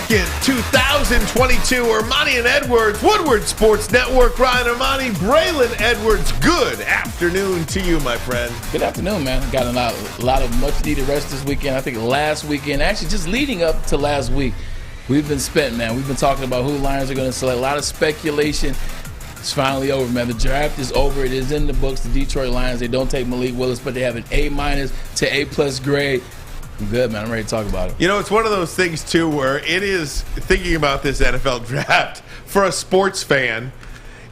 22nd, 2022. Ermanni and Edwards, Woodward Sports Network. Ryan Ermanni, Braylon Edwards. Good afternoon to you, my friend. Good afternoon, man. Got a lot of much-needed rest this weekend. I think last weekend, actually just leading up to last week, we've been spent, man. We've been talking about who Lions are going to select. A lot of speculation. It's finally over, man. The draft is over. It is in the books. The Detroit Lions, they don't take Malik Willis, but they have an A- to A+ grade. I'm good, man. I'm ready to talk about it. You know, it's one of those things, too, where it is thinking about this NFL draft for a sports fan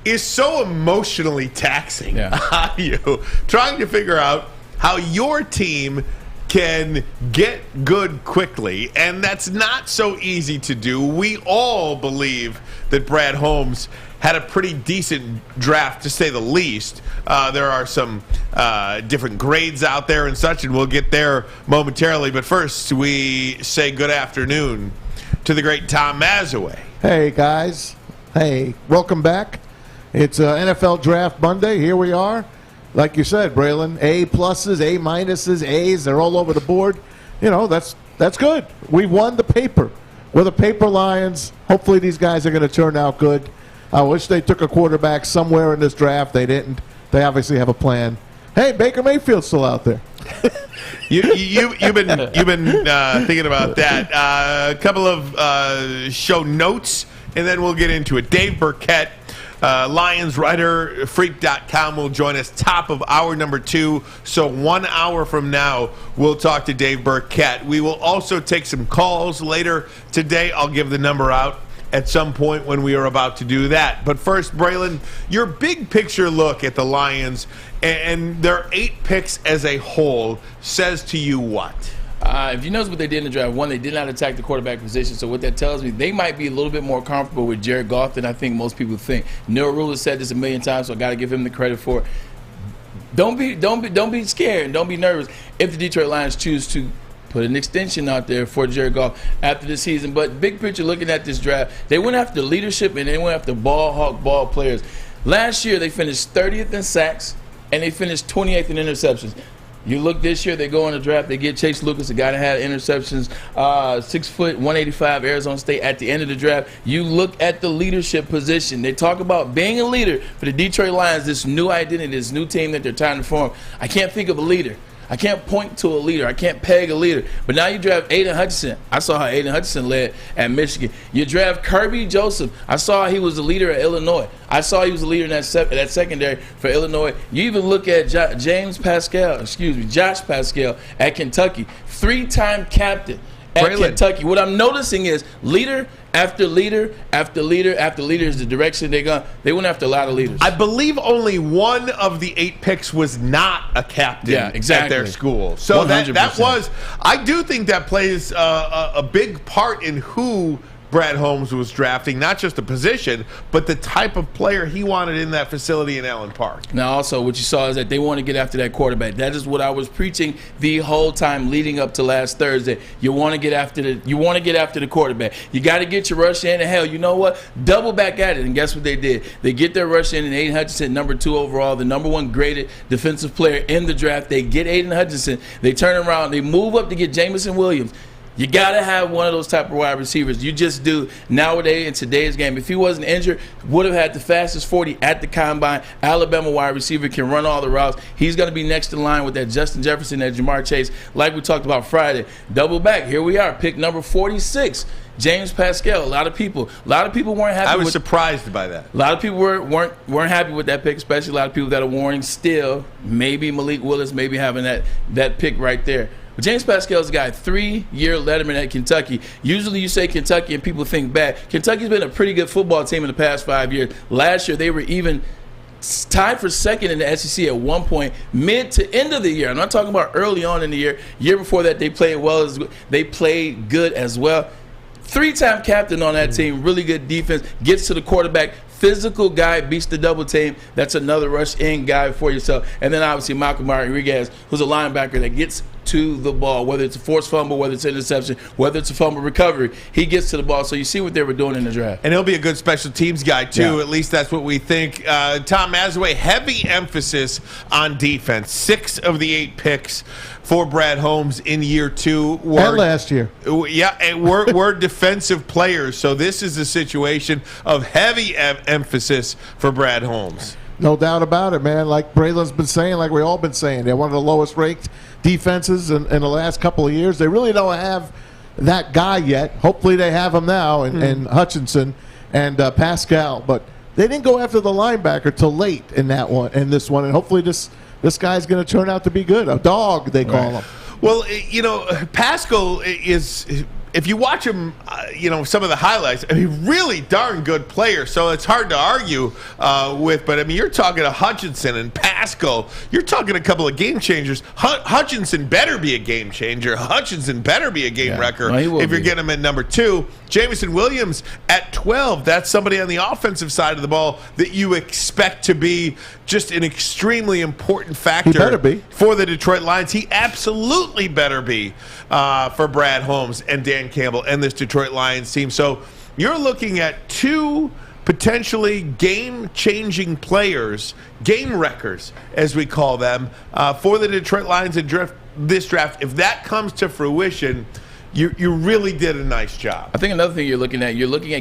is so emotionally taxing on you. Trying to figure out how your team can get good quickly, and that's not so easy to do. We all believe that Brad Holmes had a pretty decent draft, to say the least. There are some different grades out there and such, and we'll get there momentarily. But first, we say good afternoon to the great Tom Mazawey. Hey, guys. Hey, welcome back. It's NFL Draft Monday. Here we are. Like you said, Braylon, A+, A-, A's, they're all over the board. You know, that's good. We won the paper. We're the paper Lions. Hopefully these guys are going to turn out good. I wish they took a quarterback somewhere in this draft. They didn't. They obviously have a plan. Hey, Baker Mayfield's still out there. You've been thinking about that. A couple of show notes, and then we'll get into it. Dave Burkett, Lions writer, Freak.com, will join us top of hour number 2. So 1 hour from now, we'll talk to Dave Burkett. We will also take some calls later today. I'll give the number out at some point when we are about to do that. But first, Braylon, your big picture look at the Lions and their 8 picks as a whole says to you what? If you notice what they did in the draft, one, they did not attack the quarterback position. So what that tells me, they might be a little bit more comfortable with Jared Goff than I think most people think. Neil Rule has said this a million times, so I got to give him the credit for it. Don't be scared and don't be nervous if the Detroit Lions choose to put an extension out there for Jared Goff after the season. But big picture, looking at this draft, they went after leadership and they went after ball players. Last year, they finished 30th in sacks and they finished 28th in interceptions. You look this year, they go in the draft, they get Chase Lucas, the guy that had interceptions, 6 foot, 185, Arizona State at the end of the draft. You look at the leadership position. They talk about being a leader for the Detroit Lions, this new identity, this new team that they're trying to form. I can't think of a leader. I can't point to a leader. I can't peg a leader. But now you draft Aiden Hutchinson. I saw how Aiden Hutchinson led at Michigan. You draft Kirby Joseph. I saw he was the leader at Illinois. I saw he was the leader in that secondary for Illinois. You even look at Josh Pascal at Kentucky. 3-time captain at Kentucky. What I'm noticing is leader after leader after leader after leader is the direction they went after a lot of leaders. I believe only one of the 8 picks was not a captain at their school. So that was, I do think that plays a big part in who Brad Holmes was drafting, not just the position, but the type of player he wanted in that facility in Allen Park. Now, also, what you saw is that they want to get after that quarterback. That is what I was preaching the whole time leading up to last Thursday. You want to get after the quarterback. You got to get your rush in, and hell, you know what? Double back at it, and guess what they did? They get their rush in, and Aiden Hutchinson, number 2 overall, the number 1 graded defensive player in the draft. They get Aiden Hutchinson. They turn around. They move up to get Jamison Williams. You got to have one of those type of wide receivers. You just do nowadays in today's game. If he wasn't injured, would have had the fastest 40 at the combine. Alabama wide receiver, can run all the routes. He's going to be next in line with that Justin Jefferson, that Jamar Chase, like we talked about Friday. Double back. Here we are, pick number 46. James Pascal. A lot of people weren't happy. I was surprised by that. A lot of people weren't happy with that pick, especially a lot of people that are warning still maybe Malik Willis maybe having that pick right there. But James Pascal's a guy, 3-year letterman at Kentucky. Usually you say Kentucky and people think bad. Kentucky's been a pretty good football team in the past 5 years. Last year they were even tied for second in the SEC at one point, mid to end of the year. I'm not talking about early on in the year. Year before that they played well. They played good as well. 3-time captain on that team, really good defense, gets to the quarterback, physical guy, beats the double team. That's another rush-in guy for yourself. And then obviously Malcolm Rodriguez, who's a linebacker that gets to the ball, whether it's a forced fumble, whether it's an interception, whether it's a fumble recovery. He gets to the ball. So you see what they were doing in the draft. And he'll be a good special teams guy, too. Yeah. At least that's what we think. Tom Mazawey, heavy emphasis on defense. 6 of the 8 picks for Brad Holmes in year 2 were And last year. Yeah, and we're defensive players. So this is a situation of heavy emphasis for Brad Holmes. No doubt about it, man. Like Braylon's been saying, like we all been saying, they're one of the lowest ranked defenses in the last couple of years. They really don't have that guy yet. Hopefully they have him now, and Hutchinson and Pascal. But they didn't go after the linebacker till late in this one. And hopefully this guy's going to turn out to be good. A dog, they call him. Well, Pascal is, if you watch him, some of the highlights, I mean, really darn good player. So it's hard to argue with. But, I mean, you're talking to Hutchinson and Pascal. You're talking a couple of game changers. Hutchinson better be a game changer. Hutchinson better be a game wrecker if you're getting him at number 2. Jamison Williams at 12. That's somebody on the offensive side of the ball that you expect to be just an extremely important factor for the Detroit Lions. He absolutely better be for Brad Holmes and Dan Campbell and this Detroit Lions team. So you're looking at 2 potentially game-changing players, game wreckers, as we call them, for the Detroit Lions in this draft. If that comes to fruition, you really did a nice job. I think another thing you're looking at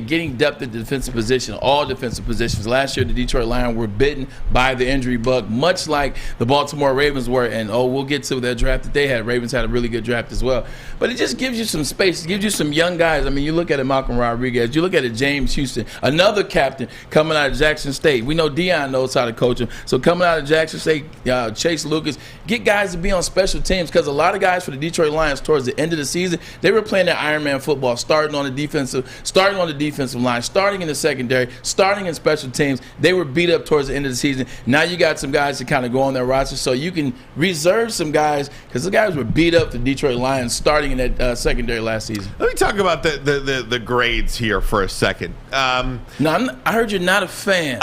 getting depth at the defensive position, all defensive positions. Last year, the Detroit Lions were bitten by the injury bug, much like the Baltimore Ravens were. And, we'll get to that draft that they had. Ravens had a really good draft as well. But it just gives you some space. It gives you some young guys. I mean, you look at it, Malcolm Rodriguez. You look at it, James Houston, another captain coming out of Jackson State. We know Deion knows how to coach him. So coming out of Jackson State, Chase Lucas, get guys to be on special teams, because a lot of guys for the Detroit Lions towards the end of the season, they were playing that Iron Man football, starting on the defensive line, starting in the secondary, starting in special teams. They were beat up towards the end of the season. Now you got some guys to kind of go on their roster, so you can reserve some guys, because the guys were beat up the Detroit Lions starting in that secondary last season. Let me talk about the grades here for a second. I heard you're not a fan.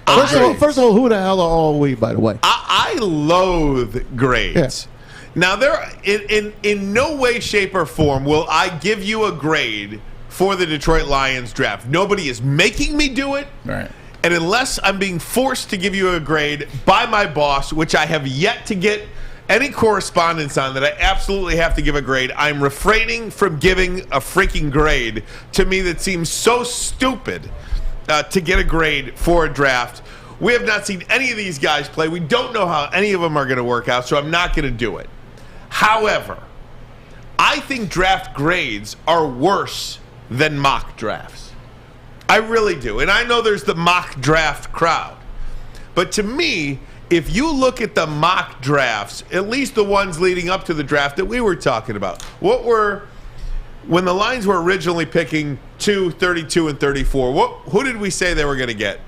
First of all, who the hell are all we, by the way? I loathe grades. Yeah. Now, in no way, shape, or form will I give you a grade for the Detroit Lions draft. Nobody is making me do it. Right. And unless I'm being forced to give you a grade by my boss, which I have yet to get any correspondence on that I absolutely have to give a grade, I'm refraining from giving a freaking grade. To me, that seems so stupid to get a grade for a draft. We have not seen any of these guys play. We don't know how any of them are going to work out, so I'm not going to do it. However, I think draft grades are worse than mock drafts. I really do. And I know there's the mock draft crowd. But to me, if you look at the mock drafts, at least the ones leading up to the draft that we were talking about, when the Lions were originally picking 2, 32, and 34, who did we say they were going to get?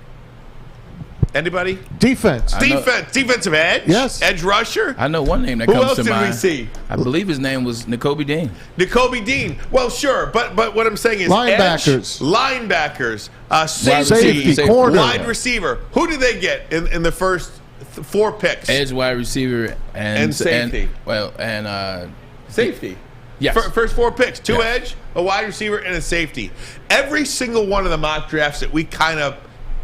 Anybody? Defensive edge? Yes. Edge rusher? I know one name that comes to mind. Who else did we see? I believe his name was Nakobe Dean. Nakobe Dean. Well, sure, but what I'm saying is linebackers. Linebackers. Safety. Corner. Wide receiver. Who did they get in the first 4 picks? Edge, wide receiver, and safety. Safety. Yes. First 4 picks. 2 edge, a wide receiver, and a safety. Every single one of the mock drafts that we kind of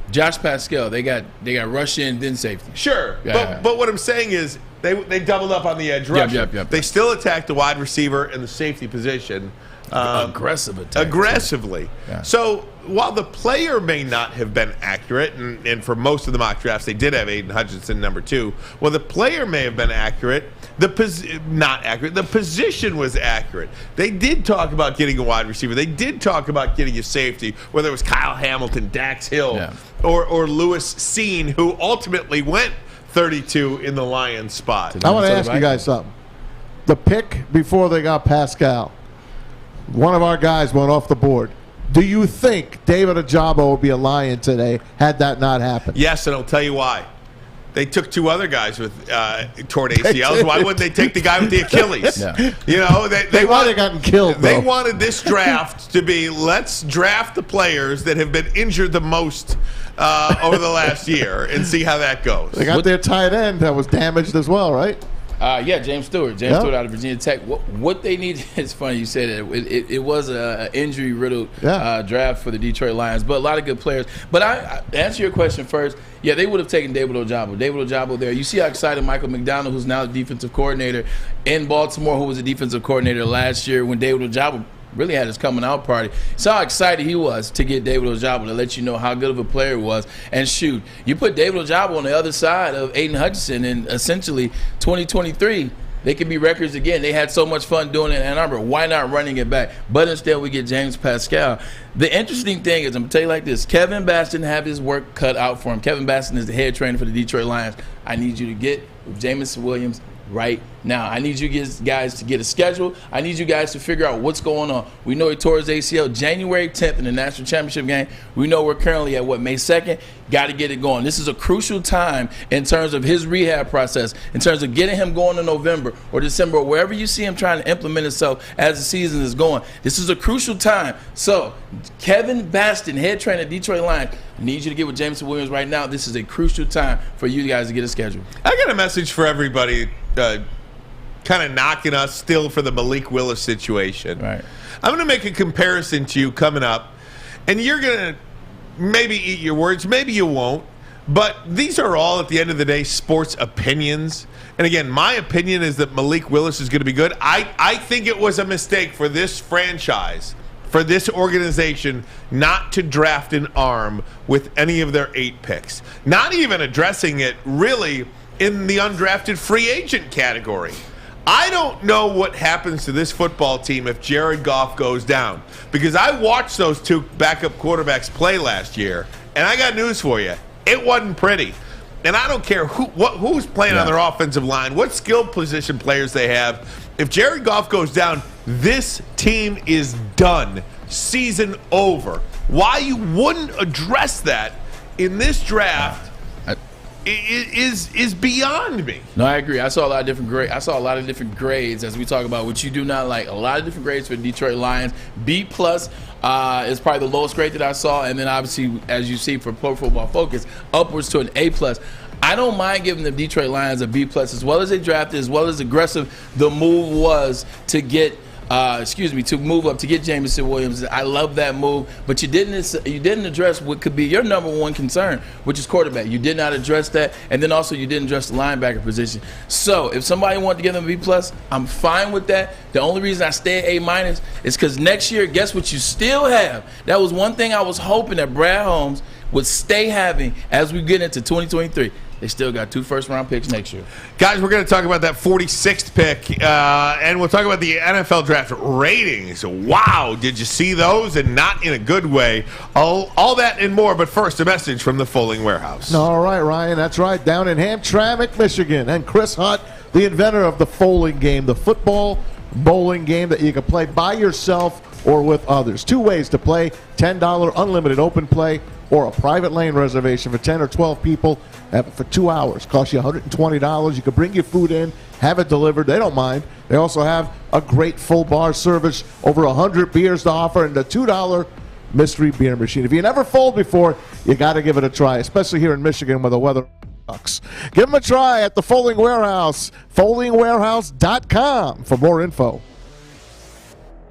Josh Pascal, they got rush in, then safety. Sure, but what I'm saying is they doubled up on the edge rusher. They still attacked the wide receiver and the safety position. Aggressively. Yeah. So while the player may not have been accurate, and for most of the mock drafts they did have Aiden Hutchinson number 2, well, the player may have been accurate. Not accurate. The position was accurate. They did talk about getting a wide receiver. They did talk about getting a safety, whether it was Kyle Hamilton, Dax Hill, or Lewis Seen, who ultimately went 32 in the Lions spot. I want to ask you guys something. The pick before they got Pascal, one of our guys went off the board. Do you think David Ojabo would be a Lion today had that not happened? Yes, and I'll tell you why. They took 2 other guys with torn ACLs. Why wouldn't they take the guy with the Achilles? Yeah. You know, they might have gotten killed. They wanted this draft to be, let's draft the players that have been injured the most over the last year and see how that goes. They got their tight end that was damaged as well, right? James Stewart. James Stewart out of Virginia Tech. What they need, it's funny you say that. It was an injury-riddled draft for the Detroit Lions, but a lot of good players. But I answer your question first. Yeah, they would have taken David Ojabo. David Ojabo there. You see how excited Michael McDonald, who's now the defensive coordinator in Baltimore, who was the defensive coordinator last year when David Ojabo really had his coming out party. So how excited he was to get David Ojabo, to let you know how good of a player he was. And shoot, you put David Ojabo on the other side of Aiden Hutchinson, and essentially 2023, they could be records again. They had so much fun doing it in Ann Arbor. Why not running it back? But instead we get James Pascal. The interesting thing is, I'm going to tell you like this, Kevin Baston have his work cut out for him. Kevin Baston is the head trainer for the Detroit Lions. I need you to get with Jameson Williams right now. I need you guys to get a schedule. I need you guys to figure out what's going on. We know he tore his ACL January 10th in the national championship game. We know we're currently at, May 2nd? Got to get it going. This is a crucial time in terms of his rehab process, in terms of getting him going in November or December, or wherever you see him trying to implement himself as the season is going. This is a crucial time. So, Kevin Baston, head trainer of Detroit Lions, I need you to get with Jameson Williams right now. This is a crucial time for you guys to get a schedule. I got a message for everybody kind of knocking us still for the Malik Willis situation. Right. I'm going to make a comparison to you coming up, and you're going to maybe eat your words, maybe you won't, but these are all, at the end of the day, sports opinions. And again, my opinion is that Malik Willis is going to be good. I think it was a mistake for this franchise, for this organization, not to draft an arm with any of their 8 picks. Not even addressing it really in the undrafted free agent category. I don't know what happens to this football team if Jared Goff goes down, because I watched those 2 backup quarterbacks play last year, and I got news for you. It wasn't pretty. And I don't care who's playing on their offensive line, what skill position players they have. If Jared Goff goes down, this team is done. Season over. Why you wouldn't address that in this draft is beyond me. No, I agree. I saw a lot of different grades. I saw a lot of different grades as we talk about what you do not like. A lot of different grades for the Detroit Lions. B+ is probably the lowest grade that I saw, and then obviously, as you see for Pro Football Focus, upwards to an A+. I don't mind giving the Detroit Lions a B+, as well as they drafted, as well as aggressive the move was to get. To move up to get Jameson Williams. I love that move, but you didn't address what could be your number one concern, which is quarterback. You did not address that, and then also you didn't address the linebacker position. So if somebody wanted to give them a B+, I'm fine with that. The only reason I stay at A- is because next year, guess what you still have? That was one thing I was hoping that Brad Holmes would stay having as we get into 2023. They still got 2 first-round picks next year. Guys, we're going to talk about that 46th pick, and we'll talk about the NFL draft ratings. Wow, did you see those? And not in a good way. All that and more, but first, a message from the Folding Warehouse. All right, Ryan, that's right. Down in Hamtramck, Michigan. And Chris Hutt, the inventor of the folding game, the football bowling game that you can play by yourself or with others. 2 ways to play: $10 unlimited open play, or a private lane reservation for 10 or 12 people for 2 hours. Costs you $120. You can bring your food in, have it delivered. They don't mind. They also have a great full bar service, over 100 beers to offer, and a $2 mystery beer machine. If you never fold before, you got to give it a try, especially here in Michigan where the weather sucks. Give them a try at the Folding Warehouse, foldingwarehouse.com for more info.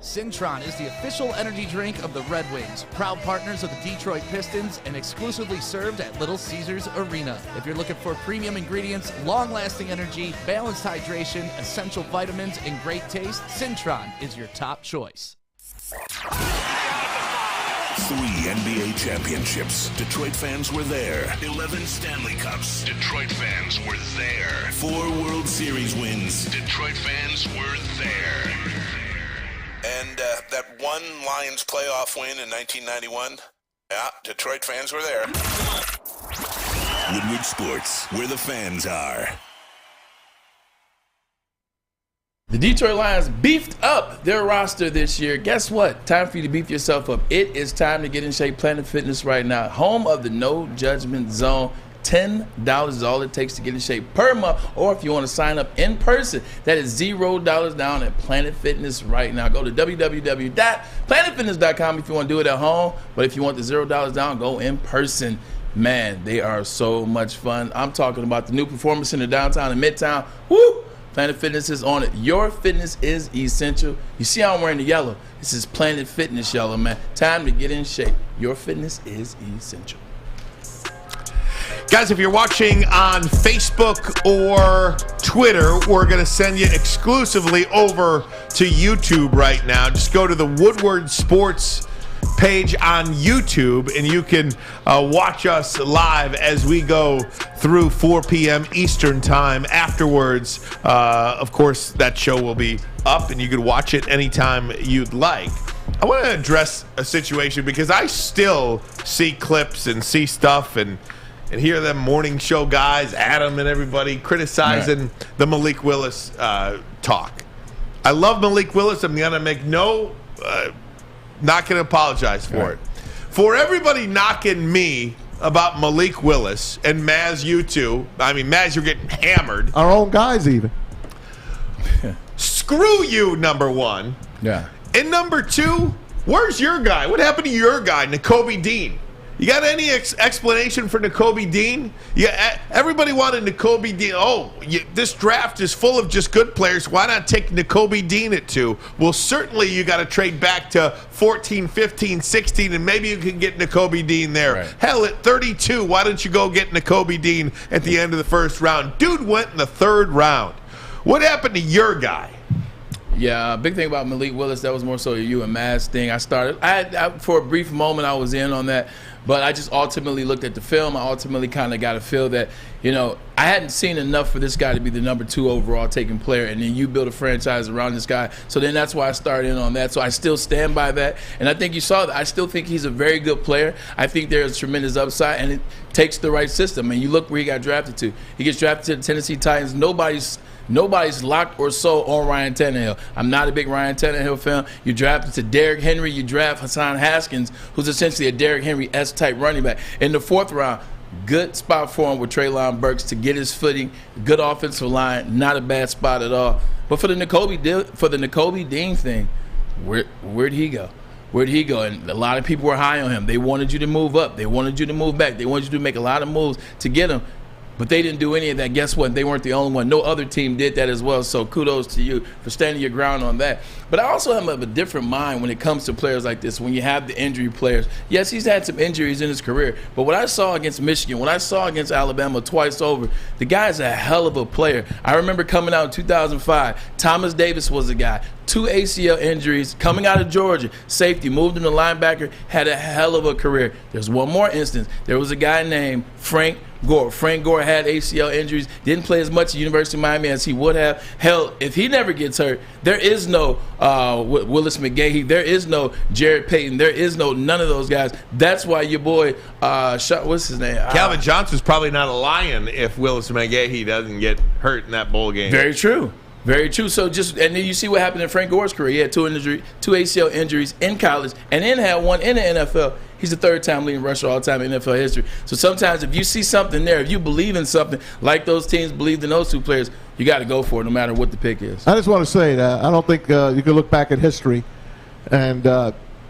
Cintron is the official energy drink of the Red Wings, proud partners of the Detroit Pistons, and exclusively served at Little Caesars Arena. If you're looking for premium ingredients, long-lasting energy, balanced hydration, essential vitamins, and great taste, Cintron is your top choice. 3 NBA championships. Detroit fans were there. 11 Stanley Cups. Detroit fans were there. 4 World Series wins. Detroit fans were there. And that one Lions playoff win in 1991, yeah, Detroit fans were there. Woodward Sports, where the fans are. The Detroit Lions beefed up their roster this year. Guess what? Time for you to beef yourself up. It is time to get in shape. Planet Fitness right now. Home of the No Judgment Zone. $10 is all it takes to get in shape per month, or if you want to sign up in person, that is $0 down at Planet Fitness right now. Go to www.planetfitness.com if you want to do it at home, but if you want the $0 down, go in person. Man, they are so much fun. I'm talking about the new Performance Center downtown in Midtown. Woo! Planet Fitness is on it. Your fitness is essential. You see how I'm wearing the yellow? This is Planet Fitness yellow, man. Time to get in shape. Your fitness is essential. Guys, if you're watching on Facebook or Twitter, we're going to send you exclusively over to YouTube right now. Just go to the Woodward Sports page on YouTube, and you can watch us live as we go through 4 p.m. Eastern Time. Afterwards, of course, that show will be up, and you can watch it anytime you'd like. I want to address a situation because I still see clips and see stuff and hear them morning show guys, Adam and everybody, criticizing the Malik Willis talk. I love Malik Willis. I'm going to make not going to apologize for it. For everybody knocking me about Malik Willis, and Maz, you too. I mean, Maz, you're getting hammered. Our own guys even. Screw you, number one. Yeah. And number two, where's your guy? What happened to your guy, Nakobe Dean? You got any explanation for Nakobe Dean? Yeah, everybody wanted Nakobe Dean. This draft is full of just good players. Why not take Nakobe Dean at 2? Well, certainly you got to trade back to 14, 15, 16, and maybe you can get Nakobe Dean there. Right. Hell, at 32, why don't you go get Nakobe Dean at the end of the first round? Dude went in the 3rd round. What happened to your guy? Yeah, big thing about Malik Willis, that was more so a you and Maz thing. I for a brief moment, I was in on that, but I just ultimately looked at the film. I ultimately kind of got a feel that, I hadn't seen enough for this guy to be the number 2 overall taking player, and then you build a franchise around this guy. So then that's why I started in on that. So I still stand by that, and I think you saw that. I still think he's a very good player. I think there's tremendous upside, and it takes the right system. And you look where he got drafted to. He gets drafted to the Tennessee Titans. Nobody's locked or sold on Ryan Tannehill. I'm not a big Ryan Tannehill fan. You draft to Derrick Henry. You draft Hassan Haskins, who's essentially a Derrick Henry-esque type running back. In the 4th round, good spot for him with Treylon Burks to get his footing. Good offensive line. Not a bad spot at all. But for the Nakobe Dean thing, where'd he go? Where'd he go? And a lot of people were high on him. They wanted you to move up. They wanted you to move back. They wanted you to make a lot of moves to get him. But they didn't do any of that. Guess what? They weren't the only one. No other team did that as well. So kudos to you for standing your ground on that. But I also have a different mind when it comes to players like this. When you have the injury players, yes, he's had some injuries in his career. But what I saw against Michigan, what I saw against Alabama twice over, the guy's a hell of a player. I remember coming out in 2005. Thomas Davis was the guy. 2 ACL injuries, coming out of Georgia. Safety, moved him to linebacker, had a hell of a career. There's one more instance. There was a guy named Frank Gore. Frank Gore had ACL injuries, didn't play as much at University of Miami as he would have. Hell, if he never gets hurt, there is no Willis McGahee. There is no Jared Payton. There is none of those guys. That's why your boy, what's his name? Calvin Johnson's probably not a Lion if Willis McGahee doesn't get hurt in that bowl game. Very true. Very true. So and then you see what happened in Frank Gore's career. He had 2 ACL injuries in college, and then had one in the NFL. He's the 3rd-time leading rusher all time in NFL history. So sometimes if you see something there, if you believe in something, like those teams believed in those 2 players, you got to go for it no matter what the pick is. I just want to say that I don't think you can look back at history, and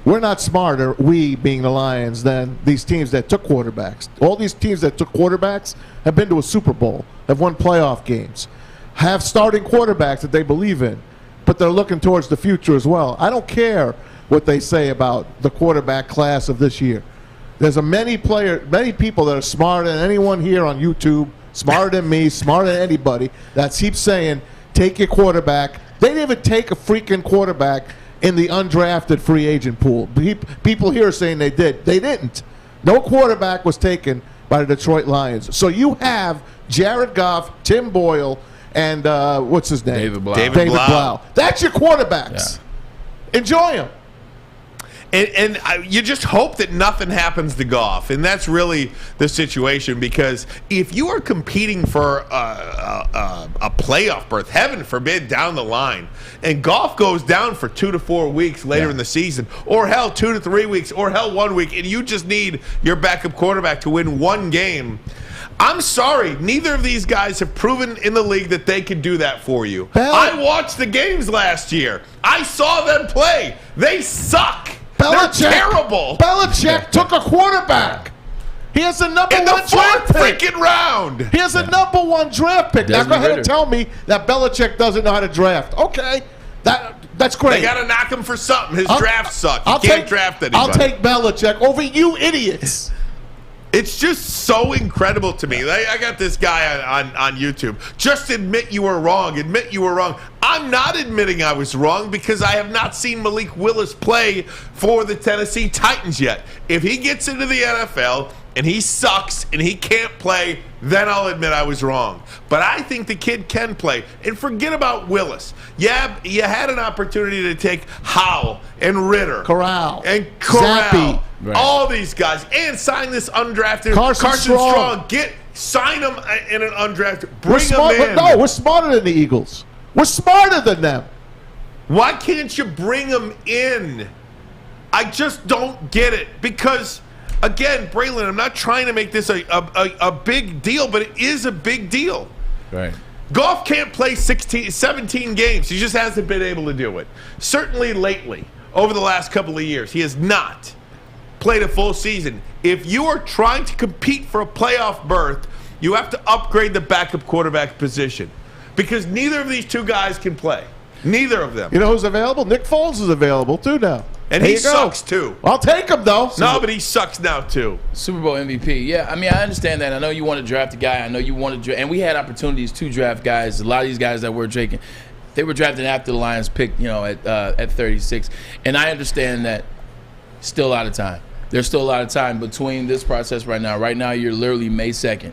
we're not smarter, we being the Lions, than these teams that took quarterbacks. All these teams that took quarterbacks have been to a Super Bowl, have won playoff games, have starting quarterbacks that they believe in, but they're looking towards the future as well. I don't care what they say about the quarterback class of this year. There's many people that are smarter than anyone here on YouTube, smarter than me, smarter than anybody, that keeps saying, take your quarterback. They didn't even take a freaking quarterback in the undrafted free agent pool. People here are saying they did. They didn't. No quarterback was taken by the Detroit Lions. So you have Jared Goff, Tim Boyle, and what's his name? David Blau. David Blau. That's your quarterbacks. Yeah. Enjoy them. And you just hope that nothing happens to Goff, and that's really the situation. Because if you are competing for a playoff berth, heaven forbid, down the line, and Goff goes down for 2 to 4 weeks later in the season, or hell 2 to 3 weeks, or hell 1 week, and you just need your backup quarterback to win one game, I'm sorry, neither of these guys have proven in the league that they can do that for you. I watched the games last year. I saw them play. They suck. They're terrible. Belichick took a quarterback. He has a number in the one draft pick. freaking round. He has a number one draft pick. Now go ahead and tell me that Belichick doesn't know how to draft. Okay, that's great. They got to knock him for something. His draft sucked. He can't draft anybody. I'll take Belichick over you idiots. It's just so incredible to me. I got this guy on YouTube. Just admit you were wrong. Admit you were wrong. I'm not admitting I was wrong because I have not seen Malik Willis play for the Tennessee Titans yet. If he gets into the NFL and he sucks and he can't play, then I'll admit I was wrong. But I think the kid can play. And forget about Willis. Yeah, you had an opportunity to take Howell and Ritter. Corral. Zappy. Right. All these guys. And sign this undrafted Carson Strong. Sign him in an undrafted. Bring him in. No, we're smarter than the Eagles. We're smarter than them. Why can't you bring him in? I just don't get it. Because, again, Braylon, I'm not trying to make this a big deal, but it is a big deal. Right. Goff can't play 17 games. He just hasn't been able to do it. Certainly lately, over the last couple of years, he has not played a full season. If you are trying to compete for a playoff berth, you have to upgrade the backup quarterback position because neither of these two guys can play. Neither of them. You know who's available? Nick Foles is available too now. And he sucks too. I'll take him though. No, but he sucks now too. Super Bowl MVP. Yeah, I mean, I understand that. I know you want to draft a guy. I know you want to draft. And we had opportunities to draft guys. A lot of these guys that we're taking, they were drafted after the Lions picked, at 36. And I understand that still a lot of time. There's still a lot of time between this process right now. Right now, you're literally May 2nd.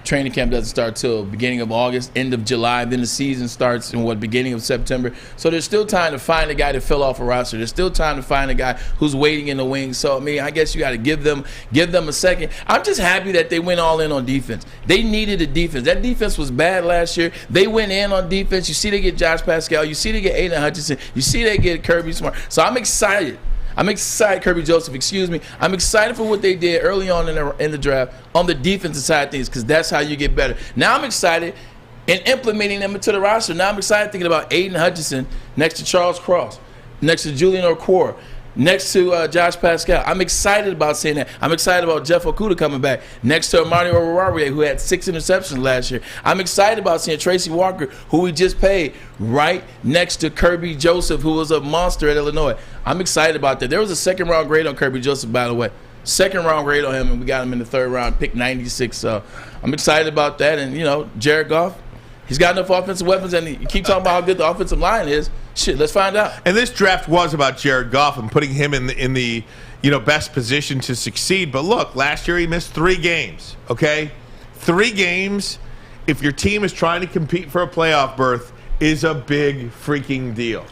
Training camp doesn't start till beginning of August, end of July. Then the season starts in beginning of September. So there's still time to find a guy to fill off a roster. There's still time to find a guy who's waiting in the wings. So, I mean, I guess you got to give them a second. I'm just happy that they went all in on defense. They needed a defense. That defense was bad last year. They went in on defense. You see they get Josh Pascal. You see they get Aiden Hutchinson. You see they get Kirby Smart. So I'm excited. Kirby Joseph, excuse me. I'm excited for what they did early on in the draft on the defensive side of things because that's how you get better. Now I'm excited in implementing them into the roster. Now I'm excited thinking about Aiden Hutchinson next to Charles Cross, next to Julian Okwara, next to Josh Pascal. I'm excited about seeing that. I'm excited about Jeff Okudah coming back next to Amani Oruwariye, who had 6 interceptions last year. I'm excited about seeing Tracy Walker, who we just paid, right next to Kirby Joseph, who was a monster at Illinois. I'm excited about that. There was a second-round grade on Kirby Joseph, by the way. Second-round grade on him, and we got him in the third round, pick 96. So I'm excited about that. And, Jared Goff, he's got enough offensive weapons, and you keep talking about how good the offensive line is. Shit, let's find out. And this draft was about Jared Goff and putting him in the best position to succeed. But look, last year he missed 3 games, okay? 3 games, if your team is trying to compete for a playoff berth, is a big freaking deal.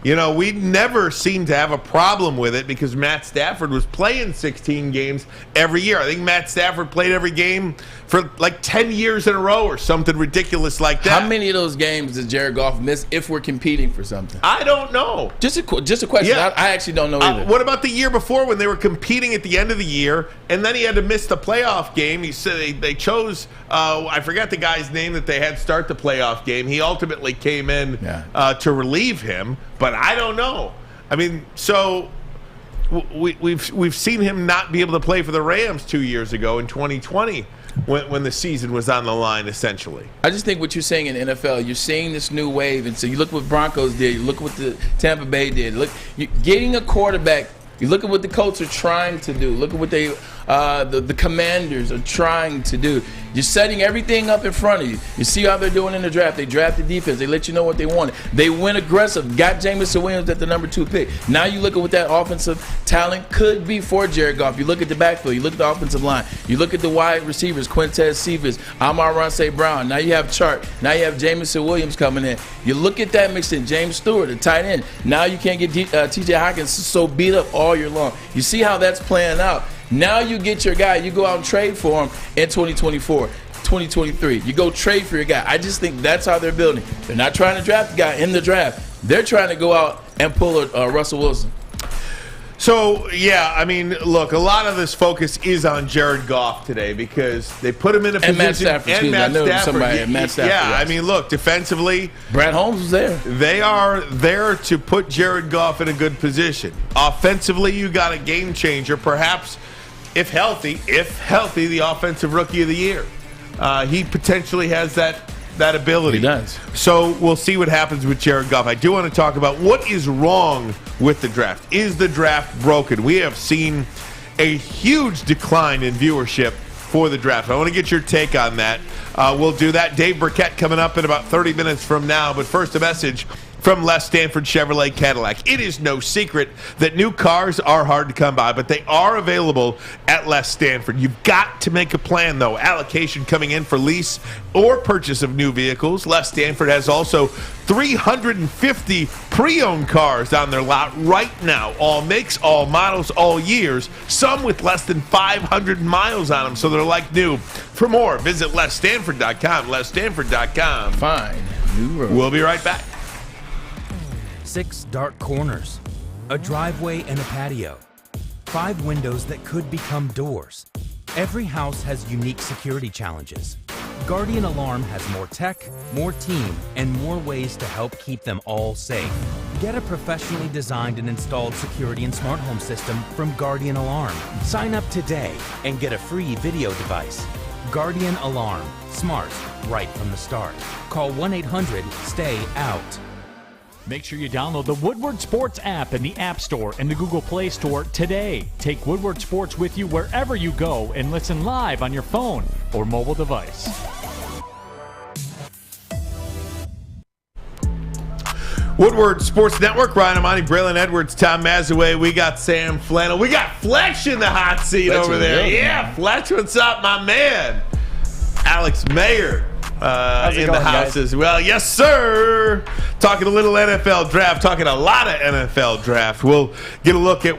We never seemed to have a problem with it because Matt Stafford was playing 16 games every year. I think Matt Stafford played every game for like 10 years in a row or something ridiculous like that. How many of those games does Jared Goff miss if we're competing for something? I don't know. Just a question. Yeah. I actually don't know either. What about the year before when they were competing at the end of the year and then he had to miss the playoff game? He said they chose, I forgot the guy's name that they had start the playoff game. He ultimately came in to relieve him. But I don't know. I mean, so we've seen him not be able to play for the Rams 2 years ago in 2020 when the season was on the line, essentially. I just think what you're saying in the NFL, you're seeing this new wave. And so you look what Broncos did. You look what the Tampa Bay did. Look, you're getting a quarterback. You look at what the Colts are trying to do. Look at what the Commanders are trying to do. You're setting everything up in front of you. You see how they're doing in the draft. They drafted defense. They let you know what they wanted. They went aggressive. Got Jameson Williams at the number 2 pick. Now you look at what that offensive talent could be for Jared Goff. You look at the backfield. You look at the offensive line. You look at the wide receivers, Quintez Cephas, Amon-Ra St. Brown. Now you have Chark. Now you have Jameson Williams coming in. You look at that mixed in. James Stewart, the tight end. Now you can't get T.J. Hawkins so beat up all year long. You see how that's playing out. Now you get your guy. You go out and trade for him in 2024, 2023. You go trade for your guy. I just think that's how they're building. They're not trying to draft the guy in the draft. They're trying to go out and pull a Russell Wilson. So, yeah, I mean, look, a lot of this focus is on Jared Goff today because they put him in a position. Matt Stafford, and Matt Stafford. Matt Stafford. Yeah, I mean, look, defensively. Brad Holmes was there. They are there to put Jared Goff in a good position. Offensively, you got a game changer. Perhaps if healthy, the offensive rookie of the year. He potentially has that ability. He does. So we'll see what happens with Jared Goff. I do want to talk about what is wrong with the draft. Is the draft broken? We have seen a huge decline in viewership for the draft. I want to get your take on that. We'll do that. Dave Burkett coming up in about 30 minutes from now. But first, a message from Les Stanford Chevrolet Cadillac. It is no secret that new cars are hard to come by, but they are available at Les Stanford. You've got to make a plan, though. Allocation coming in for lease or purchase of new vehicles. Les Stanford has also 350 pre-owned cars on their lot right now. All makes, all models, all years. Some with less than 500 miles on them, so they're like new. For more, visit LesStanford.com. LesStanford.com. Fine. New road. We'll be right back. 6 dark corners, a driveway and a patio, 5 windows that could become doors. Every house has unique security challenges. Guardian Alarm has more tech, more team, and more ways to help keep them all safe. Get a professionally designed and installed security and smart home system from Guardian Alarm. Sign up today and get a free video device. Guardian Alarm. Smart, right from the start. Call 1-800-STAY-OUT. Make sure you download the Woodward Sports app in the App Store and the Google Play Store today. Take Woodward Sports with you wherever you go and listen live on your phone or mobile device. Woodward Sports Network, Ryan Ermanni, Braylon Edwards, Tom Mazawey. We got Sam Flannel. We got Fletch in the hot seat Fletch over there. good, Yeah, man. Fletch, what's up, my man? Alex Mayer in going, the house guys? as well. Yes, sir. Talking a little NFL draft, talking a lot of NFL draft. We'll get a look at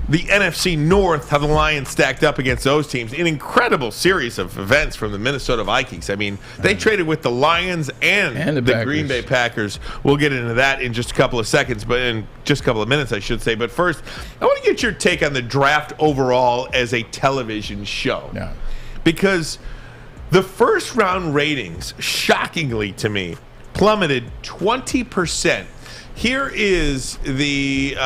the NFC North, how the Lions stacked up against those teams. An incredible series of events from the Minnesota Vikings. I mean, they traded with the Lions and the Packers. Green Bay Packers. We'll get into that in just a couple of seconds, but in just a couple of minutes, I should say. But first, I want to get your take on the draft overall as a television show. Yeah. Because the first round ratings, shockingly to me, plummeted 20%. Here is the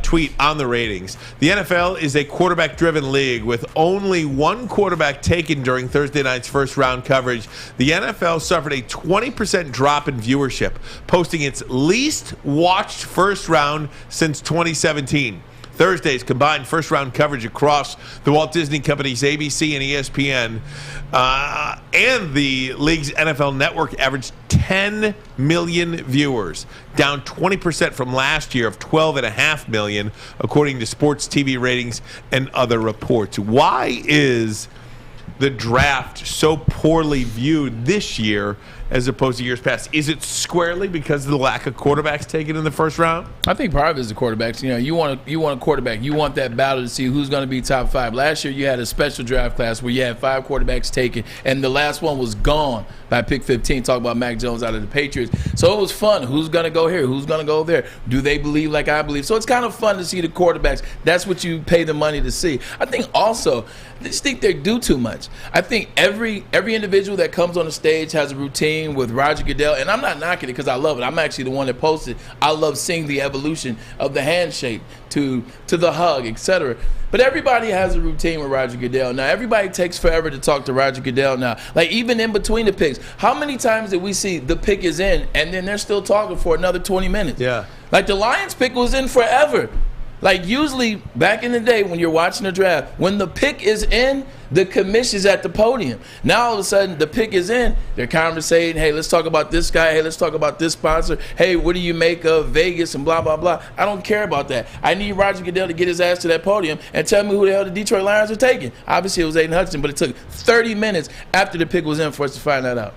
tweet on the ratings. The NFL is a quarterback-driven league with only one quarterback taken during Thursday night's first-round coverage. The NFL suffered a 20% drop in viewership, posting its least watched first round since 2017. Thursday's combined first-round coverage across the Walt Disney Company's ABC and ESPN and the league's NFL Network averaged 10 million viewers, down 20% from last year of 12.5 million, according to sports TV ratings and other reports. Why is the draft so poorly viewed this year as opposed to years past? Is it squarely because of the lack of quarterbacks taken in the first round? I think part of it is the quarterbacks. You know, you want a quarterback. You want that battle to see who's going to be top 5. Last year, you had a special draft class where you had 5 quarterbacks taken, and the last one was gone by pick 15. Talk about Mac Jones out of the Patriots. So it was fun. Who's going to go here? Who's going to go there? Do they believe like I believe? So it's kind of fun to see the quarterbacks. That's what you pay the money to see. I think also, I just think they do too much. I think every individual that comes on the stage has a routine with Roger Goodell, and I'm not knocking it because I love it. I'm actually the one that posted. I love seeing the evolution of the handshake to the hug, etc. But everybody has a routine with Roger Goodell. Now, everybody takes forever to talk to Roger Goodell now. Like, even in between the picks, how many times did we see the pick is in, and then they're still talking for another 20 minutes? Yeah. Like, the Lions pick was in forever. Like, usually, back in the day when you're watching the draft, when the pick is in, the commission's at the podium. Now, all of a sudden, the pick is in. They're conversating, hey, let's talk about this guy. Hey, let's talk about this sponsor. Hey, what do you make of Vegas and blah, blah, blah. I don't care about that. I need Roger Goodell to get his ass to that podium and tell me who the hell the Detroit Lions are taking. Obviously, it was Aiden Hudson, but it took 30 minutes after the pick was in for us to find that out.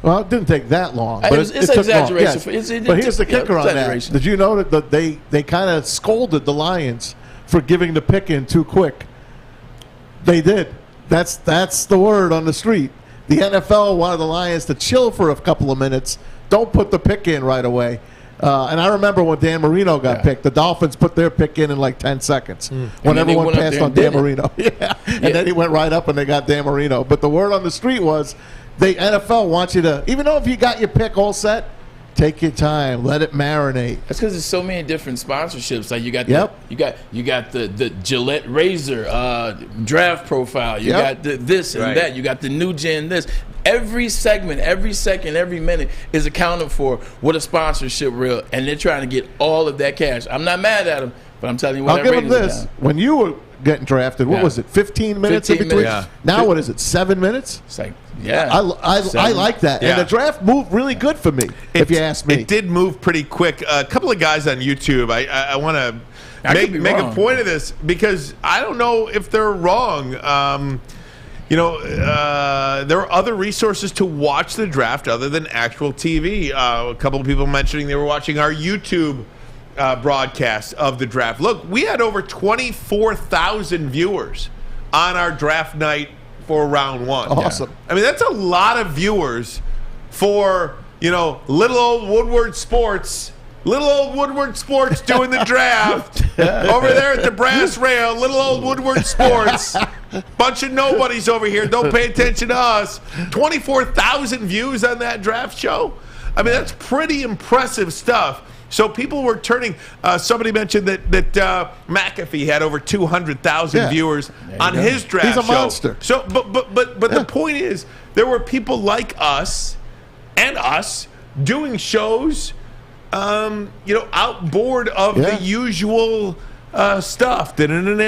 Well, it didn't take that long. But It's it took exaggeration. long. Yes. It But here's the kicker on that. exaggeration. Did you know that they kind of scolded the Lions for giving the pick in too quick? They did. That's the word on the street. The NFL wanted the Lions to chill for a couple of minutes. Don't put the pick in right away. And I remember when Dan Marino got picked, the Dolphins put their pick in like 10 seconds when then they everyone went up passed there on and did Dan it. Marino. And then he went right up and they got Dan Marino. But the word on the street was the NFL wants you to, even though if you got your pick all set, Take your time. Let it marinate. That's because there's so many different sponsorships. Like you got the Gillette razor draft profile. You got the this and that. You got the new gen this. Every segment, every second, every minute is accounted for with a sponsorship reel, and they're trying to get all of that cash. I'm not mad at them, but I'm telling you what. I'll give them this. When you were getting drafted, what was it? 15 minutes 15 in between. minutes. Now what is it? 7 minutes? It's like I like that, and the draft moved really good for me. If you ask me, it did move pretty quick. A couple of guys on YouTube. I want to make a point of this because I don't know if they're wrong. There are other resources to watch the draft other than actual TV. A couple of people mentioning they were watching our YouTube broadcast of the draft. Look, we had over 24,000 viewers on our draft night for round one. Awesome. I mean, that's a lot of viewers for, little old Woodward Sports. Little old Woodward Sports doing the draft over there at the brass rail. Little old Woodward Sports. Bunch of nobodies over here. Don't pay attention to us. 24,000 views on that draft show. I mean, that's pretty impressive stuff. So people were turning. Somebody mentioned that McAfee had over 200,000 viewers on his draft show. He's a monster. So, but the point is, there were people like us and us doing shows. Outboard of the usual stuff. I don't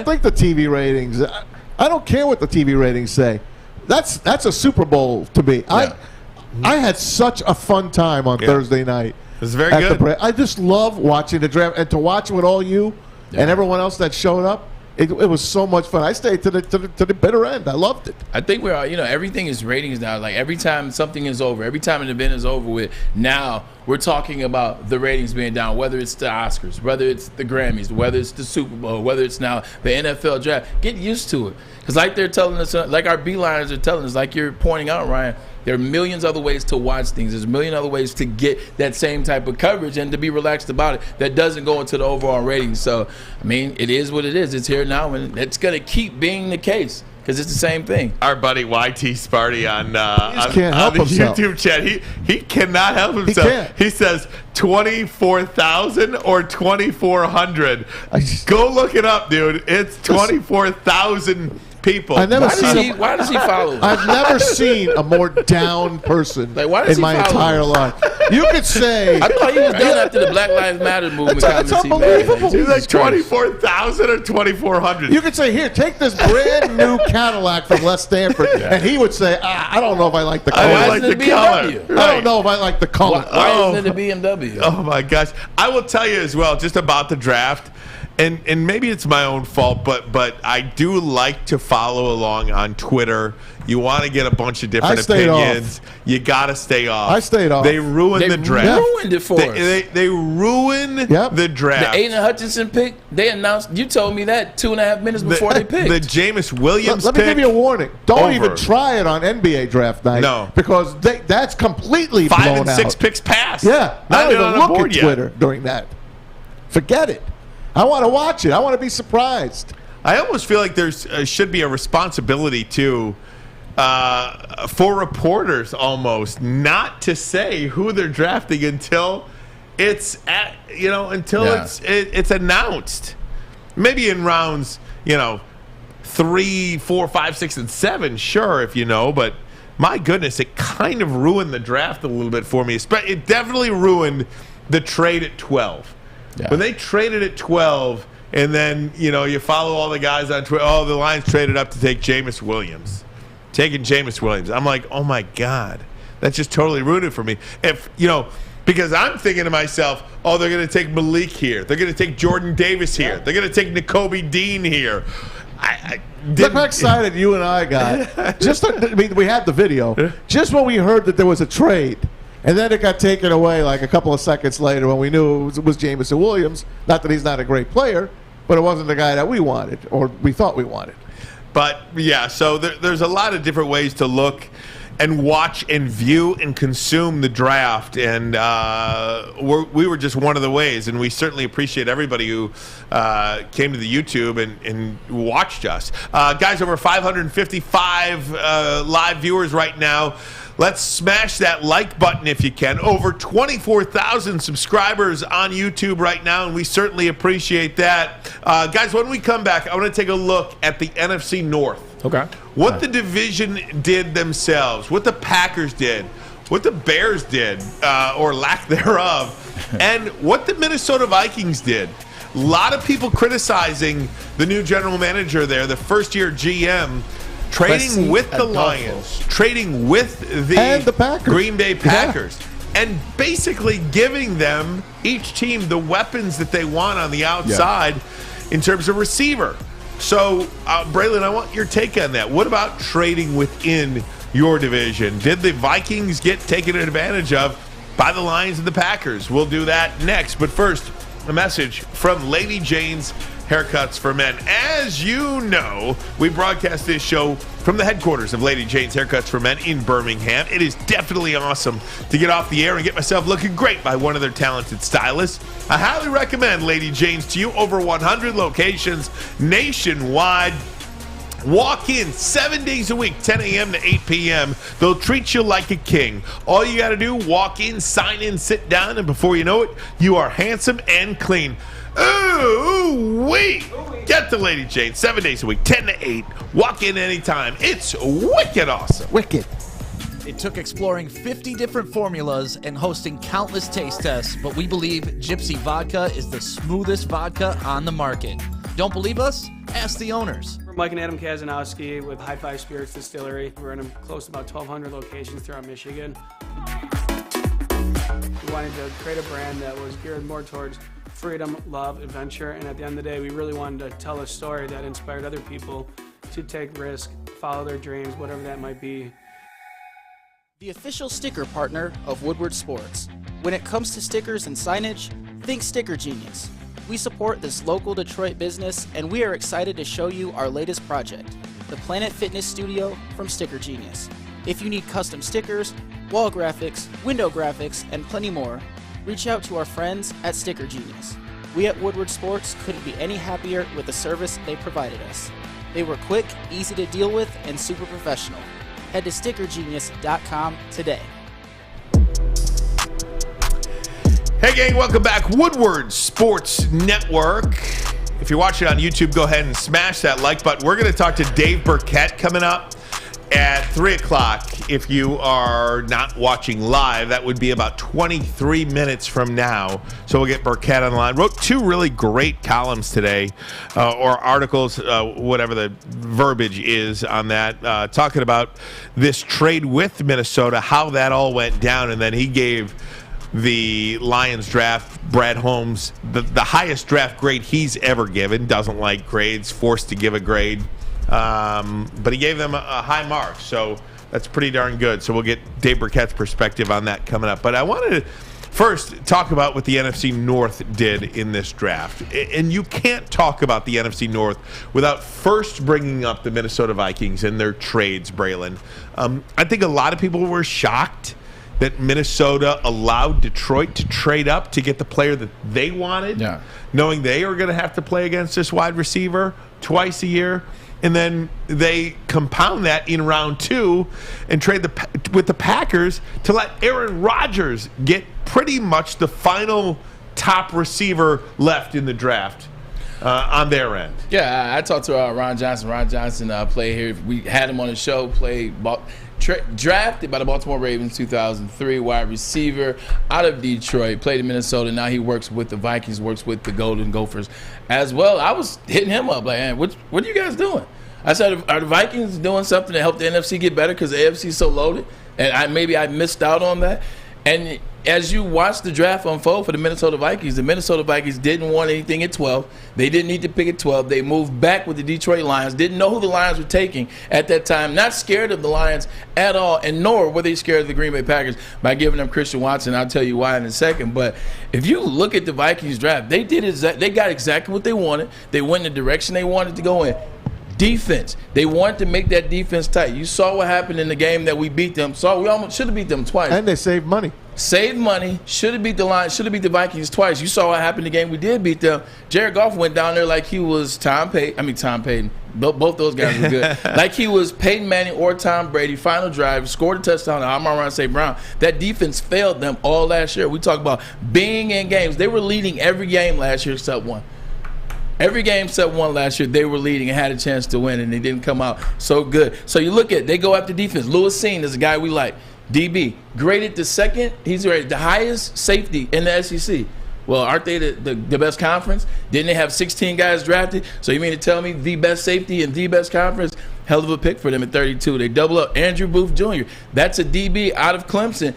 think the TV ratings. I don't care what the TV ratings say. That's a Super Bowl to me. Yeah. I had such a fun time on Thursday night. It was very good. I just love watching the draft, and to watch with all you and everyone else that showed up. It was so much fun. I stayed to the bitter end. I loved it. I think we're everything is ratings now. Like every time something is over, every time an event is over with, now we're talking about the ratings being down, whether it's the Oscars, whether it's the Grammys, whether it's the Super Bowl, whether it's now the NFL draft. Get used to it. Because like they're telling us, like our beeliners are telling us, like you're pointing out, Ryan, there are millions other ways to watch things. There's a million other ways to get that same type of coverage and to be relaxed about it that doesn't go into the overall ratings. So, I mean, it is what it is. It's here now, and it's going to keep being the case because it's the same thing. Our buddy YT Sparty on the himself. YouTube chat, he cannot help himself. He says 24,000 or 2,400. Go look it up, dude. It's 24,000 people. Why does he follow him? I've never seen a more down person in my entire life. You could say... I thought he was done after the Black Lives Matter movement. It's unbelievable. He's like 24,000 or 2,400. You could say, here, take this brand new Cadillac from Les Stanford, and he would say, I don't know if I like the color. I like the color. I don't know if I like the color. Why isn't it a BMW? Oh, my gosh. I will tell you as well, just about the draft, and maybe it's my own fault, but I do like to follow along on Twitter. You want to get a bunch of different opinions. You got to stay off. I stayed off. They ruined the draft. Ruined it for us. They ruined the draft. The Aiden Hutchinson pick, they announced, you told me that 2.5 minutes before they picked. The Jameis Williams pick. Let me give you a warning. Don't even try it on NBA draft night. No. Because that's completely blown out. 5 and 6 picks passed. Yeah. Not even look at Twitter during that. Forget it. I want to watch it. I want to be surprised. I almost feel like there should be a responsibility too for reporters almost not to say who they're drafting until it's it's announced. Maybe in rounds 3, 4, 5, 6, and 7, sure, if you know, but my goodness, it kind of ruined the draft a little bit for me. It definitely ruined the trade at 12. Yeah. When they traded at 12, and then, you follow all the guys on Twitter, the Lions traded up to take Jameis Williams. Taking Jameis Williams. I'm like, oh, my God. That just totally ruined it for me. Because I'm thinking to myself, they're going to take Malik here. They're going to take Jordan Davis here. They're going to take Nakobe Dean here. Look how excited you and I got. We had the video. Just when we heard that there was a trade. And then it got taken away like a couple of seconds later when we knew it was Jameson Williams. Not that he's not a great player, but it wasn't the guy that we wanted or we thought we wanted. But, yeah, so there's a lot of different ways to look and watch and view and consume the draft. And we were just one of the ways. And we certainly appreciate everybody who came to the YouTube and watched us. Guys, over 555 live viewers right now. Let's smash that like button if you can. Over 24,000 subscribers on YouTube right now, and we certainly appreciate that. Guys, when we come back, I want to take a look at the NFC North. Okay. What the division did themselves, what the Packers did, what the Bears did, or lack thereof, and what the Minnesota Vikings did. A lot of people criticizing the new general manager there, the first-year GM, trading with the Lions, trading with the Packers. Green Bay Packers, and basically giving them, each team, the weapons that they want on the outside in terms of receiver. So, Braylon, I want your take on that. What about trading within your division? Did the Vikings get taken advantage of by the Lions and the Packers? We'll do that next. But first, a message from Lady Jane's Haircuts for Men. As you know, we broadcast this show from the headquarters of Lady Jane's Haircuts for Men in Birmingham. It is definitely awesome to get off the air and get myself looking great by one of their talented stylists. I highly recommend Lady Jane's to you. Over 100 locations nationwide. Walk in 7 days a week, 10 a.m. to 8 p.m. They'll treat you like a king. All you got to do, walk in, sign in, sit down, and before you know it, you are handsome and clean. Ooh-wee! Get to Lady Jane 7 days a week, 10 to 8. Walk in anytime. It's wicked awesome. Wicked. It took exploring 50 different formulas and hosting countless taste tests, but we believe Gypsy Vodka is the smoothest vodka on the market. Don't believe us? Ask the owners. We're Mike and Adam Kazanowski with High Five Spirits Distillery. We're in close to about 1,200 locations throughout Michigan. We wanted to create a brand that was geared more towards freedom, love, adventure, and at the end of the day, we really wanted to tell a story that inspired other people to take risks, follow their dreams, whatever that might be. The official sticker partner of Woodward Sports. When it comes to stickers and signage, think Sticker Genius. We support this local Detroit business, and we are excited to show you our latest project, the Planet Fitness Studio from Sticker Genius. If you need custom stickers, wall graphics, window graphics, and plenty more, reach out to our friends at Sticker Genius. We at Woodward Sports couldn't be any happier with the service they provided us. They were quick, easy to deal with, and super professional. Head to stickergenius.com today. Hey gang, welcome back. Woodward Sports Network. If you're watching on YouTube, go ahead and smash that like button. We're going to talk to Dave Burkett coming up at 3 o'clock. If you are not watching live, that would be about 23 minutes from now. So we'll get Burkett on the line. Wrote 2 really great columns today, or articles, whatever the verbiage is on that, talking about this trade with Minnesota, how that all went down, and then he gave the Lions draft, Brad Holmes, the highest draft grade he's ever given. Doesn't like grades, forced to give a grade. But he gave them a high mark, so that's pretty darn good. So we'll get Dave Burkett's perspective on that coming up. But I wanted to first talk about what the NFC North did in this draft. And you can't talk about the NFC North without first bringing up the Minnesota Vikings and their trades, Braylon. I think a lot of people were shocked that Minnesota allowed Detroit to trade up to get the player that they wanted, knowing they are going to have to play against this wide receiver twice a year. And then they compound that in round 2 and trade with the Packers to let Aaron Rodgers get pretty much the final top receiver left in the draft on their end. Yeah, I talked to Ron Johnson. Ron Johnson played here. We had him on the show, drafted by the Baltimore Ravens 2003, wide receiver out of Detroit, played in Minnesota. Now he works with the Vikings, works with the Golden Gophers as well. I was hitting him up like, man, what are you guys doing? I said, are the Vikings doing something to help the NFC get better because the AFC is so loaded? And I missed out on that. And as you watch the draft unfold for the Minnesota Vikings didn't want anything at 12. They didn't need to pick at 12. They moved back with the Detroit Lions, didn't know who the Lions were taking at that time, not scared of the Lions at all, and nor were they scared of the Green Bay Packers by giving them Christian Watson. I'll tell you why in a second. But if you look at the Vikings draft, they got exactly what they wanted. They went in the direction they wanted to go in. Defense. They wanted to make that defense tight. You saw what happened in the game that we beat them. We almost should have beat them twice. And they saved money. Saved money. Should have beat the Lions. Should have beat the Vikings twice. You saw what happened in the game we did beat them. Jared Goff went down there like he was Tom Payton. Both those guys were good. Like he was Peyton Manning or Tom Brady. Final drive, scored a touchdown. I'm around St. Brown. That defense failed them all last year. We talk about being in games. They were leading every game last year except one. Every game except one last year, they were leading and had a chance to win, and they didn't come out so good. So you look at, they go after defense. Lewis Seen is a guy we like. DB, graded the second. He's rated the highest safety in the SEC. Well, aren't they the best conference? Didn't they have 16 guys drafted? So you mean to tell me the best safety in the best conference? Hell of a pick for them at 32. They double up Andrew Booth Jr. That's a DB out of Clemson.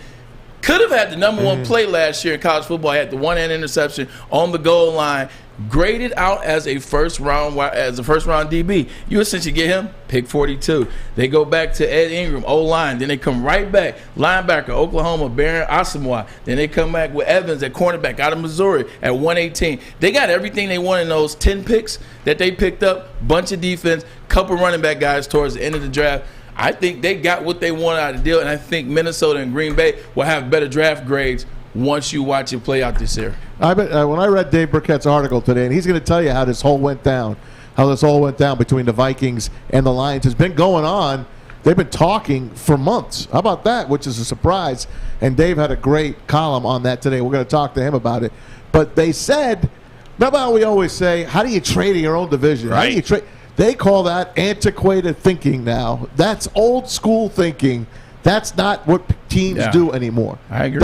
Could have had the number one play last year in college football. He had the one-hand interception on the goal line. Graded out as a first round DB. You essentially get him pick 42. They go back to Ed Ingram, O-line. Then they come right back, linebacker, Oklahoma, Baron Asamoah. Then they come back with Evans at cornerback out of Missouri at 118. They got everything they want in those 10 picks that they picked up. Bunch of defense, couple running back guys towards the end of the draft. I think they got what they wanted out of the deal, and I think Minnesota and Green Bay will have better draft grades once you watch it play out this year. When I read Dave Burkett's article today, and he's going to tell you how this all went down between the Vikings and the Lions. It's been going on. They've been talking for months. How about that, which is a surprise? And Dave had a great column on that today. We're going to talk to him about it. But they said, remember how we always say, how do you trade in your own division? Right. How do you trade? They call that antiquated thinking now. That's old school thinking. That's not what teams do anymore. I agree.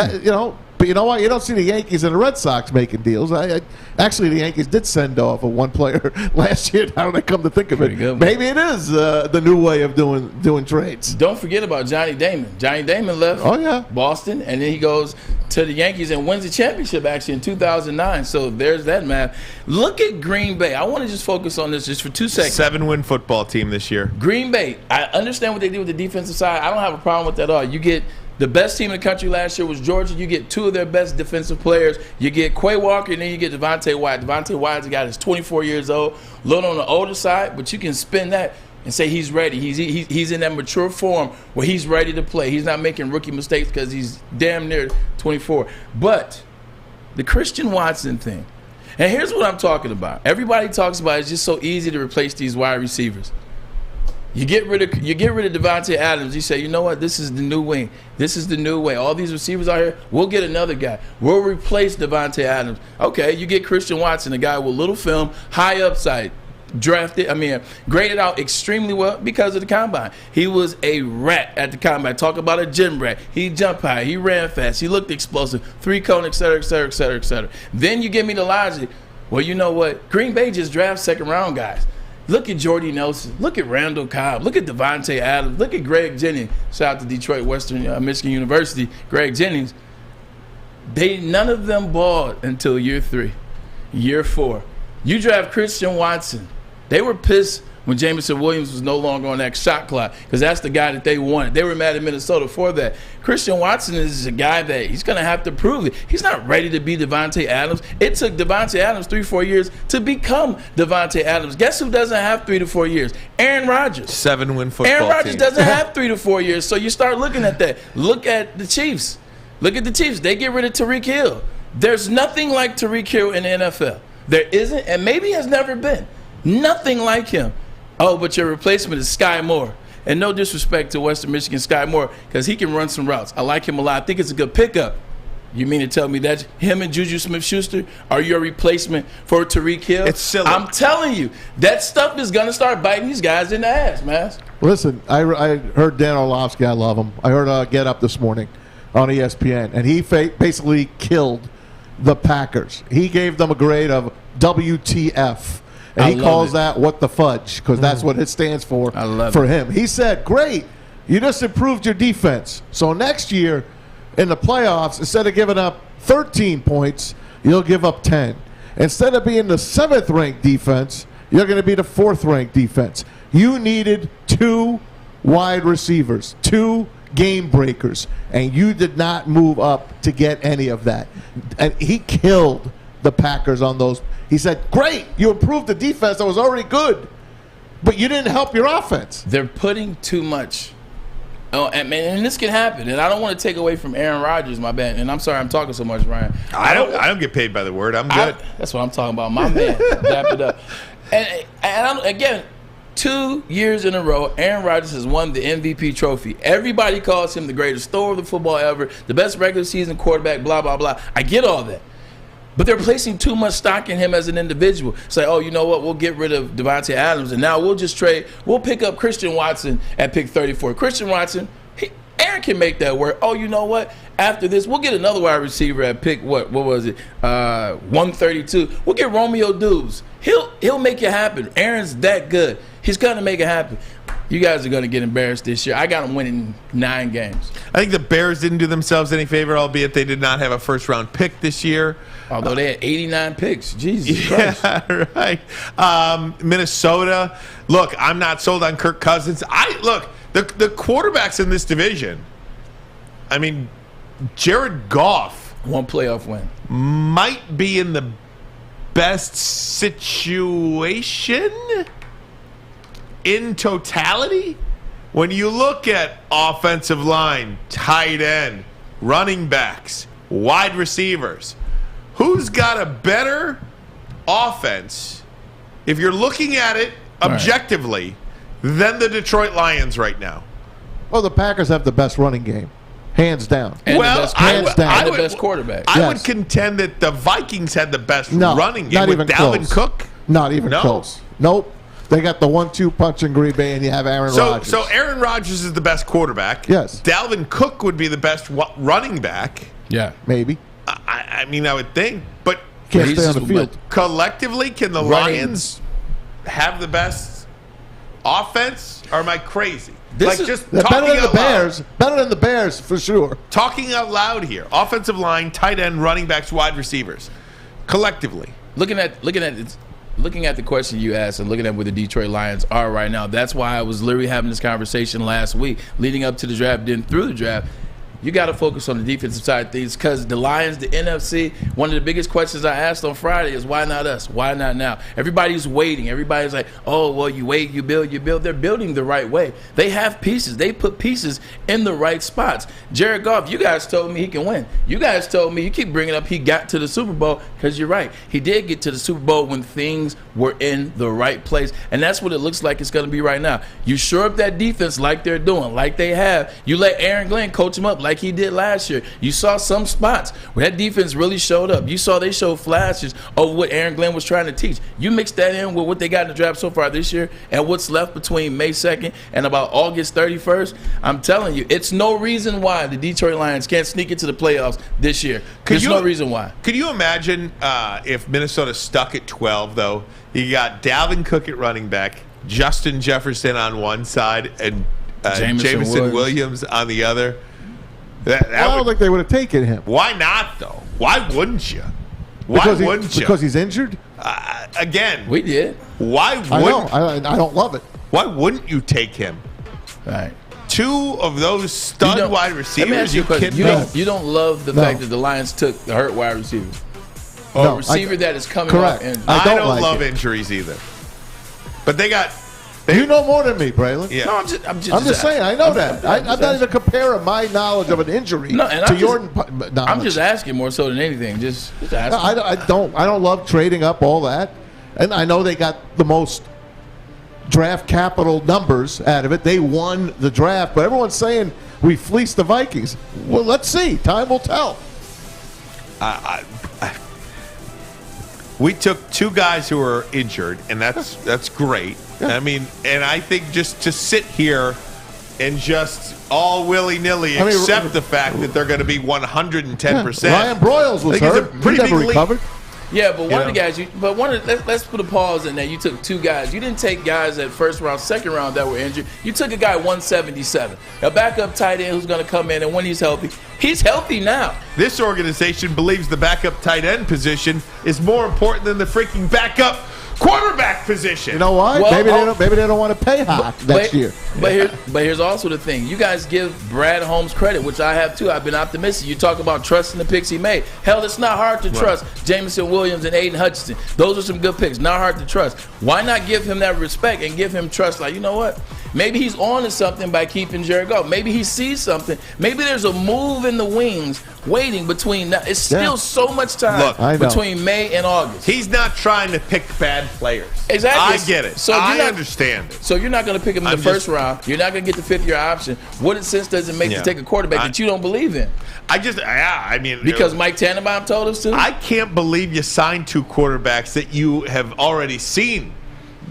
But you know what? You don't see the Yankees and the Red Sox making deals. Actually, the Yankees did send off one player last year. How did I come to think of it? Maybe it is the new way of doing trades. Don't forget about Johnny Damon. Johnny Damon left Boston, and then he goes to the Yankees and wins the championship actually in 2009. So there's that math. Look at Green Bay. I want to just focus on this just for 2 seconds. 7-win football team this year. Green Bay. I understand what they did with the defensive side. I don't have a problem with that at all. You get the best team in the country last year was Georgia. You get two of their best defensive players. You get Quay Walker, and then you get Devontae Wyatt. Devontae Wyatt's a guy that's 24 years old, a little on the older side, but you can spin that and say he's ready. He's in that mature form where he's ready to play. He's not making rookie mistakes because he's damn near 24. But the Christian Watson thing, and here's what I'm talking about. Everybody talks about it's just so easy to replace these wide receivers. You get rid of Devontae Adams. You say, you know what? This is the new wing. This is the new way. All these receivers out here, we'll get another guy. We'll replace Devontae Adams. Okay, you get Christian Watson, a guy with little film, high upside, graded out extremely well because of the combine. He was a rat at the combine. Talk about a gym rat. He jumped high. He ran fast. He looked explosive. 3-cone, et cetera, et cetera, et cetera, et cetera. Then you give me the logic. Well, you know what? Green Bay just drafts second-round guys. Look at Jordy Nelson. Look at Randall Cobb. Look at Devontae Adams. Look at Greg Jennings. Shout out to Detroit Western Michigan University. Greg Jennings. None of them balled until year 3, year 4. You draft Christian Watson. They were pissed when Jameson Williams was no longer on that shot clock because that's the guy that they wanted. They were mad at Minnesota for that. Christian Watson is a guy that he's going to have to prove it. He's not ready to be Devontae Adams. It took Devontae Adams 3-4 years to become Devontae Adams. Guess who doesn't have 3 to 4 years? Aaron Rodgers. 7-win football Aaron Rodgers team. doesn't have 3 to 4 years. So you start looking at that. Look at the Chiefs. Look at the Chiefs. They get rid of Tyreek Hill. There's nothing like Tyreek Hill in the NFL. There isn't, and maybe has never been. Nothing like him. Oh, but your replacement is Sky Moore. And no disrespect to Western Michigan Sky Moore because he can run some routes. I like him a lot. I think it's a good pickup. You mean to tell me that him and Juju Smith-Schuster are your replacement for Tyreek Hill? It's silly. I'm telling you, that stuff is going to start biting these guys in the ass, man. Listen, I heard Dan Orlovsky. I love him. I heard Get Up this morning on ESPN, and he basically killed the Packers. He gave them a grade of WTF. And he calls that what the fudge because that's what it stands for him. He said, great, you just improved your defense. So next year in the playoffs, instead of giving up 13 points, you'll give up 10. Instead of being the 7th-ranked defense, you're going to be the 4th-ranked defense. You needed 2 wide receivers, 2 game breakers, and you did not move up to get any of that. And he killed the Packers on those. He said, great, you improved the defense that was already good. But you didn't help your offense. They're putting too much. Oh, and this can happen, and I don't want to take away from Aaron Rodgers, my bad. And I'm sorry I'm talking so much, Ryan. I don't get paid by the word. I'm good. That's what I'm talking about, my man. Wrap it up. And again, 2 years in a row, Aaron Rodgers has won the MVP trophy. Everybody calls him the greatest story of the football ever, the best regular season quarterback, blah, blah, blah. I get all that. But they're placing too much stock in him as an individual. Say, oh, you know what? We'll get rid of Devontae Adams, and now we'll just trade. We'll pick up Christian Watson at pick 34. Christian Watson, Aaron can make that work. Oh, you know what? After this, we'll get another wide receiver at pick, what was it? 132. We'll get Romeo Dubes. He'll make it happen. Aaron's that good. He's going to make it happen. You guys are going to get embarrassed this year. I got them winning 9 games. I think the Bears didn't do themselves any favor, albeit they did not have a first-round pick this year. Although they had 89 picks. Jesus Christ. Yeah, right. Minnesota. Look, I'm not sold on Kirk Cousins. The quarterbacks in this division, I mean, Jared Goff. 1 playoff win. Might be in the best situation in totality. When you look at offensive line, tight end, running backs, wide receivers, who's got a better offense, if you're looking at it objectively, than the Detroit Lions right now? Well, the Packers have the best running game, hands down. And hands down. the best quarterback. I would contend that the Vikings had the best running game not with even Dalvin close. Cook. Not even close. Nope. They got the 1-2 punch in Green Bay, and you have Aaron Rodgers. So Aaron Rodgers is the best quarterback. Yes. Dalvin Cook would be the best running back. Yeah. Maybe. I mean, I would think. But Can't stay on the field. Collectively, can the Lions have the best offense? Or am I crazy? They're better than the Bears. Better than the Bears, for sure. Talking out loud here. Offensive line, tight end, running backs, wide receivers. Collectively. Looking at the question you asked and looking at where the Detroit Lions are right now, that's why I was literally having this conversation last week, leading up to the draft, then through the draft. You got to focus on the defensive side of things because the Lions, the NFC, one of the biggest questions I asked on Friday is why not us? Why not now? Everybody's waiting. Everybody's like, oh, well, you wait, you build. They're building the right way. They have pieces. They put pieces in the right spots. Jared Goff, you guys told me he can win. You guys told me, you keep bringing up he got to the Super Bowl because you're right. He did get to the Super Bowl when things were in the right place, and that's what it looks like it's going to be right now. You shore up that defense like they're doing, like they have. You let Aaron Glenn coach him up like he did last year. You saw some spots where that defense really showed up. You saw they showed flashes of what Aaron Glenn was trying to teach. You mix that in with what they got in the draft so far this year and what's left between May 2nd and about August 31st, I'm telling you, it's no reason why the Detroit Lions can't sneak into the playoffs this year. There's no reason why. Could you imagine if Minnesota stuck at 12, though? You got Dalvin Cook at running back, Justin Jefferson on one side, and Jameson Williams on the other. I don't think they would have taken him. Why not, though? Why wouldn't you? Wouldn't you? Because he's injured? Again. We did. Why wouldn't I don't love it. Why wouldn't you take him? All right. 2 of those stud wide receivers. Let me ask you a question. You don't love the fact that the Lions took the hurt wide receiver? Or a receiver that is coming off injury? I don't love injuries either. But they got... You know more than me, Braylon. Yeah. No, I'm just saying. I know that. I'm not even comparing my knowledge of an injury to your knowledge. I'm just asking more so than anything. Just asking. I don't love trading up all that, and I know they got the most draft capital numbers out of it. They won the draft, but everyone's saying we fleeced the Vikings. Well, let's see. Time will tell. We took 2 guys who were injured, and that's great. Yeah. I mean, and I think just to sit here and just all willy-nilly accept the fact that they're going to be 110%. Yeah. Ryan Broyles was hurt. He never recovered. Yeah, but one of the guys, let's put a pause in there. You took 2 guys. You didn't take guys at first round, second round that were injured. You took a guy 177, a backup tight end who's going to come in, and when he's healthy now. This organization believes the backup tight end position is more important than the freaking backup quarterback position. You know why? Well, maybe they don't want to pay Hawk next year. But here's also the thing. You guys give Brad Holmes credit, which I have too. I've been optimistic. You talk about trusting the picks he made. Hell, it's not hard to trust Jameson Williams and Aiden Hutchinson. Those are some good picks. Not hard to trust. Why not give him that respect and give him trust? Like, you know what? Maybe he's on to something by keeping Jared Goff. Maybe he sees something. Maybe there's a move in the wings waiting between now. It's still so much time between May and August. He's not trying to pick bad players. Exactly. I get it. So I understand it. So you're not going to pick him in the first round. You're not going to get the fifth-year option. What sense does it make to take a quarterback that you don't believe in? I mean, because Mike Tannenbaum told us to. I can't believe you signed 2 quarterbacks that you have already seen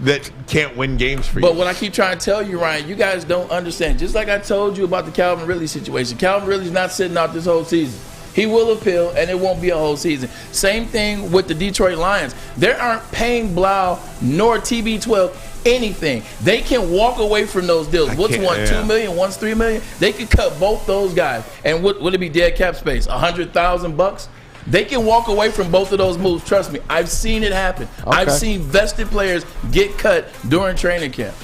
that can't win games for you. But what I keep trying to tell you, Ryan, you guys don't understand. Just like I told you about the Calvin Ridley situation, Calvin Ridley's not sitting out this whole season. He will appeal, and it won't be a whole season. Same thing with the Detroit Lions. They aren't paying Blau nor TB12 anything. They can walk away from those deals. What's one, $2 million, one's $3 million? They could cut both those guys. And would it be dead cap space? $100,000? They can walk away from both of those moves. Trust me, I've seen it happen. Okay. I've seen vested players get cut during training camp.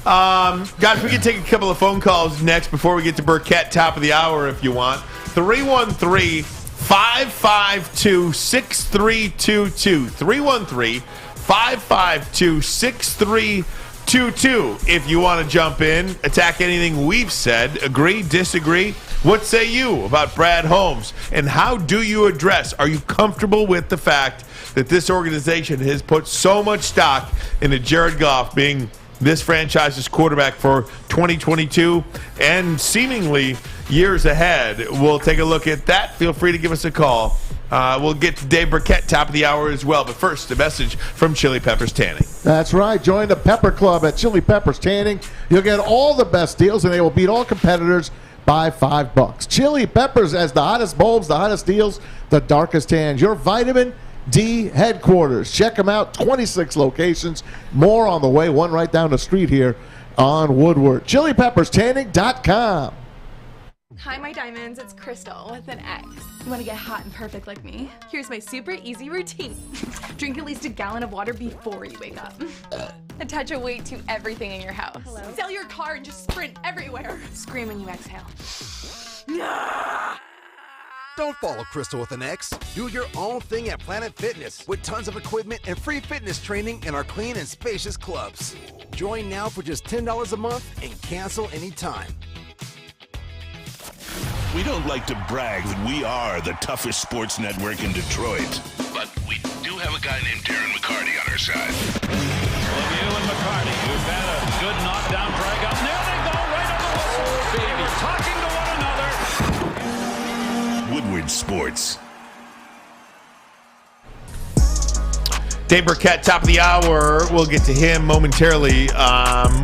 Guys, we can take a couple of phone calls next before we get to Burkett, top of the hour if you want. 313-552-6322. 313-552-6322. If you want to jump in, attack anything we've said, agree, disagree, what say you about Brad Holmes? And how do you address? Are you comfortable with the fact that this organization has put so much stock into Jared Goff being this franchise's quarterback for 2022 and seemingly years ahead? We'll take a look at that. Feel free to give us a call. We'll get to Dave Burkett, top of the hour as well. But first, a message from Chili Peppers Tanning. That's right. Join the Pepper Club at Chili Peppers Tanning. You'll get all the best deals, and they will beat all competitors by $5. Chili Peppers has the hottest bulbs, the hottest deals, the darkest tans. Your vitamin D headquarters. Check them out. 26 locations. More on the way. One right down the street here on Woodward. ChiliPeppersTanning.com. Hi, my diamonds. It's Crystal with an X. You want to get hot and perfect like me? Here's my super easy routine. Drink at least a gallon of water before you wake up. Attach a weight to everything in your house. Hello? Sell your car and just sprint everywhere. Scream when you exhale. Don't follow Crystal with an X. Do your own thing at Planet Fitness with tons of equipment and free fitness training in our clean and spacious clubs. Join now for just $10 a month and cancel anytime. We don't like to brag that we are the toughest sports network in Detroit, but we do have a guy named Darren McCarty on our side. Lemieux and McCarty, who've had a good knockdown drag up. There they go, right on the whistle. They were talking to one another. Woodward Sports. Dave Burkett, top of the hour. We'll get to him momentarily.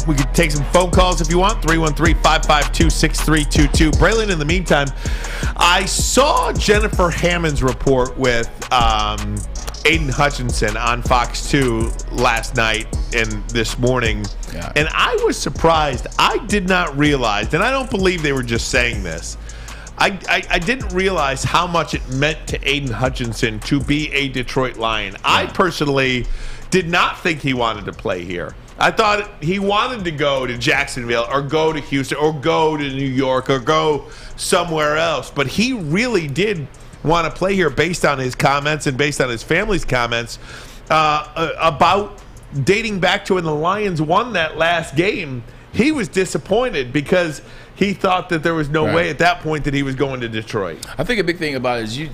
We could take some phone calls if you want. 313-552-6322. Braylon, in the meantime, I saw Jennifer Hammond's report with Aiden Hutchinson on Fox 2 last night and this morning. Yeah. And I was surprised. I did not realize, and I don't believe they were just saying this, I didn't realize how much it meant to Aiden Hutchinson to be a Detroit Lion. Yeah. I personally did not think he wanted to play here. I thought he wanted to go to Jacksonville or go to Houston or go to New York or go somewhere else. But he really did want to play here based on his comments and based on his family's comments about dating back to when the Lions won that last game. He was disappointed because he thought that there was no way at that point that he was going to Detroit. I think a big thing about it is you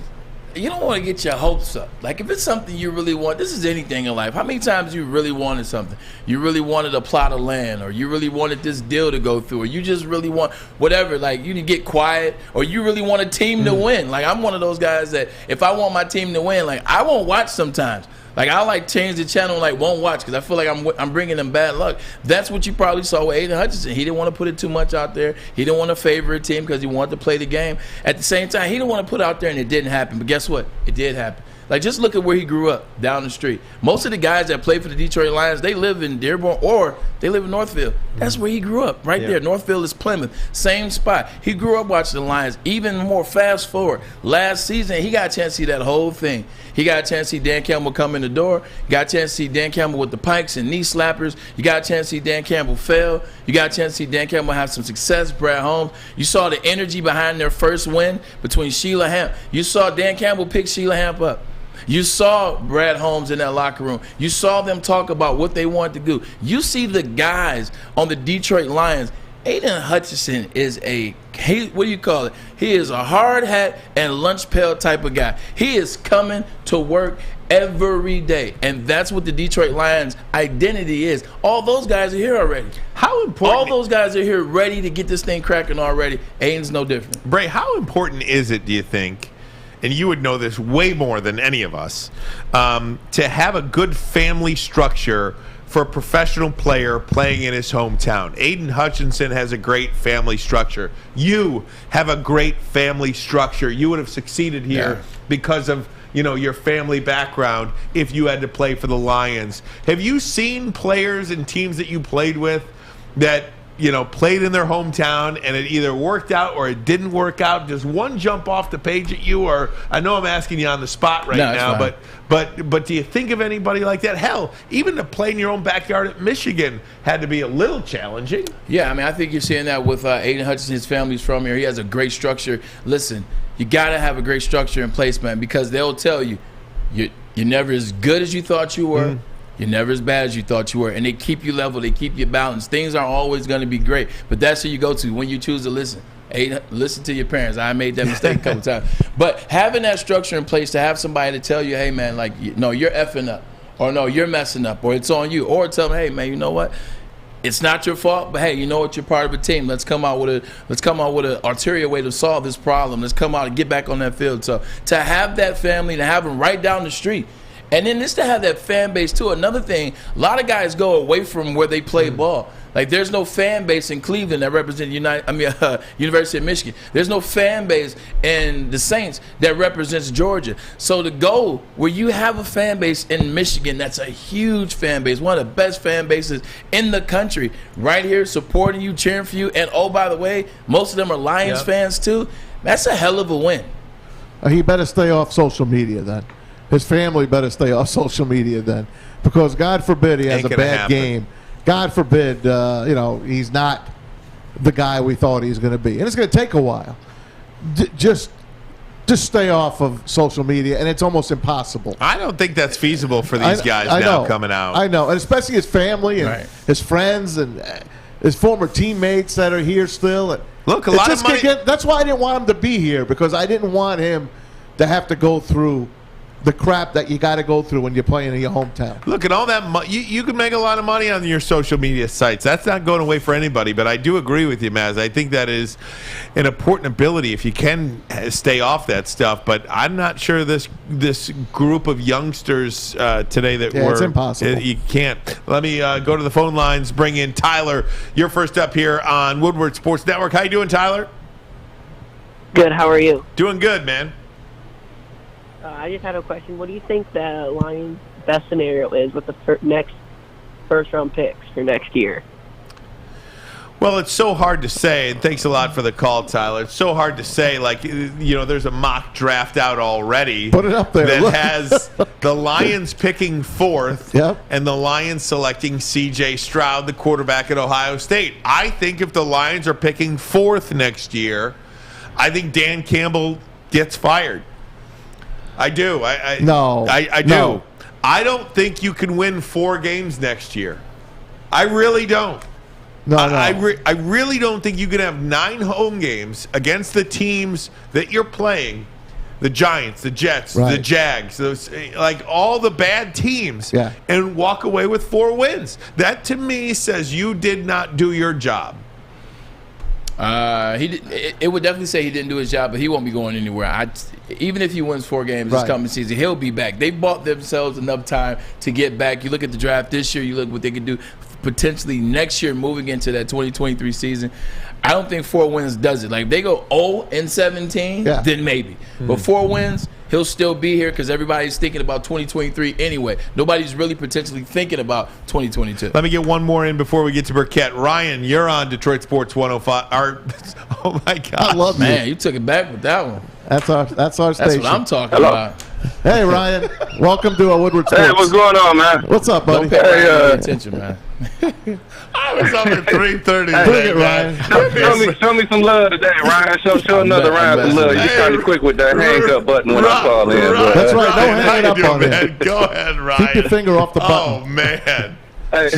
don't want to get your hopes up. Like, if it's something you really want, this is anything in life. How many times you really wanted something? You really wanted a plot of land, or you really wanted this deal to go through, or you just really want whatever. Like, you need to get quiet, or you really want a team to win. Like, I'm one of those guys that if I want my team to win, like, I won't watch sometimes. Like, I like change the channel, like won't watch because I feel like I'm bringing them bad luck. That's what you probably saw with Aiden Hutchinson. He didn't want to put it too much out there. He didn't want to favor a team because he wanted to play the game. At the same time, he didn't want to put it out there and it didn't happen. But guess what? It did happen. Like, just look at where he grew up down the street. Most of the guys that play for the Detroit Lions, they live in Dearborn or they live in Northfield. That's where he grew up, right there. Northfield is Plymouth, same spot. He grew up watching the Lions. Even more fast forward, last season, he got a chance to see that whole thing. He got a chance to see Dan Campbell come in the door. You got a chance to see Dan Campbell with the pikes and knee slappers. You got a chance to see Dan Campbell fail. You got a chance to see Dan Campbell have some success, Brad Holmes. You saw the energy behind their first win between Sheila Hamp. You saw Dan Campbell pick Sheila Hamp up. You saw Brad Holmes in that locker room. You saw them talk about what they wanted to do. You see the guys on the Detroit Lions. Aiden Hutchinson is what do you call it? He is a hard hat and lunch pail type of guy. He is coming to work every day, and that's what the Detroit Lions identity is. All those guys are here already. How important? All those guys are here ready to get this thing cracking already. Aiden's no different. Bray, how important is it, do you think, and you would know this way more than any of us, to have a good family structure for a professional player playing in his hometown? Aiden Hutchinson has a great family structure. You have a great family structure. You would have succeeded here because of your family background if you had to play for the Lions. Have you seen players and teams that you played with that played in their hometown and it either worked out or it didn't work out? Does one jump off the page at you? Or I know I'm asking you on the spot right now, but do you think of anybody like that? Hell, even to play in your own backyard at Michigan had to be a little challenging. Yeah, I mean, I think you're seeing that with Aiden Hutchinson. His family's from here. He has a great structure. Listen, you got to have a great structure in place, man, because they'll tell you, you're never as good as you thought you were. You're never as bad as you thought you were. And they keep you level. They keep you balanced. Things aren't always going to be great. But that's who you go to when you choose to listen. Hey, listen to your parents. I made that mistake a couple times. But having that structure in place to have somebody to tell you, hey, man, like, no, you're effing up. Or no, you're messing up. Or it's on you. Or tell them, hey, man, you know what? It's not your fault, but hey, you know what? You're part of a team. Let's come out with an ulterior way to solve this problem. Let's come out and get back on that field. So to have that family, to have them right down the street, and then just to have that fan base too. Another thing, a lot of guys go away from where they play ball. Like, there's no fan base in Cleveland that represents University of Michigan. There's no fan base in the Saints that represents Georgia. So to go where you have a fan base in Michigan, that's a huge fan base, one of the best fan bases in the country, right here supporting you, cheering for you. And oh, by the way, most of them are Lions fans too. That's a hell of a win. He better stay off social media then. His family better stay off social media then, because God forbid he has a bad game. God forbid, he's not the guy we thought he was going to be. And it's going to take a while. Just stay off of social media, and it's almost impossible. I don't think that's feasible for these guys coming out. I know, and especially his family and his friends and his former teammates that are here still. Look, a lot of money. That's why I didn't want him to be here, because I didn't want him to have to go through the crap that you got to go through when you're playing in your hometown. Look at all that money. You can make a lot of money on your social media sites. That's not going away for anybody, but I do agree with you, Maz. I think that is an important ability if you can stay off that stuff, but I'm not sure this group of youngsters today that it's impossible. You can't. Let me go to the phone lines, bring in Tyler. You're first up here on Woodward Sports Network. How you doing, Tyler? Good. How are you? Doing good, man. I just had a question. What do you think the Lions' best scenario is with the next first-round picks for next year? Well, it's so hard to say, and thanks a lot for the call, Tyler. It's so hard to say, like, there's a mock draft out already. Put it up there. That has the Lions picking fourth, yep, and the Lions selecting C.J. Stroud, the quarterback at Ohio State. I think if the Lions are picking fourth next year, I think Dan Campbell gets fired. I do. I do. No. I don't think you can win 4 games next year. I really don't. No. I really don't think you can have 9 home games against the teams that you're playing, the Giants, the Jets, the Jags, those, like all the bad teams, and walk away with 4 wins. That to me says you did not do your job. It would definitely say he didn't do his job, but he won't be going anywhere. Even if he wins 4 games this coming season, he'll be back. They bought themselves enough time to get back. You look at the draft this year, you look what they could do potentially next year moving into that 2023 season. I don't think 4 wins does it. Like, if they go 0-17, then maybe. But 4 wins, he'll still be here because everybody's thinking about 2023 anyway. Nobody's really potentially thinking about 2022. Let me get one more in before we get to Burkett. Ryan, you're on Detroit Sports 105. Oh, my God. I love Man, you took it back with that one. That's our station. That's what I'm talking about. Hey, Ryan. Welcome to Woodward Sports. Hey, what's going on, man? What's up, buddy? Don't pay Ryan attention, man. I was up at 3:30. Bring it, Ryan. Show me some love today, Ryan. Show another Ryan some love. You kind of quick with that hang up button when I call in. That's right. Don't hang it up on him. Go ahead, Ryan. Keep your finger off the button. Oh, man. Hey,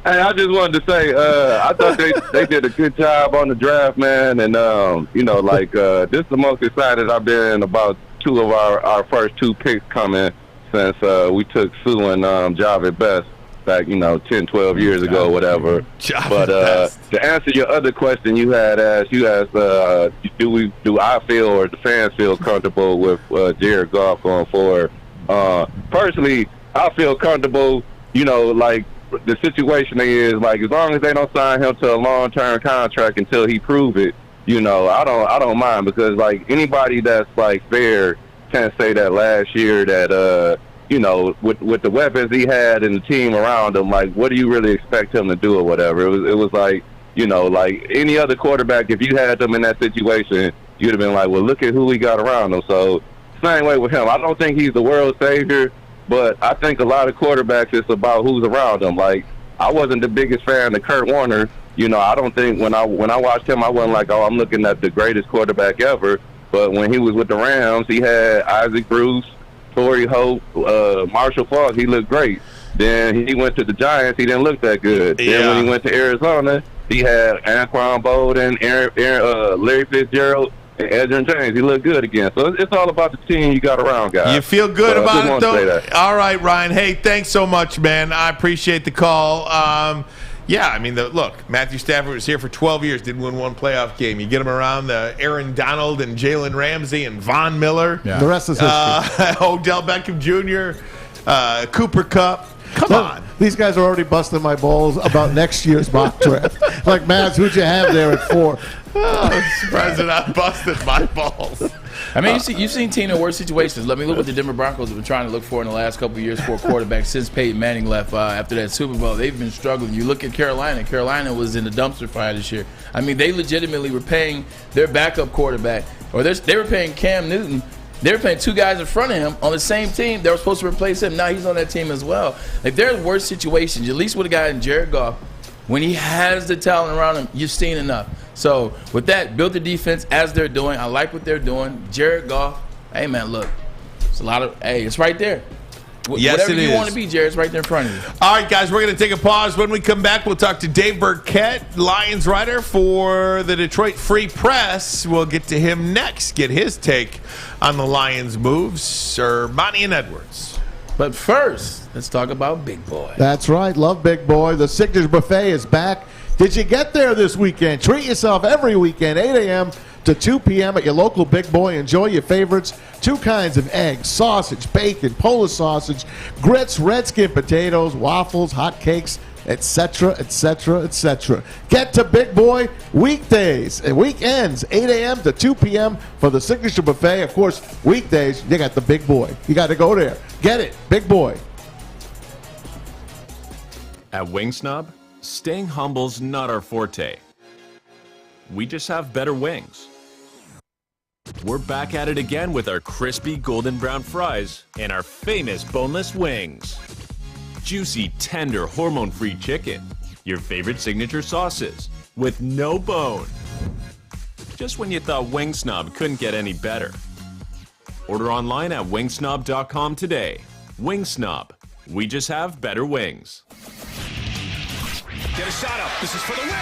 I just wanted to say, I thought they did a good job on the draft, man. And, this is the most excited I've been about 2 of our first 2 picks coming since we took Sue and Javid Best back, 10, 12 years ago, whatever. But to answer your other question you asked, do I feel or the fans feel comfortable with Jared Goff going forward? Personally, I feel comfortable, the situation is, like, as long as they don't sign him to a long-term contract until he prove it, I don't mind, because, like, anybody that's, like, fair can't say that last year that, with the weapons he had and the team around him, like, what do you really expect him to do or whatever? It was like, like any other quarterback, if you had them in that situation, you'd have been like, well, look at who we got around him. So, same way with him. I don't think he's the world savior, but I think a lot of quarterbacks, it's about who's around them. Like, I wasn't the biggest fan of Kurt Warner. I don't think when I watched him, I wasn't like, oh, I'm looking at the greatest quarterback ever. But when he was with the Rams, he had Isaac Bruce, Torrey Hope, Marshall Falk. He looked great. Then he went to the Giants. He didn't look that good. Yeah. Then when he went to Arizona, he had Anquan Bolden, Larry Fitzgerald, and Edgerrin James. He looked good again. So it's all about the team you got around, guys. You feel good So I about just it, wanted to though? say that. All right, Ryan. Hey, thanks so much, man. I appreciate the call. Look, Matthew Stafford was here for 12 years, didn't win one playoff game. You get him around the Aaron Donald and Jalen Ramsey and Von Miller. Yeah. The rest is history. Odell Beckham Jr., Cooper Kupp. Come on. These guys are already busting my balls about next year's mock draft. Like, Mads, who'd you have there at 4? I'm surprised they're not busting my balls. I mean, you've seen teams in worse situations. Let me look what the Denver Broncos have been trying to look for in the last couple of years for a quarterback since Peyton Manning left after that Super Bowl. They've been struggling. You look at Carolina. Carolina was in the dumpster fire this year. I mean, they legitimately were paying their backup quarterback, or they were paying Cam Newton. They were playing 2 guys in front of him on the same team. They were supposed to replace him. Now he's on that team as well. Like, there are worse situations. At least with a guy in Jared Goff, when he has the talent around him, you've seen enough. So with that, build the defense as they're doing. I like what they're doing. Jared Goff, hey, man, look. It's it's right there. Yes, Whatever it you is. want to be, Jared, it's right there in front of you. All right, guys, we're going to take a pause. When we come back, we'll talk to Dave Burkett, Lions writer for the Detroit Free Press. We'll get to him next, get his take on the Lions' moves. Ermanni and Edwards. But first, let's talk about Big Boy. That's right. Love Big Boy. The Signature Buffet is back. Did you get there this weekend? Treat yourself every weekend, 8 a.m. to 2 p.m. at your local Big Boy. Enjoy your favorites. 2 kinds of eggs, sausage, bacon, Polish sausage, grits, redskin potatoes, waffles, hot cakes, etc., etc., etc. Get to Big Boy weekdays and weekends, 8 a.m. to 2 p.m. for the Signature Buffet. Of course, weekdays, you got the Big Boy. You got to go there. Get it. Big Boy. At Wingsnob, staying humble's not our forte. We just have better wings. We're back at it again with our crispy golden brown fries and our famous boneless wings. Juicy, tender, hormone-free chicken. Your favorite signature sauces with no bone. Just when you thought Wingsnob couldn't get any better. Order online at wingsnob.com today. Wingsnob. We just have better wings. Get a shot up. This is for the win.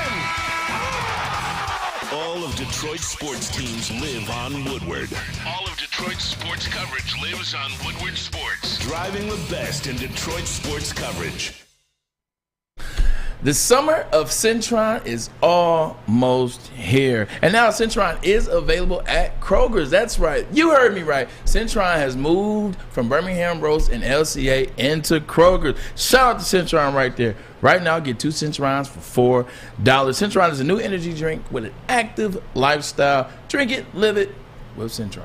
All of Detroit's sports teams live on Woodward. All of Detroit's sports coverage lives on Woodward Sports. Driving the best in Detroit sports coverage. The summer of Centron is almost here. And now Centron is available at Kroger's. That's right. You heard me right. Centron has moved from Birmingham Roast and LCA into Kroger's. Shout out to Centron right there. Right now, get 2 Centrons for $4. Centron is a new energy drink with an active lifestyle. Drink it, live it with Centron.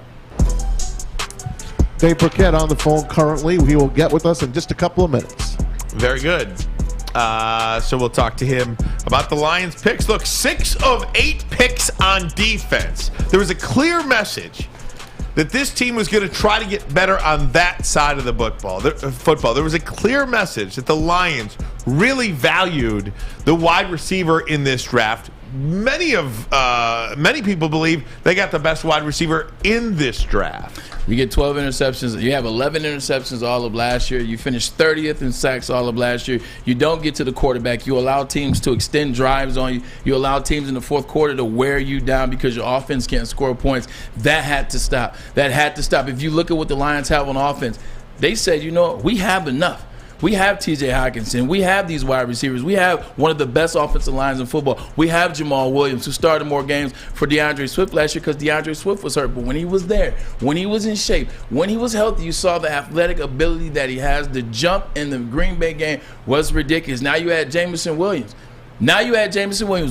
Dave Burkett on the phone currently. He will get with us in just a couple of minutes. Very good. So we'll talk to him about the Lions' picks. Look, 6 of 8 picks on defense. There was a clear message that this team was going to try to get better on that side of the football. There was a clear message that the Lions really valued the wide receiver in this draft. Many people believe they got the best wide receiver in this draft. You get 12 interceptions. You have 11 interceptions all of last year. You finished 30th in sacks all of last year. You don't get to the quarterback. You allow teams to extend drives on you. You allow teams in the fourth quarter to wear you down because your offense can't score points. That had to stop. If you look at what the Lions have on offense, they said, you know what, we have enough. We have T.J. Hockenson. We have these wide receivers. We have one of the best offensive lines in football. We have Jamal Williams, who started more games for DeAndre Swift last year because DeAndre Swift was hurt. But when he was there, when he was in shape, when he was healthy, you saw the athletic ability that he has. The jump in the Green Bay game was ridiculous. Now you add Jameson Williams.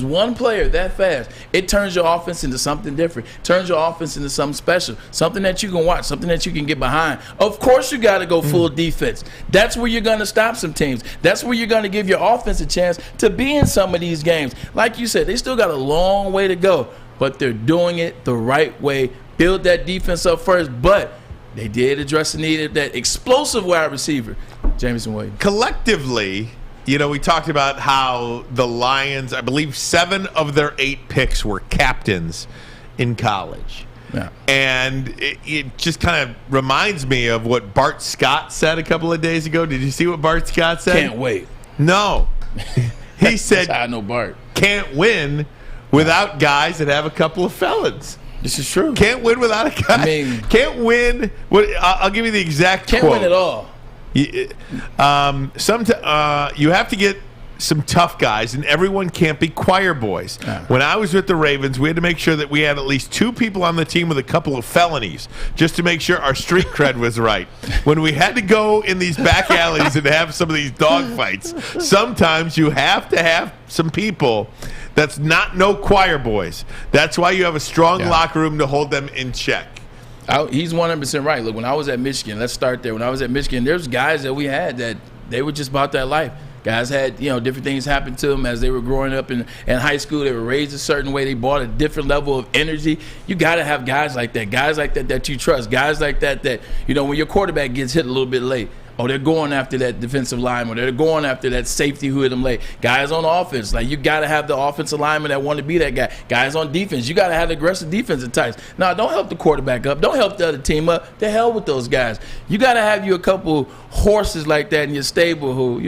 One player that fast. It turns your offense into something different. Turns your offense into something special. Something that you can watch. Something that you can get behind. Of course you got to go full defense. That's where you're going to stop some teams. That's where you're going to give your offense a chance to be in some of these games. Like you said, they still got a long way to go, but they're doing it the right way. Build that defense up first, but they did address the need of that explosive wide receiver, Jameson Williams. Collectively, you know, we talked about how the Lions, I believe 7 of their 8 picks were captains in college. Yeah. And it just kind of reminds me of what Bart Scott said a couple of days ago. Did you see what Bart Scott said? Can't wait. No. He said, I know Bart. Can't win without guys that have a couple of felons. This is true. Can't win without a guy. Can't win. I'll give you the exact quote. Can't win at all. You have to get some tough guys, and everyone can't be choir boys. When I was with the Ravens, we had to make sure that we had at least 2 people on the team with a couple of felonies just to make sure our street cred was right. When we had to go in these back alleys and have some of these dog fights, sometimes you have to have some people that's not no choir boys. That's why you have a strong locker room to hold them in check. He's 100% right. Look, when I was at Michigan, let's start there. When I was at Michigan, there's guys that we had that they were just about that life. Guys had, different things happen to them as they were growing up in high school. They were raised a certain way. They brought a different level of energy. You got to have guys like that you trust. Guys like that, when your quarterback gets hit a little bit late, they're going after that defensive lineman. They're going after that safety who hit them late. Guys on offense, you got to have the offensive lineman that want to be that guy. Guys on defense, you got to have the aggressive defensive types. Now, don't help the quarterback up. Don't help the other team up. The hell with those guys. You got to have you a couple horses like that in your stable who,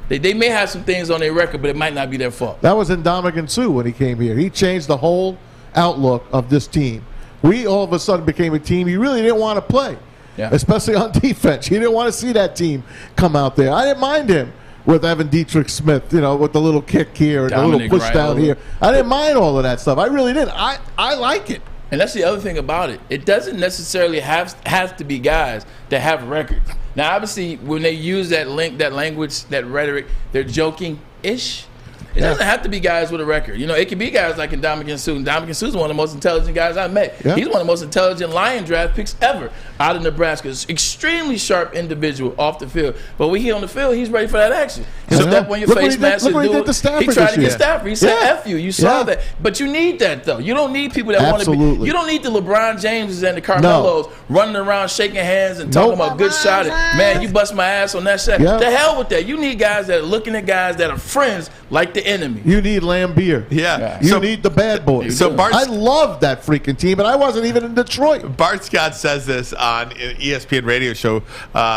they may have some things on their record, but it might not be their fault. That was Ndamukong Suh when he came here. He changed the whole outlook of this team. We all of a sudden became a team you really didn't want to play. Yeah. Especially on defense. You didn't want to see that team come out there. I didn't mind him with Evan Dietrich Smith, with the little kick here and the little push down here. I didn't mind all of that stuff. I really didn't. I like it. And that's the other thing about it. It doesn't necessarily have to be guys that have records. Now, obviously, when they use that language, that rhetoric, they're joking-ish. It doesn't have to be guys with a record. It can be guys like Ndamukong Suh. Ndamukong Suh is one of the most intelligent guys I've met. Yeah. He's one of the most intelligent Lion draft picks ever out of Nebraska. Extremely sharp individual off the field. But when he's on the field, he's ready for that action. He'll step on your face mask and do it. He tried to get Stafford. He said, F you. You saw that. But you need that, though. You don't need people that want to be. You don't need the LeBron Jameses and the Carmelos running around shaking hands and talking about good shot. Man, you bust my ass on that shot. Yeah. The hell with that. You need guys that are looking at guys that are friends like the enemy. You need Lambeer. Yeah. You need the bad boys. I love that freaking team, and I wasn't even in Detroit. Bart Scott says this on an ESPN radio show,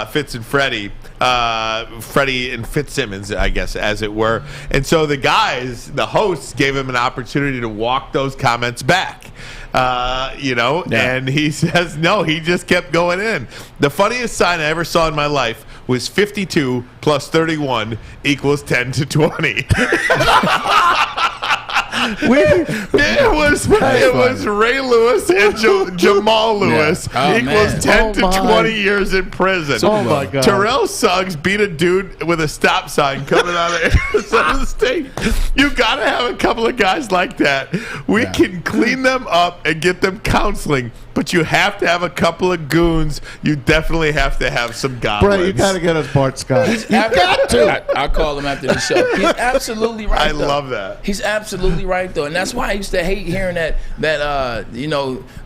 Fitz and Freddie. Freddie and Fitzsimmons, I guess, as it were. And so the hosts gave him an opportunity to walk those comments back. And he says, no, he just kept going in. The funniest sign I ever saw in my life was 52 plus 31 equals 10 to 20. It was Ray Lewis and Jamal Lewis equals 10 to 20 years in prison. Oh my God! Terrell Suggs beat a dude with a stop sign coming out of Arizona State. You got to have a couple of guys like that. We can clean them up and get them counseling, but you have to have a couple of goons. You definitely have to have some goblins. Brett, you got to get us Bart Scott. You got to. I'll call him after the show. He's absolutely right. I love that. He's absolutely right, though, and that's why I used to hate hearing that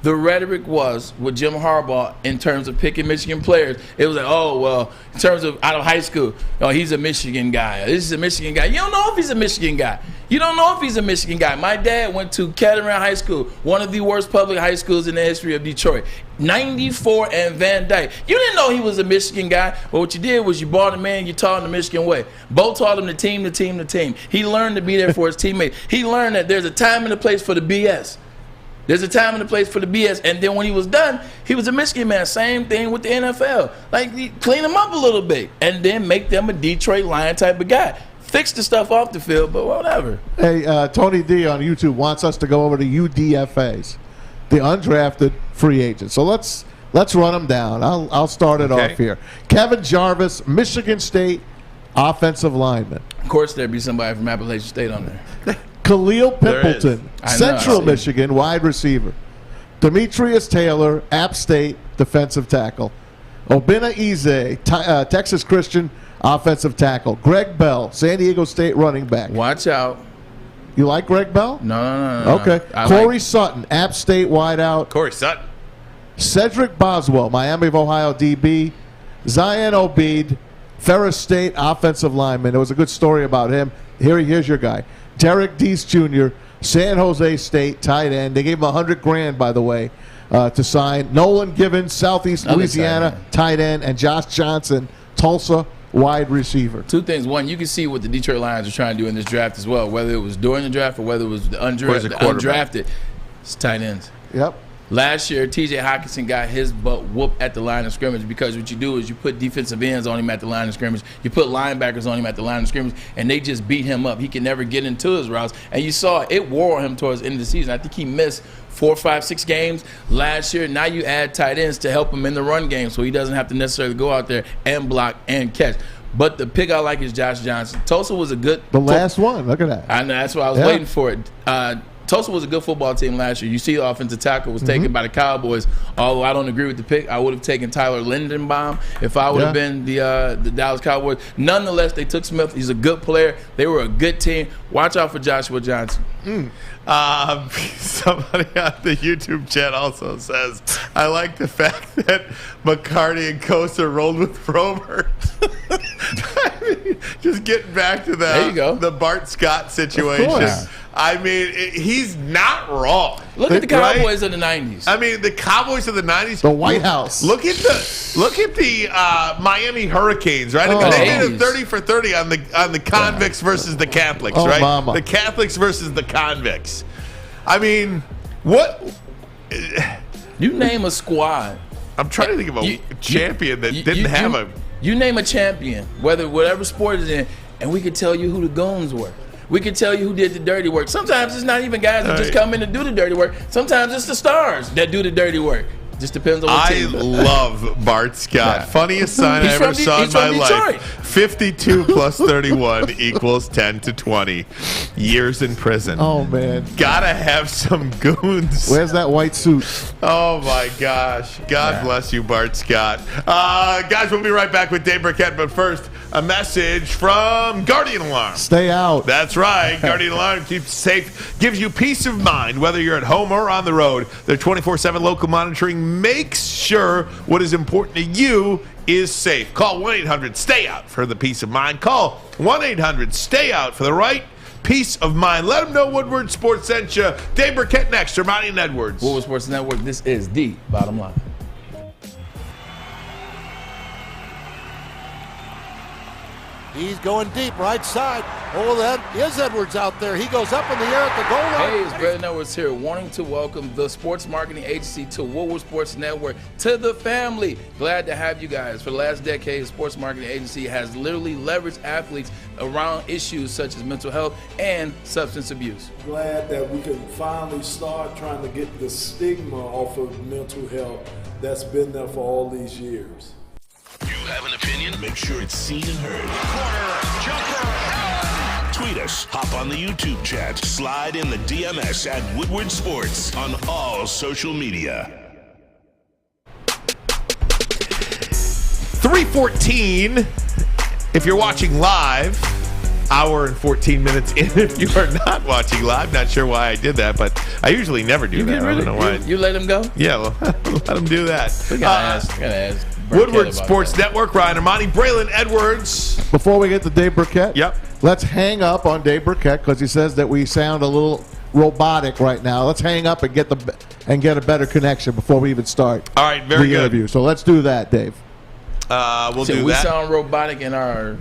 the rhetoric was with Jim Harbaugh in terms of picking Michigan players. It was like, oh well, in terms of out of high school, he's a Michigan guy. This is a Michigan guy. You don't know if he's a Michigan guy. You don't know if he's a Michigan guy. My dad went to Kettering High School, one of the worst public high schools in the history of Detroit. 94 and Van Dyke. You didn't know he was a Michigan guy, but what you did was you brought him in, you taught him the Michigan way. Bo taught him the team. He learned to be there for his teammates. He learned that there's a time and a place for the BS. There's a time and a place for the BS. And then when he was done, he was a Michigan man. Same thing with the NFL. Like, clean them up a little bit and then make them a Detroit Lion type of guy. Fix the stuff off the field, but whatever. Hey, Tony D on YouTube wants us to go over to UDFAs, the undrafted free agents. So let's run them down. I'll start it off here. Kevin Jarvis, Michigan State offensive lineman. Of course, there'd be somebody from Appalachian State on there. Khalil Pimpleton, Central Michigan wide receiver. Demetrius Taylor, App State defensive tackle. Obinna Eze, Texas Christian offensive tackle. Greg Bell, San Diego State running back. Watch out. You like Greg Bell? No. Okay. Corey Sutton, App State wideout. Corey Sutton. Cedric Boswell, Miami of Ohio DB. Zion Obeid, Ferris State offensive lineman. There was a good story about him. Here's your guy. Derek Deese Jr., San Jose State tight end. They gave him $100,000, by the way, to sign. Nolan Givens, Southeast Louisiana tight end, and Josh Johnson, Tulsa wide receiver. Two things. One, you can see what the Detroit Lions are trying to do in this draft as well, whether it was during the draft or whether it was the undrafted. It's tight ends. Yep. Last year, T.J. Hockenson got his butt whooped at the line of scrimmage because what you do is you put defensive ends on him at the line of scrimmage, you put linebackers on him at the line of scrimmage, and they just beat him up. He can never get into his routes, and you saw it wore on him towards the end of the season. I think he missed 4, 5, 6 games last year. Now you add tight ends to help him in the run game so he doesn't have to necessarily go out there and block and catch. But the pick I like is Josh Johnson. Tulsa was a good... The last one. Look at that. I know. That's why I was waiting for it. Tulsa was a good football team last year. You see the offensive tackle was taken by the Cowboys. Although I don't agree with the pick, I would have taken Tyler Lindenbaum if I would have been the Dallas Cowboys. Nonetheless, they took Smith. He's a good player. They were a good team. Watch out for Joshua Johnson. Somebody on the YouTube chat also says, I like the fact that McCarty and Kosa rolled with Romer. I mean, just getting back to the Bart Scott situation. I mean, he's not wrong. Look at the Cowboys of the 90s. I mean, the Cowboys of the 90s. The White House. Look at the Miami Hurricanes, right? I mean, they did a 30 for 30 on the convicts versus the Catholics, right? Mama. The Catholics versus the convicts. I mean, what? You name a squad. I'm trying to think of a champion that didn't have a. You name a champion, whatever sport is in, and we could tell you who the goons were. We can tell you who did the dirty work. Sometimes it's not even guys that just come in to do the dirty work. Sometimes it's the stars that do the dirty work. Just depends on what team. I love Bart Scott. Funniest sign I ever saw in my life. 52 plus 31 equals 10 to 20 years in prison. Oh, man. Gotta have some goons. Where's that white suit? Oh, my gosh. God bless you, Bart Scott. Guys, we'll be right back with Dave Burkett, but first, a message from Guardian Alarm. Stay out. That's right. Guardian Alarm keeps you safe, gives you peace of mind, whether you're at home or on the road. Their 24/7 local monitoring makes sure what is important to you is safe. Call 1-800-STAY-OUT for the peace of mind. Call 1-800-STAY-OUT for the right peace of mind. Let them know Woodward Sports sent you. Dave Burkett next, Ryan Edwards. Woodward Sports Network, this is the bottom line. He's going deep, right side. Oh, that is Edwards out there. He goes up in the air at the goal line. Hey, it's Braylon Edwards here, wanting to welcome the sports marketing agency to Woodward Sports Network, to the family. Glad to have you guys. For the last decade, the sports marketing agency has literally leveraged athletes around issues such as mental health and substance abuse. Glad that we can finally start trying to get the stigma off of mental health that's been there for all these years. You have an opinion? Make sure it's seen and heard. Corner, jumper, tweet us, hop on the YouTube chat, slide in the DMS at Woodward Sports on all social media. 3:14. If you're watching live, hour and 14 minutes in. If you are not watching live, not sure why I did that, but I usually never do that. I don't know why. You let him go? Yeah, well, let him do that. We gotta ask. Woodward Sports Network, Ryan Ermanni, Braylon Edwards. Before we get to Dave Burkett, let's hang up on Dave Burkett because he says that we sound a little robotic right now. Let's hang up and get a better connection before we even start. All right, very good. Interview. So let's do that, Dave. We'll do we that. sound robotic in our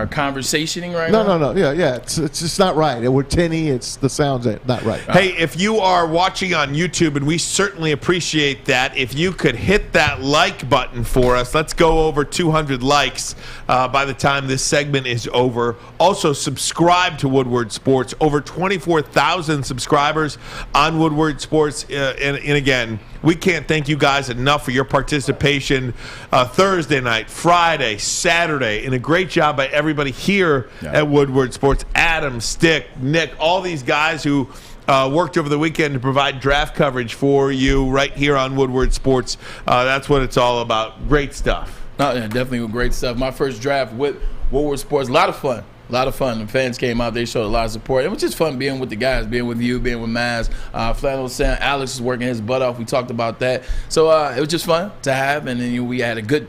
conversationing right now? No. Yeah. It's just not right. We're tinny. It's the sound's not right. Hey, if you are watching on YouTube, and we certainly appreciate that, if you could hit that like button for us, let's go over 200 likes by the time this segment is over. Also, subscribe to Woodward Sports. Over 24,000 subscribers on Woodward Sports. And again, we can't thank you guys enough for your participation Thursday night, Friday, Saturday, and a great job by everybody here at Woodward Sports. Adam, Stick, Nick, all these guys who worked over the weekend to provide draft coverage for you right here on Woodward Sports. That's what it's all about. Great stuff. Definitely great stuff. My first draft with Woodward Sports, a lot of fun. A lot of fun. The fans came out. They showed a lot of support. It was just fun being with the guys, being with you, being with Maz. Flannel was saying Alex is working his butt off. We talked about that. So it was just fun to have. And then we had a good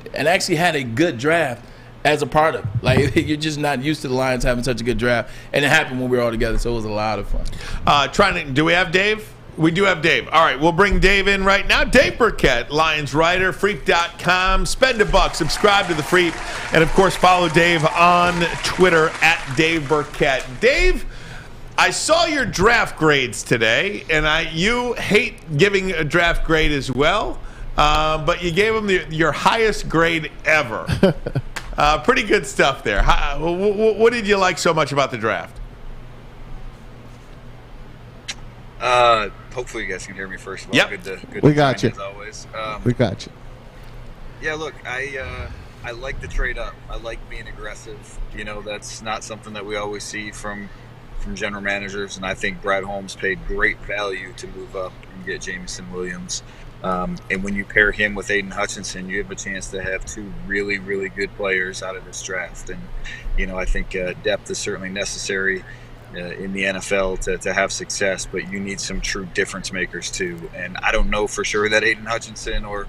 draft as a part of it. Like, you're just not used to the Lions having such a good draft. And it happened when we were all together. So it was a lot of fun. Do we have Dave? We do have Dave. All right, we'll bring Dave in right now. Dave Burkett, Lions writer, Freep.com. Spend $1, subscribe to the Freep, and of course follow Dave on Twitter at Dave Burkett. Dave, I saw your draft grades today, and you hate giving a draft grade as well, but you gave him your highest grade ever. Pretty good stuff there. What did you like so much about the draft? Hopefully you guys can hear me first of all. Yep. Good We got you. as always. We got you. Yeah, look, I like the trade up. I like being aggressive. You know, that's not something that we always see from general managers, and I think Brad Holmes paid great value to move up and get Jameson Williams. And when you pair him with Aiden Hutchinson, you have a chance to have two really, really good players out of this draft. And, you know, I think depth is certainly necessary in the NFL to have success, but you need some true difference makers too. And I don't know for sure that Aiden Hutchinson or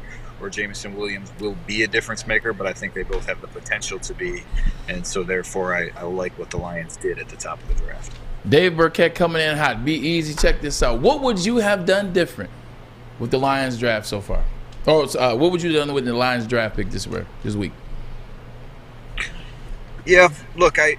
Jameson Williams will be a difference maker, but I think they both have the potential to be. And so therefore I like what the Lions did at the top of the draft. Dave Burkett coming in hot. Be easy. Check this out. What would you have done different with the Lions draft so far? What would you have done with the Lions draft pick this week? Yeah, look, I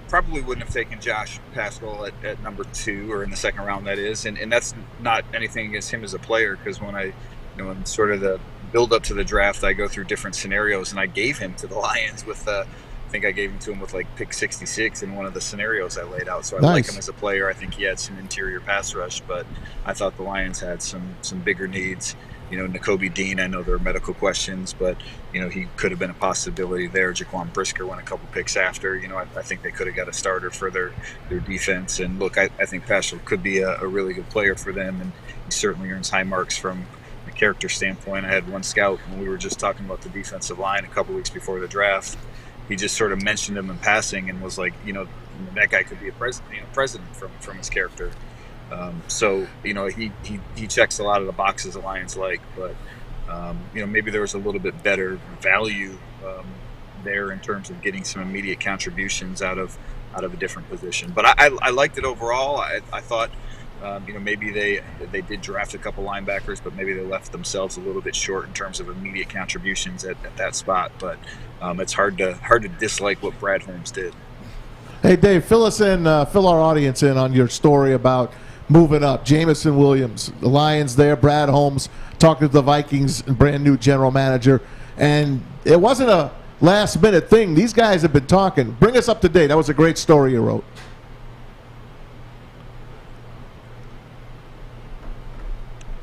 probably wouldn't have taken Josh Paschal at number 2 or in the second round, that is. And that's not anything against him as a player, because in sort of the build up to the draft, I go through different scenarios, and I gave him to the Lions with I think I gave him to him with like pick 66 in one of the scenarios I laid out. So I like him as a player. I think he had some interior pass rush, but I thought the Lions had some bigger needs. Nakobe Dean, I know there are medical questions, but, he could have been a possibility there. Jaquan Brisker went a couple picks after. I think they could have got a starter for their defense. And, look, I think Paschal could be a really good player for them, and he certainly earns high marks from a character standpoint. I had one scout when we were just talking about the defensive line a couple weeks before the draft. He just sort of mentioned him in passing and was like, that guy could be a president from his character. So he checks a lot of the boxes the Lions like, but maybe there was a little bit better value there in terms of getting some immediate contributions out of a different position. But I liked it overall. I thought Maybe they did draft a couple linebackers, but maybe they left themselves a little bit short in terms of immediate contributions at that spot. But it's hard to dislike what Brad Holmes did. Hey, Dave, fill our audience in on your story about moving up. Jameson Williams, the Lions there, Brad Holmes talking to the Vikings, brand new general manager. And it wasn't a last-minute thing. These guys have been talking. Bring us up to date. That was a great story you wrote.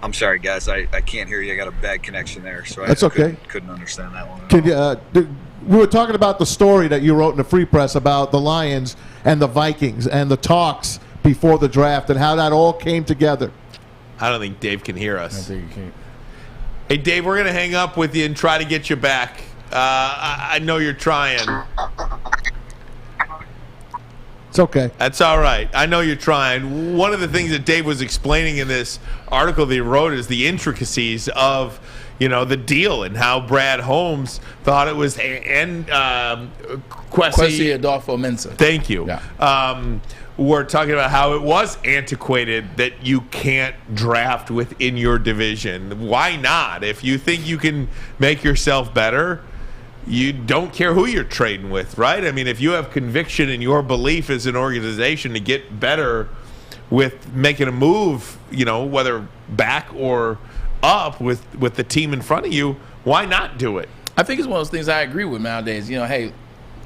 I'm sorry, guys. I can't hear you. I got a bad connection there, so That's okay. Couldn't understand that one. Can you, we were talking about the story that you wrote in the Free Press about the Lions and the Vikings and the talks before the draft and how that all came together. I don't think Dave can hear us. I think you can't. Hey, Dave, we're going to hang up with you and try to get you back. I know you're trying. It's okay. That's all right. I know you're trying. One of the things that Dave was explaining in this article that he wrote is the intricacies of, the deal and how Brad Holmes thought it was Kwesi Adolfo-Mensah. Thank you. Yeah. We're talking about how it was antiquated that you can't draft within your division. Why not? If you think you can make yourself better, you don't care who you're trading with, right? I mean, if you have conviction in your belief as an organization to get better with making a move, whether back or up with the team in front of you, why not do it? I think it's one of those things I agree with nowadays. Hey,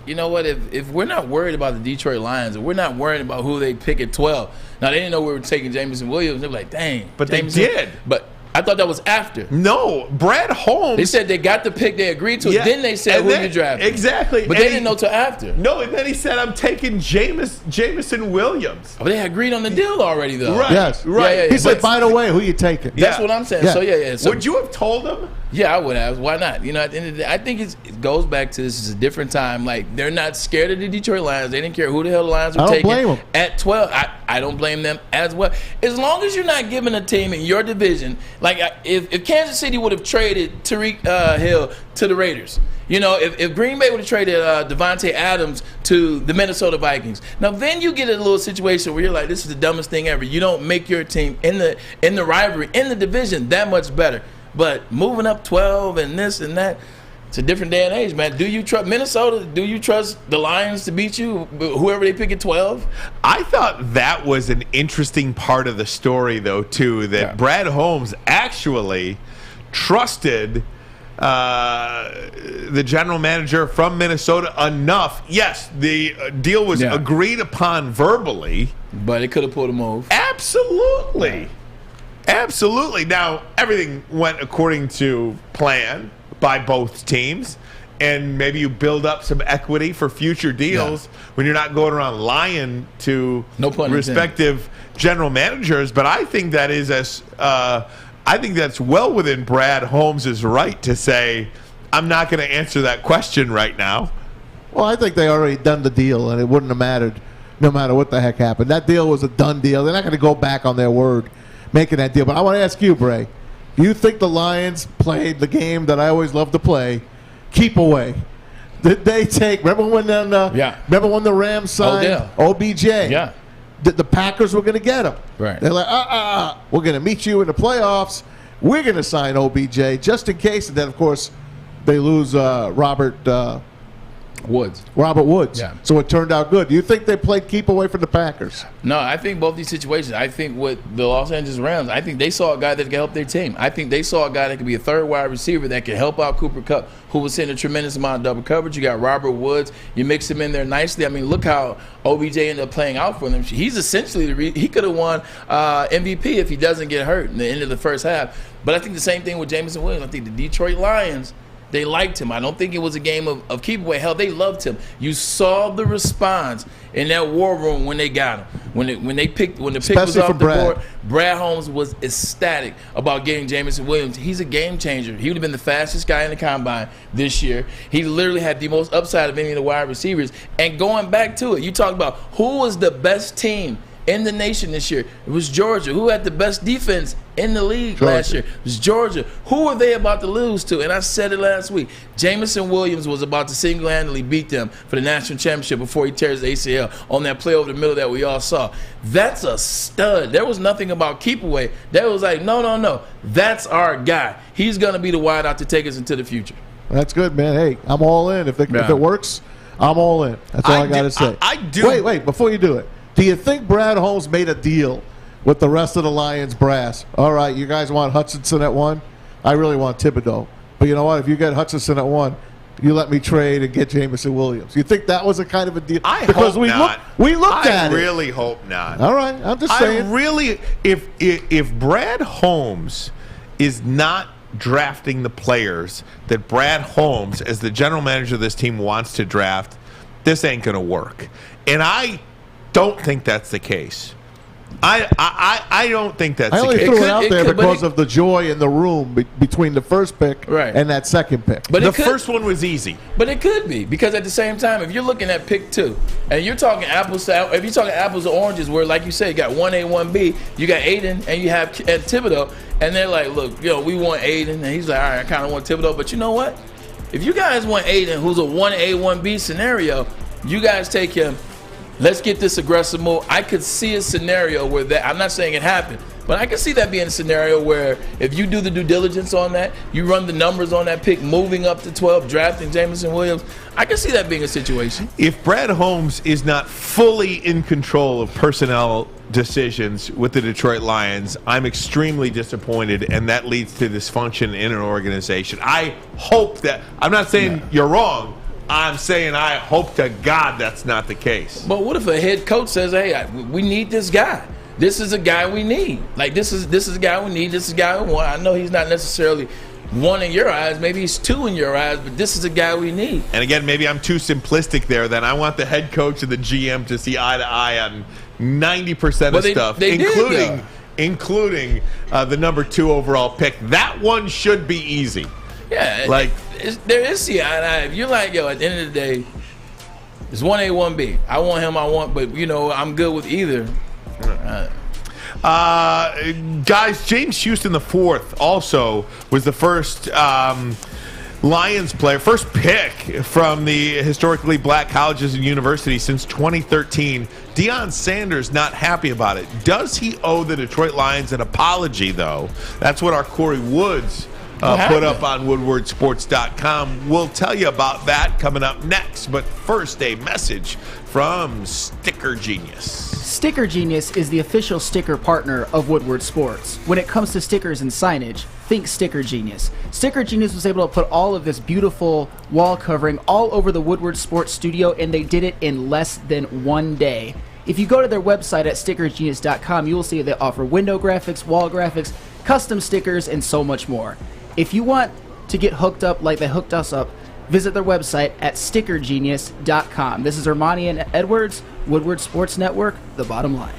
you know what? If we're not worried about the Detroit Lions, and we're not worried about who they pick at 12. Now, they didn't know we were taking Jameson Williams. They were like, dang. But Jameson. they did. But I thought that was after. No, Brad Holmes. They said they got the pick. They agreed to it. Yeah, Then they said who you drafted. Exactly. But they didn't know till after. No, and then he said, I'm taking Jameson Williams. Oh, they had agreed on the deal already, though. Right. Yes. Right. Yeah. He said, by the way, who you taking? That's what I'm saying. Yeah. So, yeah. So, would you have told him? Yeah, I would have. Why not? At the end of the day, I think it goes back to this is a different time. Like, they're not scared of the Detroit Lions. They didn't care who the hell the Lions were taking. I don't blame them. At 12, I don't blame them as well. As long as you're not giving a team in your division, like if Kansas City would have traded Tyreek Hill to the Raiders, if Green Bay would have traded Devontae Adams to the Minnesota Vikings, now then you get a little situation where you're like, this is the dumbest thing ever. You don't make your team in the rivalry, in the division, that much better. But moving up 12 and this and that, it's a different day and age, man. Do you trust Minnesota? Do you trust the Lions to beat you, whoever they pick at 12? I thought that was an interesting part of the story, though, too, that Brad Holmes actually trusted the general manager from Minnesota enough. Yes, the deal was agreed upon verbally. But it could have pulled a move. Absolutely. Yeah. Absolutely. Now, everything went according to plan by both teams, and maybe you build up some equity for future deals when you're not going around lying to respective general managers. But I think that is I think that's well within Brad Holmes' right to say, I'm not going to answer that question right now. Well, I think they already done the deal, and it wouldn't have mattered no matter what the heck happened. That deal was a done deal. They're not going to go back on their word making that deal. But I want to ask you, Bray, do you think the Lions played the game that I always love to play, keep away? Did they take, remember when the Rams signed OBJ? Yeah. The Packers were going to get him. Right. They're like, we're going to meet you in the playoffs. We're going to sign OBJ just in case. And then, of course, they lose Robert Woods. Yeah. So it turned out good. Do you think they played keep away from the Packers? No, I think both these situations. I think with the Los Angeles Rams, I think they saw a guy that could help their team. I think they saw a guy that could be a third wide receiver that could help out Cooper Kupp, who was in a tremendous amount of double coverage. You got Robert Woods. You mix him in there nicely. I mean, look how OBJ ended up playing out for them. He's essentially he could have won MVP if he doesn't get hurt in the end of the first half. But I think the same thing with Jameson Williams. I think the Detroit Lions, they liked him. I don't think it was a game of keep away. Hell, they loved him. You saw the response in that war room when they got him. When the pick was off the board, Brad Holmes was ecstatic about getting Jameson Williams. He's a game changer. He would have been the fastest guy in the combine this year. He literally had the most upside of any of the wide receivers. And going back to it, you talk about who was the best team in the nation this year? It was Georgia. Who had the best defense in the league last year? It was Georgia. Who were they about to lose to? And I said it last week. Jamison Williams was about to single-handedly beat them for the national championship before he tears the ACL on that play over the middle that we all saw. That's a stud. There was nothing about keep away. That was like, no. That's our guy. He's going to be the wideout to take us into the future. That's good, man. Hey, I'm all in. If it works, I'm all in. That's all I got to say. I do. Wait, before you do it, do you think Brad Holmes made a deal with the rest of the Lions brass? All right, you guys want Hutchinson at 1? I really want Thibodeau. But you know what? If you get Hutchinson at 1, you let me trade and get Jamison Williams. You think that was a kind of a deal? Because we looked at it. I really hope not. All right, I'm just saying. I really, if Brad Holmes is not drafting the players that Brad Holmes, as the general manager of this team, wants to draft, this ain't going to work. And I don't think that's the case. I don't think that's the case. I only threw it out there because of the joy in the room between the first pick and that second pick. But the first one was easy. But it could be, because at the same time, if you're looking at pick 2, and you're talking apples to oranges, where, like you say, you got 1A, 1B, you got Aiden, and you have Thibodeau, and they're like, look, we want Aiden, and he's like, all right, I kind of want Thibodeau, but you know what? If you guys want Aiden, who's a 1A, 1B scenario, you guys take him. Let's get this aggressive move. I could see a scenario where that, I'm not saying it happened, but I could see that being a scenario where if you do the due diligence on that, you run the numbers on that pick, moving up to 12, drafting Jamison Williams, I can see that being a situation. If Brad Holmes is not fully in control of personnel decisions with the Detroit Lions, I'm extremely disappointed, and that leads to dysfunction in an organization. I hope that, I'm not saying you're wrong, I'm saying I hope to God that's not the case. But what if a head coach says, hey, we need this guy. This is a guy we need. Like, this is a guy we need. This is a guy we want. I know he's not necessarily 1 in your eyes. Maybe he's 2 in your eyes, but this is a guy we need. And again, maybe I'm too simplistic there. Then I want the head coach and the GM to see eye to eye on 90% of stuff, including the number 2 overall pick. That one should be easy. Yeah, there is see eye to eye. If you're like, at the end of the day, it's 1A, 1B. I want him, but I'm good with either. Guys, James Houston IV also was the first Lions player, first pick from the historically black colleges and universities since 2013. Deion Sanders not happy about it. Does he owe the Detroit Lions an apology, though? That's what our Corey Woods put up on woodwardsports.com. We'll tell you about that coming up next. But first, a message from Sticker Genius. Sticker Genius is the official sticker partner of Woodward Sports. When it comes to stickers and signage, think Sticker Genius. Sticker Genius was able to put all of this beautiful wall covering all over the Woodward Sports studio, and they did it in less than 1 day. If you go to their website at stickergenius.com, you will see they offer window graphics, wall graphics, custom stickers, and so much more. If you want to get hooked up like they hooked us up, visit their website at stickergenius.com. This is Ermanni and Edwards, Woodward Sports Network, the bottom line.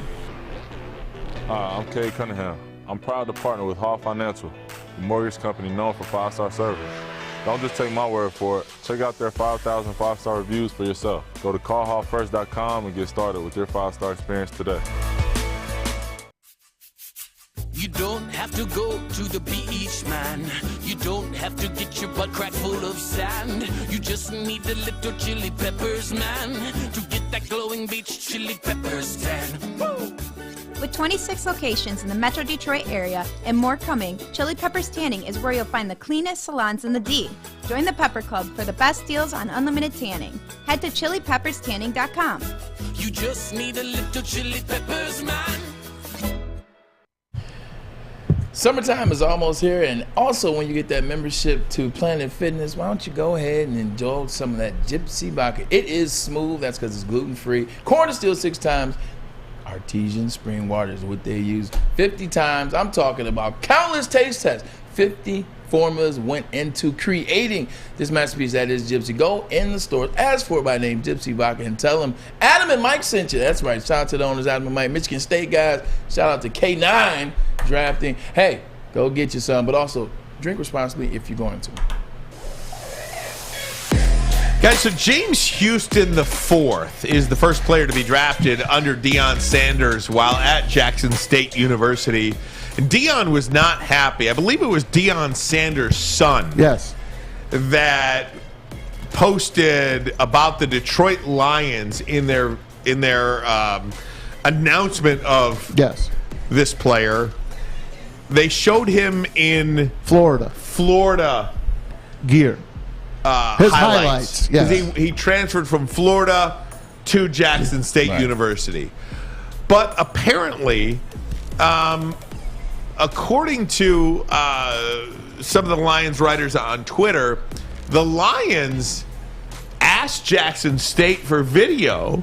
Hi, I'm Kay Cunningham. I'm proud to partner with Hall Financial, the mortgage company known for 5-star service. Don't just take my word for it. Check out their 5,000 5-star reviews for yourself. Go to callhallfirst.com and get started with your 5-star experience today. You don't have to go to the beach, man. You don't have to get your butt crack full of sand. You just need a little chili peppers, man, to get that glowing beach chili peppers tan. Woo! With 26 locations in the Metro Detroit area and more coming, Chili Peppers Tanning is where you'll find the cleanest salons in the D. Join the Pepper Club for the best deals on unlimited tanning. Head to chilipepperstanning.com. You just need a little chili peppers, man. Summertime is almost here, and also when you get that membership to Planet Fitness, why don't you go ahead and indulge some of that Gypsy vodka. It is smooth. That's because it's gluten-free. Corn is still 6 times. Artesian spring water is what they use 50 times. I'm talking about countless taste tests. 50 formulas went into creating this masterpiece that is Gypsy. Go in the store, ask for it by name, Gypsy Vodka, and tell them Adam and Mike sent you. That's right. Shout out to the owners, Adam and Mike, Michigan State guys. Shout out to K9 Drafting. Hey, go get you some, but also drink responsibly if you're going to. Guys, so James Houston IV is the first player to be drafted under Deion Sanders while at Jackson State University. And Deion was not happy. I believe it was Deion Sanders' son. Yes. That posted about the Detroit Lions in their announcement of this player. They showed him in Florida gear. His highlights. Because Yes. he transferred from Florida to Jackson State University. But apparently, according to some of the Lions writers on Twitter, the Lions asked Jackson State for video.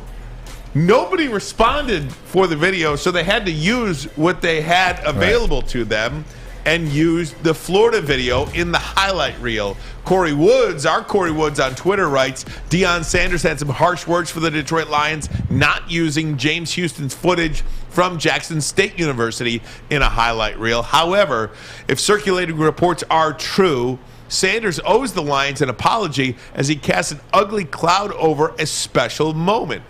Nobody responded for the video, so they had to use what they had available to them and use the Florida video in the highlight reel. Corey Woods on Twitter writes, Deion Sanders had some harsh words for the Detroit Lions, not using James Houston's footage from Jackson State University in a highlight reel. However, if circulating reports are true, Sanders owes the Lions an apology as he casts an ugly cloud over a special moment.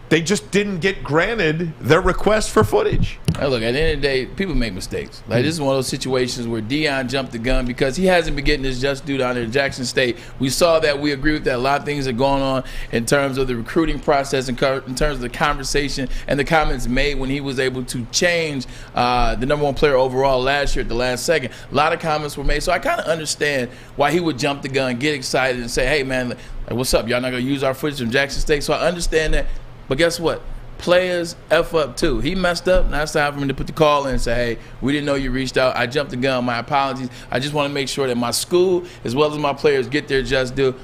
They just didn't get granted their request for footage. Hey, look, at the end of the day, people make mistakes. Like, this is one of those situations where Deion jumped the gun because he hasn't been getting his just due down there in Jackson State. We saw that. We agree with that. A lot of things are going on in terms of the recruiting process, in terms of the conversation and the comments made when he was able to change the #1 player overall last year at the last second. A lot of comments were made. So I kind of understand why he would jump the gun, get excited, and say, hey, man, like, what's up? Y'all not going to use our footage from Jackson State? So I understand that. But guess what? Players F up too. He messed up. Now it's time for me to put the call in and say, hey, we didn't know you reached out. I jumped the gun. My apologies. I just want to make sure that my school as well as my players get their just due.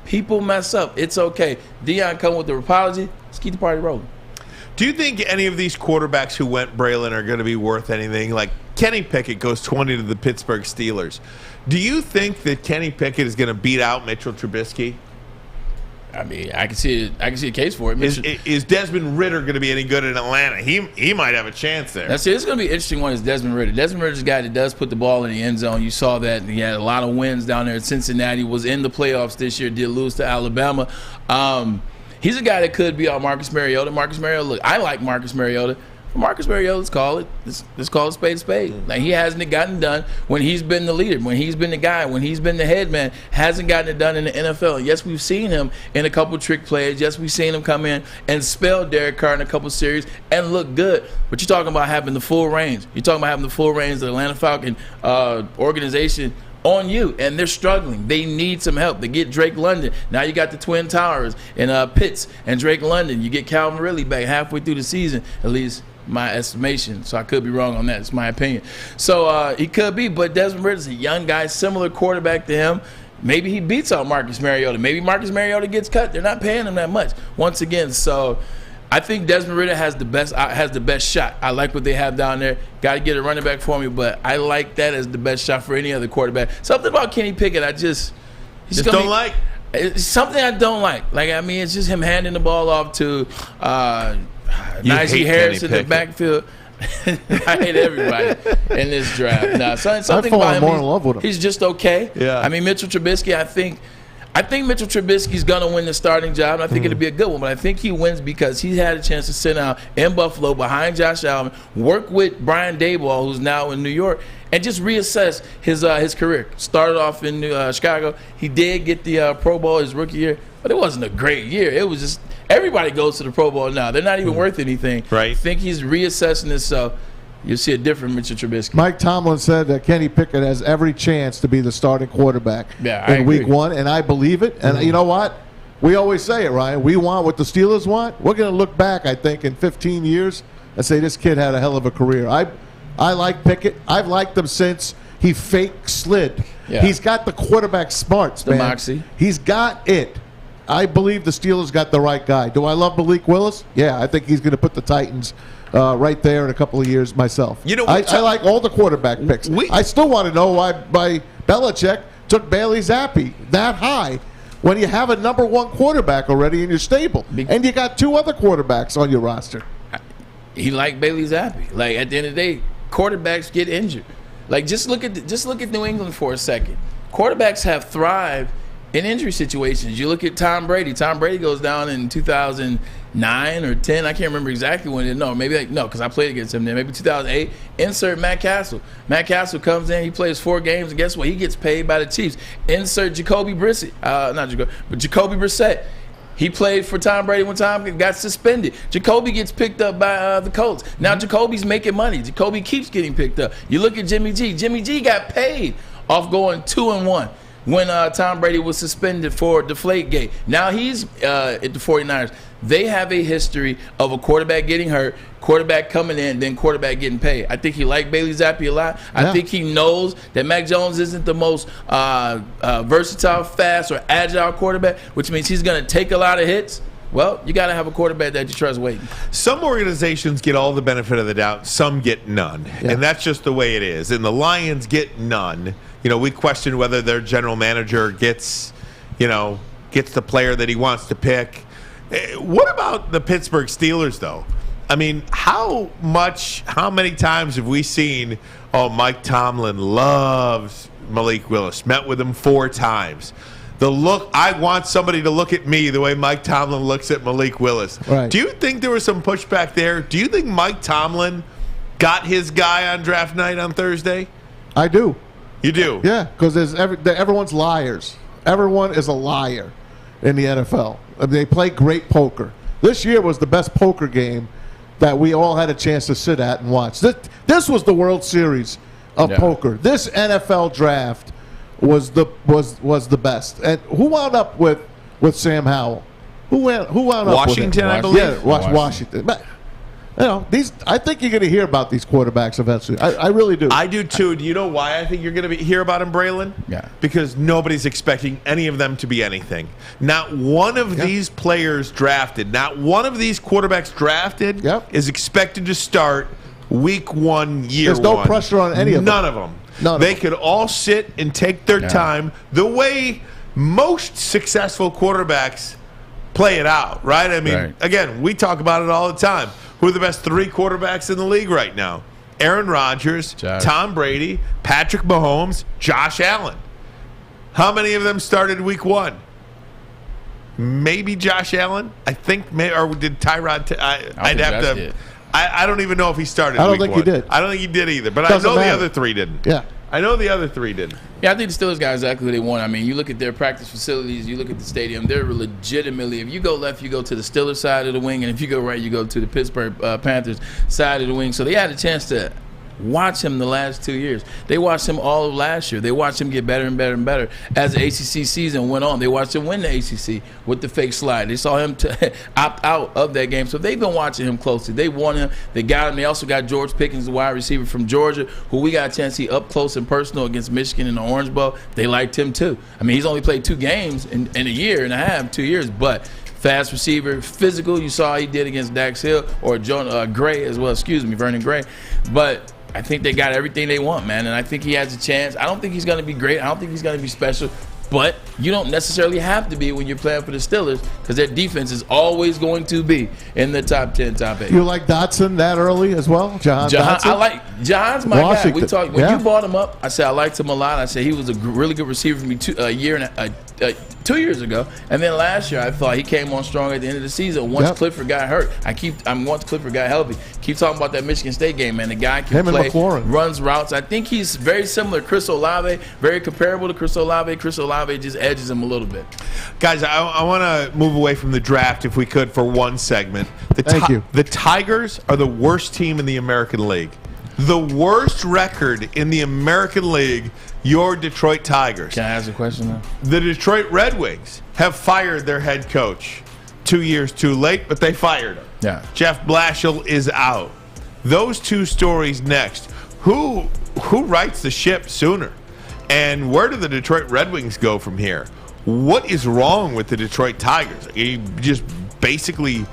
People mess up. It's okay. Deion come with the apology. Let's keep the party rolling. Do you think any of these quarterbacks who went Braylon are going to be worth anything? Like Kenny Pickett goes 20 to the Pittsburgh Steelers. Do you think that Kenny Pickett is going to beat out Mitchell Trubisky? I mean, I can see a case for it. Is Desmond Ridder going to be any good in Atlanta? He might have a chance there. Now, see, it's going to be an interesting one is Desmond Ridder. Desmond Ridder's a guy that does put the ball in the end zone. You saw that. He had a lot of wins down there at Cincinnati, was in the playoffs this year, did lose to Alabama. He's a guy that could be on Marcus Mariota. Marcus Mariota, look, I like Marcus Mariota. Marcus Mariota, let's call it a spade. Like, he hasn't gotten done when he's been the leader, when he's been the guy, when he's been the head man, hasn't gotten it done in the NFL. And yes, we've seen him in a couple trick plays. Yes, we've seen him come in and spell Derek Carr in a couple series and look good. But you're talking about having the full range. You're talking about having the full range of the Atlanta Falcon organization on you, and they're struggling. They need some help. They get Drake London. Now you got the Twin Towers and Pitts and Drake London. You get Calvin Ridley back halfway through the season, at least my estimation, so I could be wrong on that. It's my opinion. So he could be, but Desmond Ridder's a young guy, similar quarterback to him. Maybe he beats out Marcus Mariota. Maybe Marcus Mariota gets cut. They're not paying him that much once again. So I think Desmond Ridder has the best shot. I like what they have down there. Got to get a running back for me, but I like that as the best shot for any other quarterback. Something about Kenny Pickett, I just don't like. It's something I don't like. Like, I mean, it's just him handing the ball off to Najee Harris in the backfield. I hate everybody in this draft. Now, something about him, more in love with him. He's just okay. Yeah. I mean, Mitchell Trubisky, I think Mitchell Trubisky's going to win the starting job, and I think it'll be a good one. But I think he wins because he had a chance to sit down in Buffalo behind Josh Allen, work with Brian Daboll, who's now in New York, and just reassess his career. Started off in Chicago. He did get the Pro Bowl his rookie year, but it wasn't a great year. It was just everybody goes to the Pro Bowl now. They're not even worth anything. Right. I think he's reassessing this, so you'll see a different Mitchell Trubisky. Mike Tomlin said that Kenny Pickett has every chance to be the starting quarterback in Week 1, and I believe it. And you know what? We always say it, Ryan. We want what the Steelers want. We're going to look back, I think, in 15 years and say this kid had a hell of a career. I like Pickett. I've liked him since he fake slid. Yeah. He's got the quarterback smarts, man. The moxie. He's got it. I believe the Steelers got the right guy. Do I love Malik Willis? Yeah, I think he's going to put the Titans right there in a couple of years myself. You know, I like all the quarterback picks. I still want to know why Belichick took Bailey Zappi that high when you have a #1 quarterback already in your stable, and you got 2 other quarterbacks on your roster. He liked Bailey Zappi. Like, at the end of the day, quarterbacks get injured. Like, just look at New England for a second. Quarterbacks have thrived in injury situations. You look at Tom Brady. Tom Brady goes down in 2009 or 10. I can't remember exactly when. Because I played against him then. Maybe 2008. Insert Matt Castle. Matt Castle comes in. He plays 4 games, and guess what? He gets paid by the Chiefs. Insert Jacoby Brissett. Jacoby Brissett. He played for Tom Brady one time, got suspended. Jacoby gets picked up by the Colts. Now Jacoby's making money. Jacoby keeps getting picked up. You look at Jimmy G. Jimmy G got paid off going 2-1 when Tom Brady was suspended for Deflategate. Now he's at the 49ers. They have a history of a quarterback getting hurt, quarterback coming in, then quarterback getting paid. I think he liked Bailey Zappi a lot. I think he knows that Mac Jones isn't the most versatile, fast, or agile quarterback, which means he's going to take a lot of hits. Well, you got to have a quarterback that you trust waiting. Some organizations get all the benefit of the doubt. Some get none. Yeah. And that's just the way it is. And the Lions get none. We question whether their general manager gets the player that he wants to pick. What about the Pittsburgh Steelers, though? I mean, how many times have we seen, Mike Tomlin loves Malik Willis, met with him 4 times. I want somebody to look at me the way Mike Tomlin looks at Malik Willis. Right. Do you think there was some pushback there? Do you think Mike Tomlin got his guy on draft night on Thursday? I do. You do? Yeah, because everyone's liars. Everyone is a liar in the NFL. They play great poker. This year was the best poker game that we all had a chance to sit at and watch. This was the World Series of poker. This NFL draft was the best. And who wound up with Sam Howell? Who wound up Washington, with him? I believe. Yeah, Washington. But, I think you're going to hear about these quarterbacks eventually. I really do. I do too. Do you know why I think you're going to hear about them, Braylon? Yeah. Because nobody's expecting any of them to be anything. Not one of these players drafted, not one of these quarterbacks drafted is expected to start week 1, year 1. There's no pressure on any of them. None of them. They could all sit and take their time the way most successful quarterbacks play it out, right? I mean, again, we talk about it all the time. Who are the best 3 quarterbacks in the league right now? Aaron Rodgers, Tom Brady, Patrick Mahomes, Josh Allen. How many of them started week 1? Maybe Josh Allen. I think, or did Tyrod? I'd have to. I don't even know if he started. I don't think he did. I don't think he did either. But I know the other 3 didn't. Yeah. I know the other 3 didn't. Yeah, I think the Steelers got exactly what they want. I mean, you look at their practice facilities, you look at the stadium, they're legitimately, if you go left, you go to the Steelers side of the wing, and if you go right, you go to the Pittsburgh Panthers side of the wing. So they had a chance to watch him the last 2 years. They watched him all of last year. They watched him get better and better and better as the ACC season went on. They watched him win the ACC with the fake slide. They saw him opt out of that game. So they've been watching him closely. They won him. They got him. They also got George Pickens, the wide receiver from Georgia, who we got a chance to see up close and personal against Michigan in the Orange Bowl. They liked him too. I mean, he's only played 2 games in a year and a half, 2 years, but fast receiver, physical. You saw he did against Dax Hill or Gray as well. Vernon Gray. But I think they got everything they want, man, and I think he has a chance. I don't think he's going to be great. I don't think he's going to be special, but you don't necessarily have to be when you're playing for the Steelers because their defense is always going to be in the top 10, top 8. You like Dotson that early as well? Jahan Dotson? I like John's my Washington. Guy. We talked when you bought him up. I said I liked him a lot. I said he was a really good receiver for me 2 years ago, and then last year I thought he came on strong at the end of the season. Once Clifford got hurt, once Clifford got healthy. Keep talking about that Michigan State game, man. The guy can play, runs routes. I think he's very similar to Chris Olave, very comparable to Chris Olave. Chris Olave just edges him a little bit. Guys, I want to move away from the draft if we could for one segment. Thank you. The Tigers are the worst team in the American League. The worst record in the American League, your Detroit Tigers. Can I ask a question now? The Detroit Red Wings have fired their head coach 2 years too late, but they fired him. Yeah. Jeff Blashill is out. Those 2 stories next. Who rights the ship sooner? And where do the Detroit Red Wings go from here? What is wrong with the Detroit Tigers? You just basically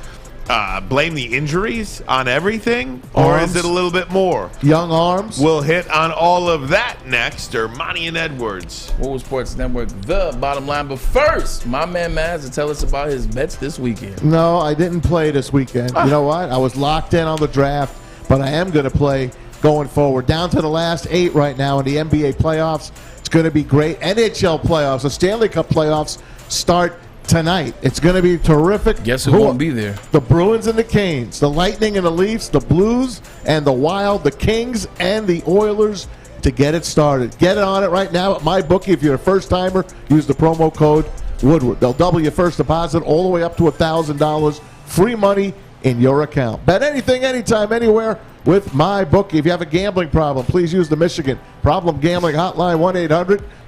blame the injuries on everything? Or is it a little bit more? Young arms? We'll hit on all of that next. Ermanni and Edwards. Woodward Sports Network, the bottom line. But first, my man Maz will tell us about his bets this weekend. No, I didn't play this weekend. You know what? I was locked in on the draft, but I am going to play going forward. Down to the last 8 right now in the NBA playoffs. It's going to be great. NHL playoffs, the Stanley Cup playoffs start tonight. It's going to be terrific. Guess who won't be there? The Bruins and the Canes, the Lightning and the Leafs, the Blues and the Wild, the Kings and the Oilers to get it started. Get on it right now at MyBookie. If you're a first-timer, use the promo code Woodward. They'll double your first deposit all the way up to $1,000. Free money in your account. Bet anything, anytime, anywhere with MyBookie. If you have a gambling problem, please use the Michigan Problem Gambling Hotline,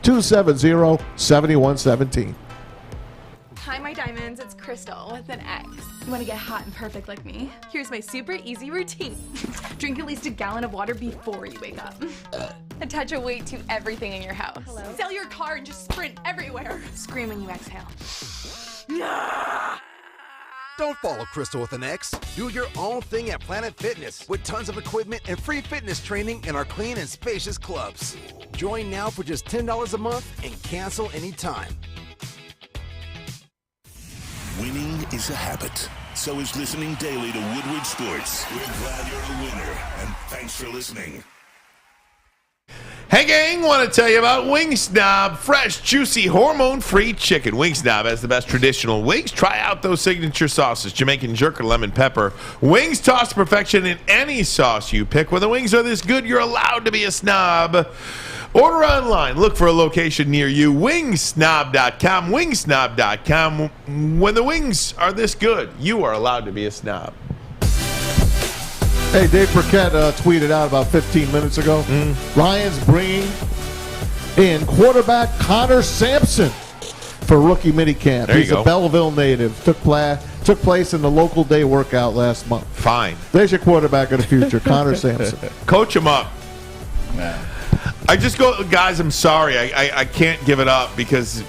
1-800-270-7117. Hi, my diamonds. It's Crystal with an X. You want to get hot and perfect like me? Here's my super easy routine. Drink at least a gallon of water before you wake up. Attach a weight to everything in your house. Sell your car and just sprint everywhere. Scream when you exhale. Don't follow Crystal with an X. Do your own thing at Planet Fitness with tons of equipment and free fitness training in our clean and spacious clubs. Join now for just $10 a month and cancel anytime. Winning is a habit. So is listening daily to Woodward Sports. We're glad you're a winner, and thanks for listening. Hey gang, want to tell you about Wing Snob, fresh, juicy, hormone-free chicken. Wing Snob has the best traditional wings. Try out those signature sauces, Jamaican jerk or lemon pepper. Wings toss to perfection in any sauce you pick. When the wings are this good, you're allowed to be a snob. Order online. Look for a location near you. Wingsnob.com. Wingsnob.com. When the wings are this good, you are allowed to be a snob. Hey, Dave Burkett tweeted out about 15 minutes ago. Lions bringing in quarterback Connor Sampson for rookie minicamp. There you He's go. a Belleville native. Took place in the local day workout last month. Fine. There's your quarterback of the future, Connor Sampson. Coach him up. I just go, guys, I'm sorry. I can't give it up because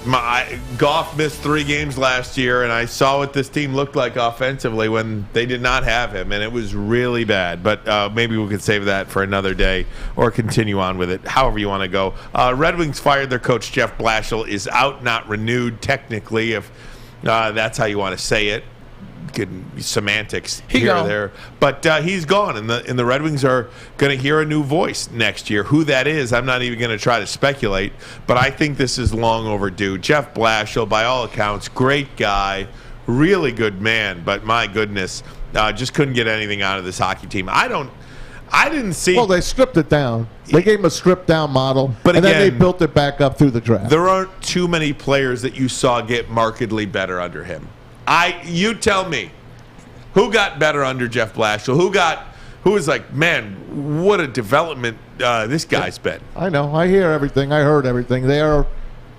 Goff missed 3 games last year, and I saw what this team looked like offensively when they did not have him, and it was really bad. But maybe we could save that for another day or continue on with it, however you want to go. Red Wings fired their coach, Jeff Blashill, is out, not renewed technically, if that's how you want to say it. Semantics here or there, but he's gone, and the Red Wings are going to hear a new voice next year. Who that is, I'm not even going to try to speculate, but I think this is long overdue. Jeff Blashill, by all accounts, great guy, really good man, but my goodness, just couldn't get anything out of this hockey team. I didn't see. Well, they stripped it down. They gave him a stripped down model, but and again, then they built it back up through the draft. There aren't too many players that you saw get markedly better under him. You tell me, who got better under Jeff Blashill? Who was like, man, what a development this guy's been. I know. I hear everything. I heard everything. They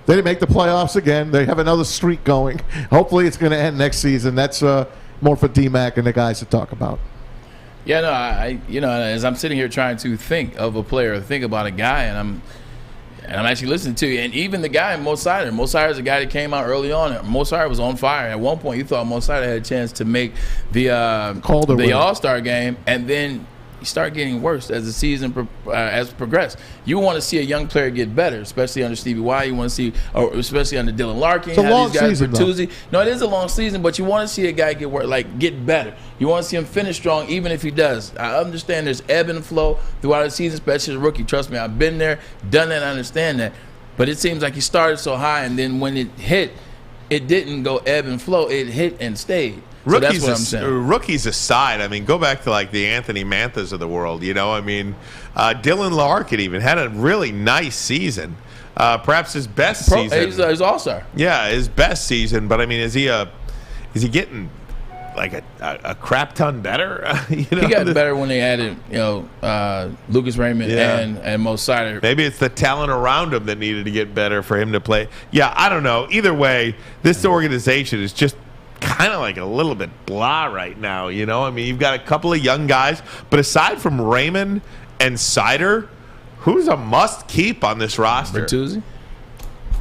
didn't make the playoffs again. They have another streak going. Hopefully, it's going to end next season. That's more for D-Mac and the guys to talk about. Yeah, no, as I'm sitting here trying to think of a player, think about a guy, and I'm actually listening to you. And even the guy, Mo Sider. Mo Sider is a guy that came out early on. Mo Sider was on fire. At one point, you thought Mo Sider had a chance to make the All-Star game, and then you start getting worse as the season has progressed. You want to see a young player get better, especially under Stevie Y. You want to see, or especially under Dylan Larkin. It's a long season, though. No, it is a long season, but you want to see a guy get better. You want to see him finish strong, even if he does. I understand there's ebb and flow throughout the season, especially as a rookie. Trust me, I've been there, done that, I understand that. But it seems like he started so high, and then when it hit, it didn't go ebb and flow. It hit and stayed. So that's what I'm saying. Rookies aside, I mean, go back to like the Anthony Manthas of the world. You know, I mean, Dylan Larkin even had a really nice season. Perhaps his best season. He's all-star. Yeah, his best season. But I mean, is he getting like a crap ton better? He got better when they added, Lucas Raymond and Mo Sider. Maybe it's the talent around him that needed to get better for him to play. Yeah, I don't know. Either way, this organization is just kind of like a little bit blah right now, you know? I mean, you've got a couple of young guys, but aside from Raymond and Sider, who's a must-keep on this roster? Bertuzzi?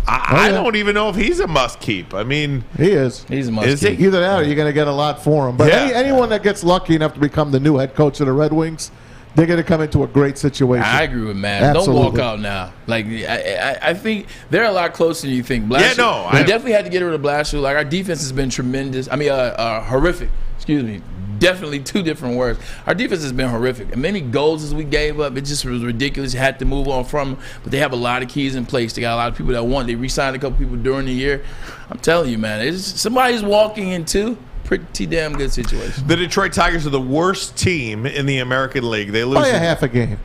I don't even know if he's a must-keep. I mean... He is. He's a must-keep. Is he? Either that or you're going to get a lot for him. But anyone that gets lucky enough to become the new head coach of the Red Wings, they're going to come into a great situation. I agree with Matt. Don't walk out now. Like I think they're a lot closer than you think. Blashill, we definitely had to get rid of Blashill. Like, our defense has been tremendous. I mean, horrific. Excuse me. definitely two different words. Our defense has been horrific. And many goals as we gave up, it just was ridiculous. You had to move on from them. But they have a lot of keys in place. They got a lot of people that want. They re-signed a couple people during the year. I'm telling you, man, somebody's walking into pretty damn good situation. The Detroit Tigers are the worst team in the American League. They lose by a half a game.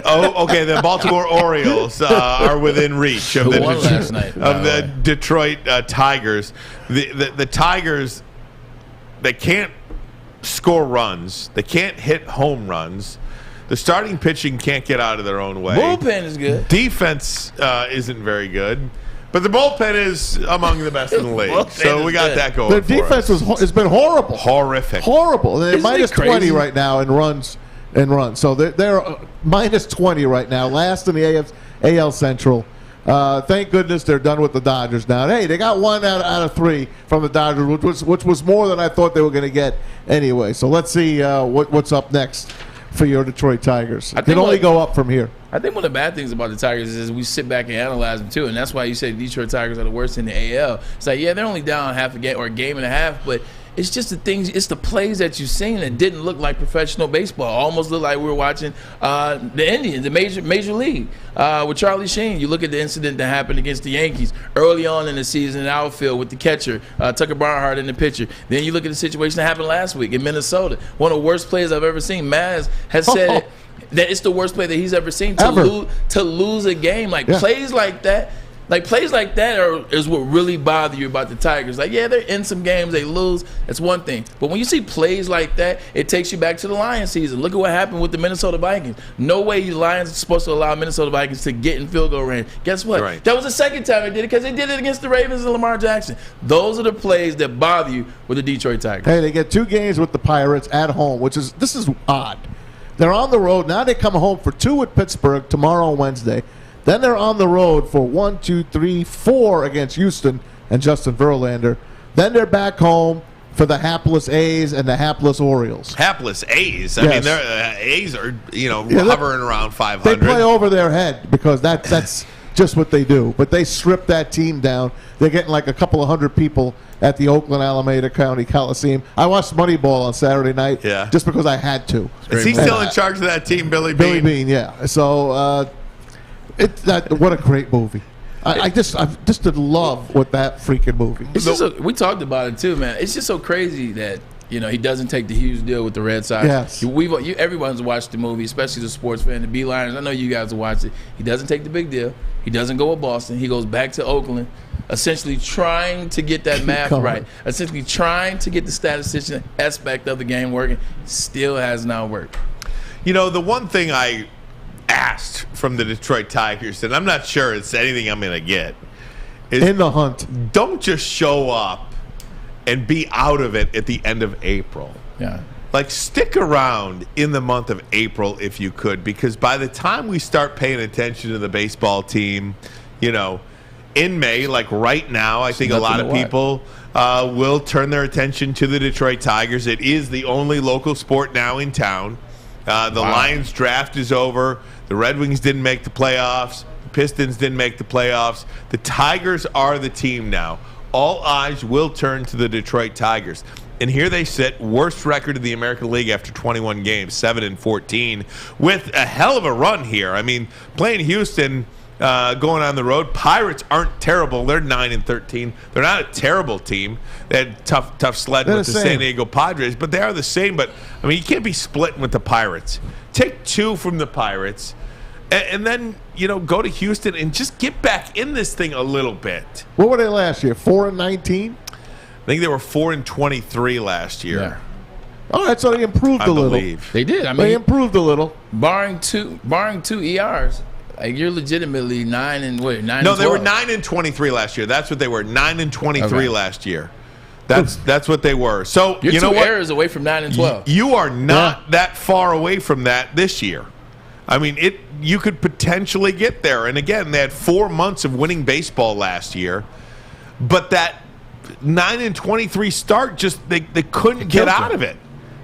Oh, okay. The Baltimore Orioles are within reach of the Detroit Tigers. The Tigers, they can't score runs. They can't hit home runs. The starting pitching can't get out of their own way. Bullpen is good. Defense isn't very good. But the bullpen is among the best in the league. So we got that going. Their defense has been horrible. Horrific. Horrible. They're minus 20 right now in runs. So they're minus 20 right now, last in the AL Central. Thank goodness they're done with the Dodgers now. Hey, they got 1 out of 3 from the Dodgers, which was more than I thought they were going to get anyway. So let's see what's up next for your Detroit Tigers. It can only go up from here. I think one of the bad things about the Tigers is we sit back and analyze them too, and that's why you say the Detroit Tigers are the worst in the AL. It's like, yeah, they're only down half a game or a game and a half, but it's just the things, it's the plays that you've seen that didn't look like professional baseball. Almost looked like we were watching the Indians, the major league, with Charlie Sheen. You look at the incident that happened against the Yankees early on in the season in the outfield with the catcher, Tucker Barnhart, and the pitcher. Then you look at the situation that happened last week in Minnesota. One of the worst plays I've ever seen. Maz has said that it's the worst play that he's ever seen to lose a game. Plays like that. Plays like that is what really bother you about the Tigers. Like, yeah, they're in some games, they lose. That's one thing. But when you see plays like that, it takes you back to the Lions season. Look at what happened with the Minnesota Vikings. No way the Lions are supposed to allow Minnesota Vikings to get in field goal range. Guess what? Right. That was the second time they did it because they did it against the Ravens and Lamar Jackson. Those are the plays that bother you with the Detroit Tigers. Hey, they get 2 games with the Pirates at home, this is odd. They're on the road. Now they come home for 2 at Pittsburgh tomorrow and Wednesday. Then they're on the road for 1, 2, 3, 4 against Houston and Justin Verlander. Then they're back home for the hapless A's and the hapless Orioles. Hapless A's? I mean, A's are hovering around 500. They play over their head because that's just what they do. But they strip that team down. They're getting like a couple of hundred people at the Oakland Alameda County Coliseum. I watched Moneyball on Saturday night just because I had to. Is he still in charge of that team, Billy Beane? Billy Beane, yeah. So what a great movie. I just love what that freaking movie. We talked about it too, man. It's just so crazy that he doesn't take the huge deal with the Red Sox. Yes. Everyone's watched the movie, especially the sports fan, the Beeliners. I know you guys have watched it. He doesn't take the big deal. He doesn't go with Boston. He goes back to Oakland, essentially trying to get that math right, essentially trying to get the statistician aspect of the game working. Still has not worked. The one thing I asked from the Detroit Tigers, and I'm not sure it's anything I'm going to get, is in the hunt. Don't just show up and be out of it at the end of April. Yeah. Stick around in the month of April if you could, because by the time we start paying attention to the baseball team, in May, like right now, I think a lot of people will turn their attention to the Detroit Tigers. It is the only local sport now in town. The Lions draft is over. The Red Wings didn't make the playoffs. The Pistons didn't make the playoffs. The Tigers are the team now. All eyes will turn to the Detroit Tigers. And here they sit, worst record of the American League after 21 games, 7-14, with a hell of a run here. I mean, playing Houston, going on the road. Pirates aren't terrible. They're 9-13. They're not a terrible team. They had tough sled with the San Diego Padres, but they are the same. But I mean, you can't be splitting with the Pirates. Take 2 from the Pirates, and then go to Houston and just get back in this thing a little bit. What were they last year? 4-19. I think they were 4-23 last year. Yeah. All right, so they improved a little. They did. I mean, they improved a little, barring two ERs. You're legitimately 9 No, they were 9-23 last year. That's what they were. 9-23 last year. That's what they were. So you're you know 2 what? errors away from 9-12. You are not that far away from that this year. I mean, you could potentially get there. And again, they had 4 months of winning baseball last year, but that 9-23 start they couldn't get out of it.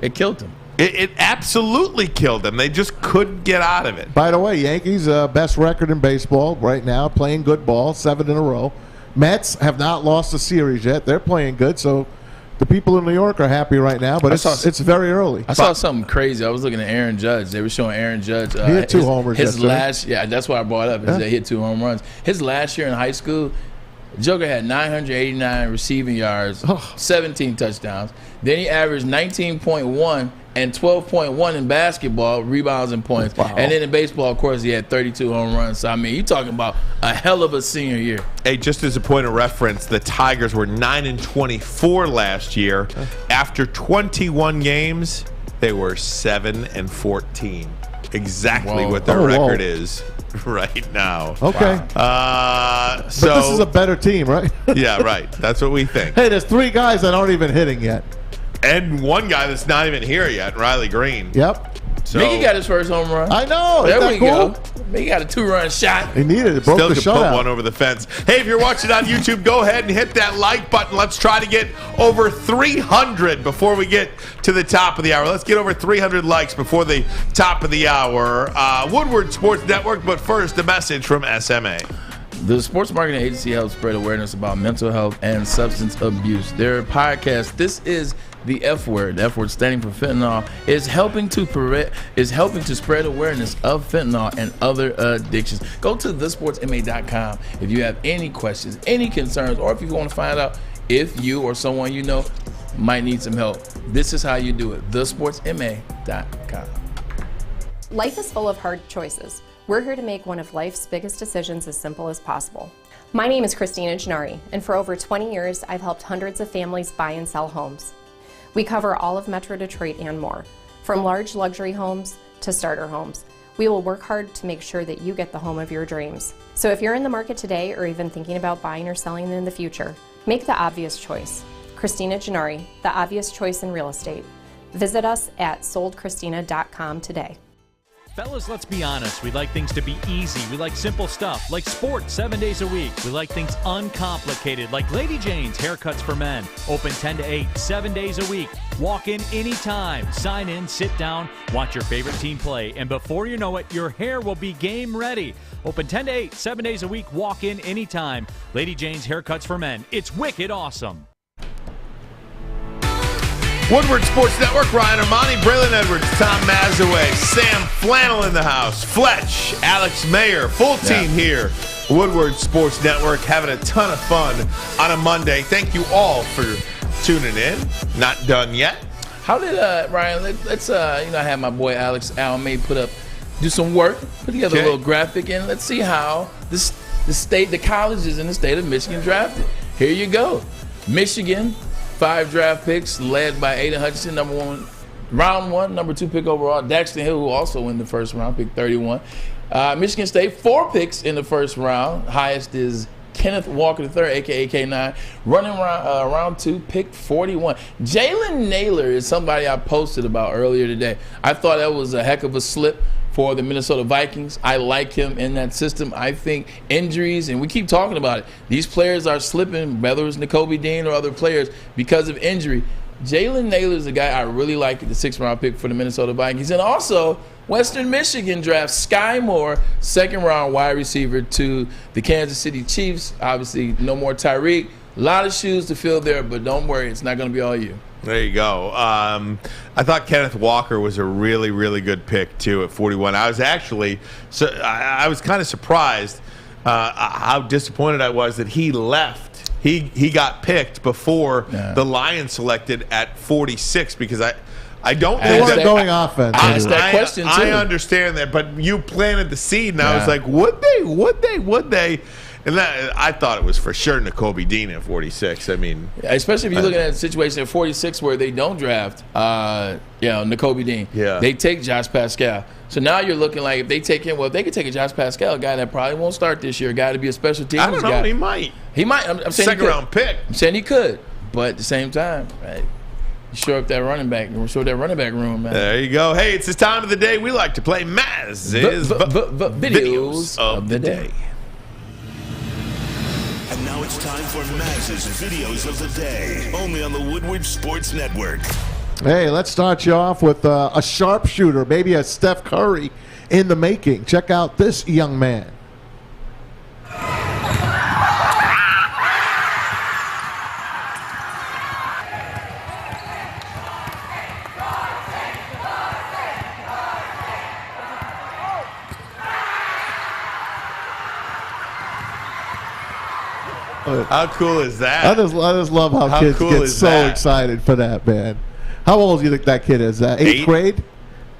It killed them. It absolutely killed them. They just couldn't get out of it. By the way, Yankees best record in baseball right now, playing good ball, 7 in a row. Mets have not lost a series yet. They're playing good, so the people in New York are happy right now, but it's very early. I saw something crazy. I was looking at Aaron Judge. They were showing Aaron Judge. He hit 2 homers yesterday. Yeah, that's why I brought it up. He hit 2 home runs. His last year in high school, Joker had 989 receiving yards, 17 touchdowns. Then he averaged 19.1 and 12.1 in basketball, rebounds and points. Wow. And then in baseball, of course, he had 32 home runs. So, I mean, you're talking about a hell of a senior year. Hey, just as a point of reference, the Tigers were 9-24 last year. After 21 games, they were 7-14. Exactly what their record is right now. Okay. Wow. So but this is a better team, right? Yeah, right. That's what we think. Hey, there's 3 guys that aren't even hitting yet. And one guy that's not even here yet, Riley Green. Yep. So, Mickey got his first home run. I know. There we go. Mickey got a 2-run shot. He needed it. Broke Still the could shutout. put one over the fence. Hey, if you're watching on YouTube, go ahead and hit that like button. Let's try to get over 300 before we get to the top of the hour. Let's get over 300 likes before the top of the hour. Woodward Sports Network, but first, a message from SMA. The Sports Marketing Agency helps spread awareness about mental health and substance abuse. Their podcast, This Is the F Word, the F Word standing for fentanyl, is helping to spread awareness of fentanyl and other addictions. Go to thesportsma.com if you have any questions, any concerns, or if you want to find out if you or someone you know might need some help. This is how you do it. thesportsma.com. Life is full of hard choices. We're here to make one of life's biggest decisions as simple as possible. My name is Christina Gennari, and for over 20 years, I've helped hundreds of families buy and sell homes. We cover all of Metro Detroit and more, from large luxury homes to starter homes. We will work hard to make sure that you get the home of your dreams. So if you're in the market today or even thinking about buying or selling in the future, make the obvious choice. Christina Gennari, the obvious choice in real estate. Visit us at soldchristina.com today. Fellas, let's be honest. We like things to be easy. We like simple stuff, like sports 7 days a week. We like things uncomplicated, like Lady Jane's Haircuts for Men. Open 10 to 8, 7 days a week. Walk in anytime. Sign in, sit down, watch your favorite team play, and before you know it, your hair will be game ready. Open 10 to 8, 7 days a week. Walk in anytime. Lady Jane's Haircuts for Men. It's wicked awesome. Woodward Sports Network, Ryan Ermanni, Braylon Edwards, Tom Mazawey, Sam Flannel in the house, Fletch, Alex Mayer, full team here. Woodward Sports Network, having a ton of fun on a Monday. Thank you all for tuning in. Not done yet. How did Ryan? Let's I had my boy Alex Almay do some work, put together a little graphic, and let's see how the colleges in the state of Michigan drafted. Here you go, Michigan. 5 draft picks, led by Aiden Hutchinson, round 1, number 2 pick overall. Daxton Hill, who also won the first round, pick 31. Michigan State, 4 picks in the first round. Highest is Kenneth Walker III, a.k.a. K9. Running round 2, pick 41. Jalen Naylor is somebody I posted about earlier today. I thought that was a heck of a slip for the Minnesota Vikings. I like him in that system. I think injuries, and we keep talking about it, these players are slipping, whether it's Nakobe Dean or other players, because of injury. Jalen Naylor is a guy I really like at the 6th-round pick for the Minnesota Vikings. And also, Western Michigan drafts Sky Moore, 2nd-round wide receiver to the Kansas City Chiefs. Obviously, no more Tyreek. A lot of shoes to fill there, but don't worry, it's not going to be all you. There you go. I thought Kenneth Walker was a really, really good pick, too, at 41. I was actually I was kind of surprised how disappointed I was that he left. He got picked before the Lions selected at 46 because I don't think they weren't going offense. I asked that question, too. I understand that, but you planted the seed, and I was like, would they? And I thought it was for sure Nakobe Dean at 46. I mean, especially if you're looking at a situation at 46 where they don't draft, Nakobe Dean. Yeah, they take Josh Pascal. So now you're looking like if they take him, well, if they could take a Josh Pascal, a guy that probably won't start this year, a guy to be a special teams guy. I don't know. He might. I'm saying 2nd round pick. I'm saying he could, but at the same time, right? You shore up that running back room, man. There you go. Hey, it's this time of the day we like to play Maz's videos of the day. And now it's time for Maz's Videos of the Day, only on the Woodward Sports Network. Hey, let's start you off with a sharpshooter, maybe a Steph Curry in the making. Check out this young man. How cool is that? I just love how kids cool get is so that? excited for that, man. How old do you think that kid is? Eighth grade?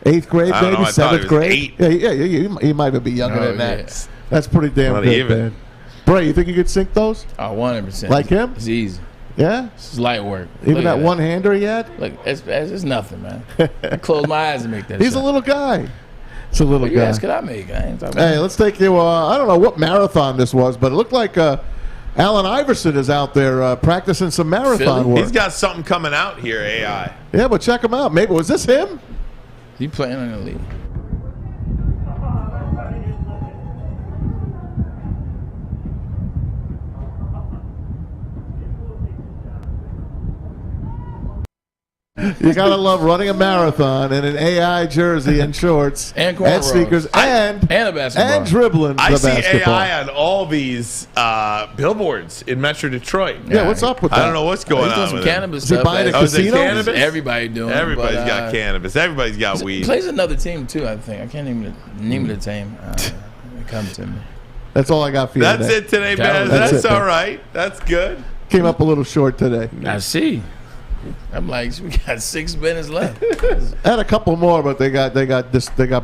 Eighth grade, I don't maybe? know, I thought he Seventh was grade? 8. Yeah, he might even be younger Oh, than that. yeah. That's pretty damn Not good, even. man. Bray, you think you could sink those? Oh, 100%. Like him? It's easy. Yeah? It's light work. Even Look that at one-hander he had? Look, it's nothing, man. I close my eyes and make that He's shot. a little guy. It's a little What you guy. ask could I make? I ain't talking Hey, about let's take you. I don't know what marathon this was, but it looked like Allen Iverson is out there practicing some marathon work. He's got something coming out here, AI. Yeah, but check him out. Maybe was this him? He playing in the league. You gotta love running a marathon in an AI jersey and shorts And cornrows. sneakers and a basketball. and dribbling I the see basketball. AI on all these billboards in Metro Detroit. Yeah, what's up with that? I don't know what's going He's doing on some with it. cannabis Is he stuff. buying a Oh, is it casino? cannabis? Everybody doing it. Everybody's but, got cannabis. Everybody's got He weed. plays another team too, I think. I can't even name of the team. It comes to me. That's all I got for you. That's today. it today, That man. was- That's That's it, all man. right. That's good. Came up a little short today. I see. I'm like, we got 6 minutes left. Had a couple more, but they got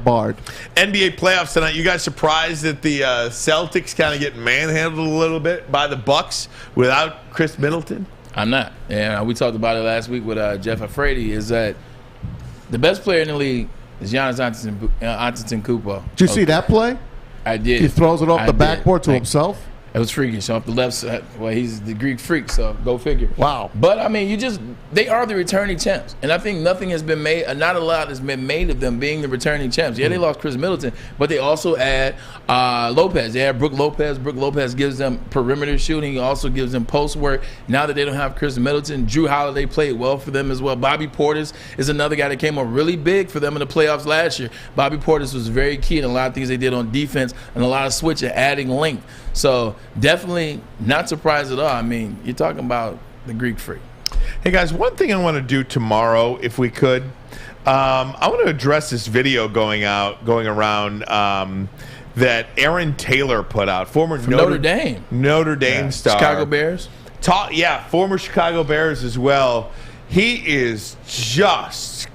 barred. NBA playoffs tonight. You guys surprised that the Celtics kind of get manhandled a little bit by the Bucks without Chris Middleton? I'm not. And we talked about it last week with Jeff Afraidy, is that the best player in the league is Giannis Antetokounmpo. Did you see that play? I did. He throws it off I the did. backboard to Like, himself. It was freakish off the left side. Well, he's the Greek freak, so go figure. Wow. But I mean, they are the returning champs, and I think nothing has been made. Not a lot has been made of them being the returning champs. Yeah, they lost Chris Middleton, but they also add Lopez. They had Brook Lopez. Brook Lopez gives them perimeter shooting. He also gives them post work. Now that they don't have Chris Middleton, Drew Holiday played well for them as well. Bobby Portis is another guy that came up really big for them in the playoffs last year. Bobby Portis was very key in a lot of things they did on defense and a lot of switching, adding length. So definitely not surprised at all. I mean, you're talking about the Greek freak. Hey, guys, one thing I want to do tomorrow, if we could, I want to address this video going around that Aaron Taylor put out, former From Notre Dame. Notre Dame star. Chicago Bears. Former Chicago Bears as well. He is just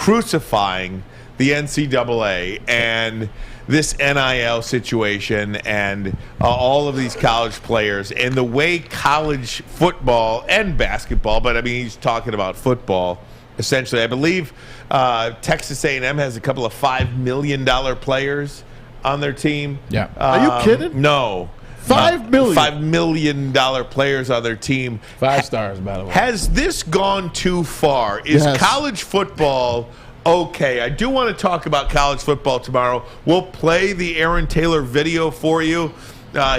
crucifying the NCAA and this NIL situation and all of these college players and the way college football and basketball, but I mean he's talking about football essentially. I believe Texas A&M has a couple of $5 million players on their team. Yeah. Are you kidding? No. $5 million? $5 million players on their team. 5 stars, by the way. Has this gone too far? Is Yes. college football okay? I do want to talk about college football tomorrow. We'll play the Aaron Taylor video for you.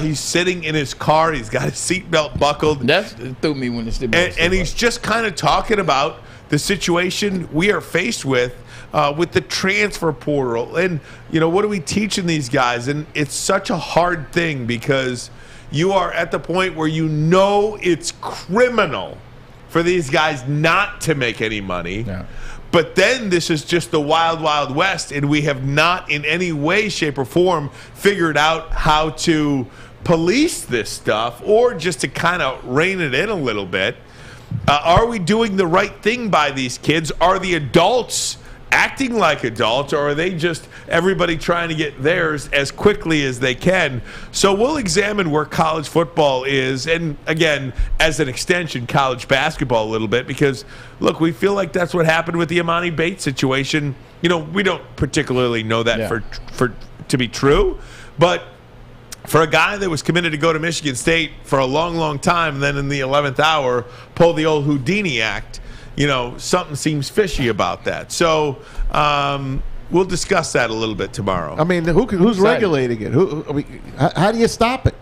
He's sitting in his car. He's got his seatbelt buckled. That threw me when the And he's just kind of talking about the situation we are faced with the transfer portal. And, what are we teaching these guys? And it's such a hard thing because you are at the point where it's criminal for these guys not to make any money. Yeah. But then this is just the wild, wild west, and we have not in any way, shape, or form figured out how to police this stuff or just to kind of rein it in a little bit. Are we doing the right thing by these kids? Are the adults acting like adults, or are they just everybody trying to get theirs as quickly as they can? So we'll examine where college football is, and again, as an extension, college basketball a little bit, because look, we feel like that's what happened with the Emoni Bates situation. We don't particularly know that for to be true, but for a guy that was committed to go to Michigan State for a long, long time, and then in the 11th hour pull the old Houdini act, something seems fishy about that. So we'll discuss that a little bit tomorrow. I mean, who's regulating it? How do you stop it?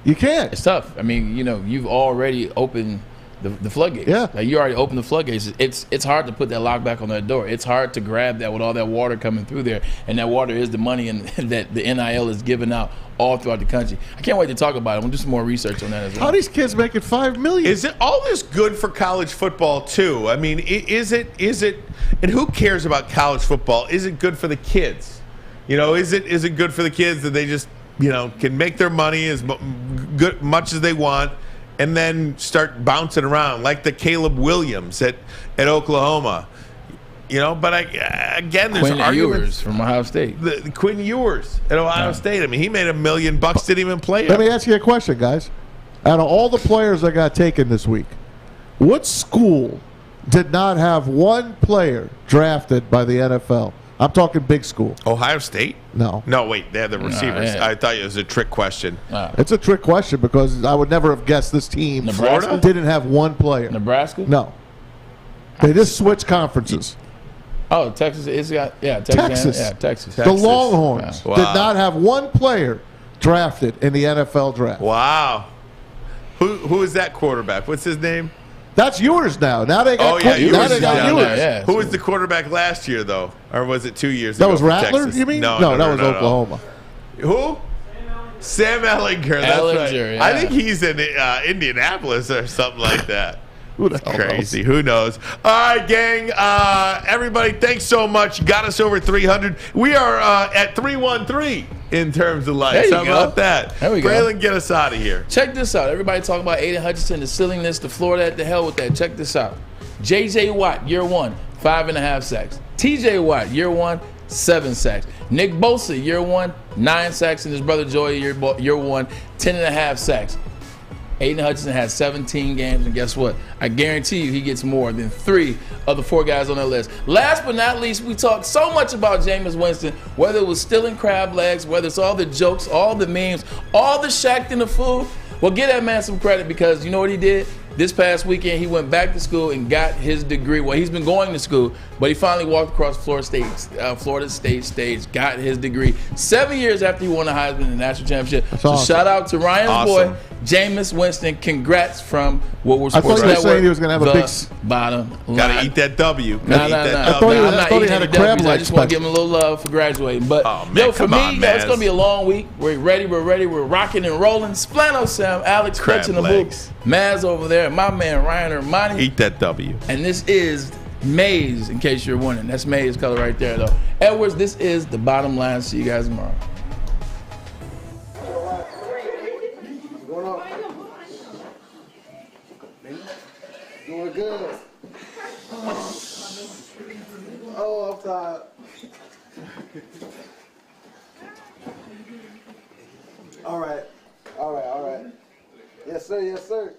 You can't. It's tough. I mean, you've already opened the floodgates. Yeah. Like you already opened the floodgates. It's hard to put that lock back on that door. It's hard to grab that with all that water coming through there. And that water is the money and that the NIL is giving out all throughout the country. I can't wait to talk about it. We'll do some more research on that as well. How are these kids making $5 million? Is it all this good for college football too? I mean, is it? And who cares about college football? Is it good for the kids? Is it good for the kids that they just can make their money as much as they want, and then start bouncing around like the Caleb Williams at Oklahoma. But again, there's Quinn arguments Ewers from Ohio State. The Quinn Ewers at Ohio State. I mean, he made $1 million. Didn't even play. Let me ask you a question, guys. Out of all the players that got taken this week, what school did not have one player drafted by the NFL? I'm talking big school. Ohio State? No. No, wait. They had the receivers. yeah. I thought it was a trick question. It's a trick question because I would never have guessed this team Nebraska? didn't have one player. Nebraska? No. They just switched conferences. Oh, Texas. It's got Texas. Yeah, Texas. The Longhorns Wow. did not have one player drafted in the NFL draft. Wow. Who is that quarterback? What's his name? That's Ewers now. Now they got Ewers now is they got down Ewers. there. Who was the quarterback last year, though? Or was it 2 years That ago? was for Rattler, Texas? you mean? No, that was Oklahoma. Who? Sam Ehlinger. That's right. Ehlinger, I yeah. think he's in Indianapolis or something like that. That's crazy. Who knows? All right, gang. Everybody, thanks so much. You got us over 300. We are at 313 in terms of likes. There How you go. about that? There we go. Braylon, get us out of here. Check this out. Everybody talking about Aiden Hutchinson, the silliness, the Florida, the hell with that. Check this out. J.J. Watt, year 1, 5.5 sacks. T.J. Watt, year 1, 7 sacks. Nick Bosa, year 1, 9 sacks. And his brother Joey, year 1, 10.5 sacks. Aiden Hutchinson has 17 games, and guess what? I guarantee you he gets more than 3 of the 4 guys on that list. Last but not least, we talked so much about Jameis Winston, whether it was stealing crab legs, whether it's all the jokes, all the memes, all the Shaq in the food. Well, give that man some credit because you know what he did? This past weekend, he went back to school and got his degree. Well, he's been going to school, but he finally walked across Florida State stage, got his degree 7 years after he won the Heisman in the national championship. So awesome. shout out to Ryan's boy, Jameis Winston. Congrats from Woodward Sports thought you were Network. saying he was gonna have a big bottom line. Got to eat that W. No. Gotta eat that I W. thought he had a crab leg I just want to give him a little love for graduating. But man, for come me, on, it's Maz. gonna be a long week. We're ready. We're rocking and rolling. Splano Sam, Alex Crab Crutch in the legs. booth, Maz over there, my man Ryan Ermanni. Eat that W. And this is maize, in case you're wondering. That's maize color right there, though. Edwards, this is the bottom line. See you guys tomorrow. Doing good. Oh, I'm tired. All right. Yes, sir.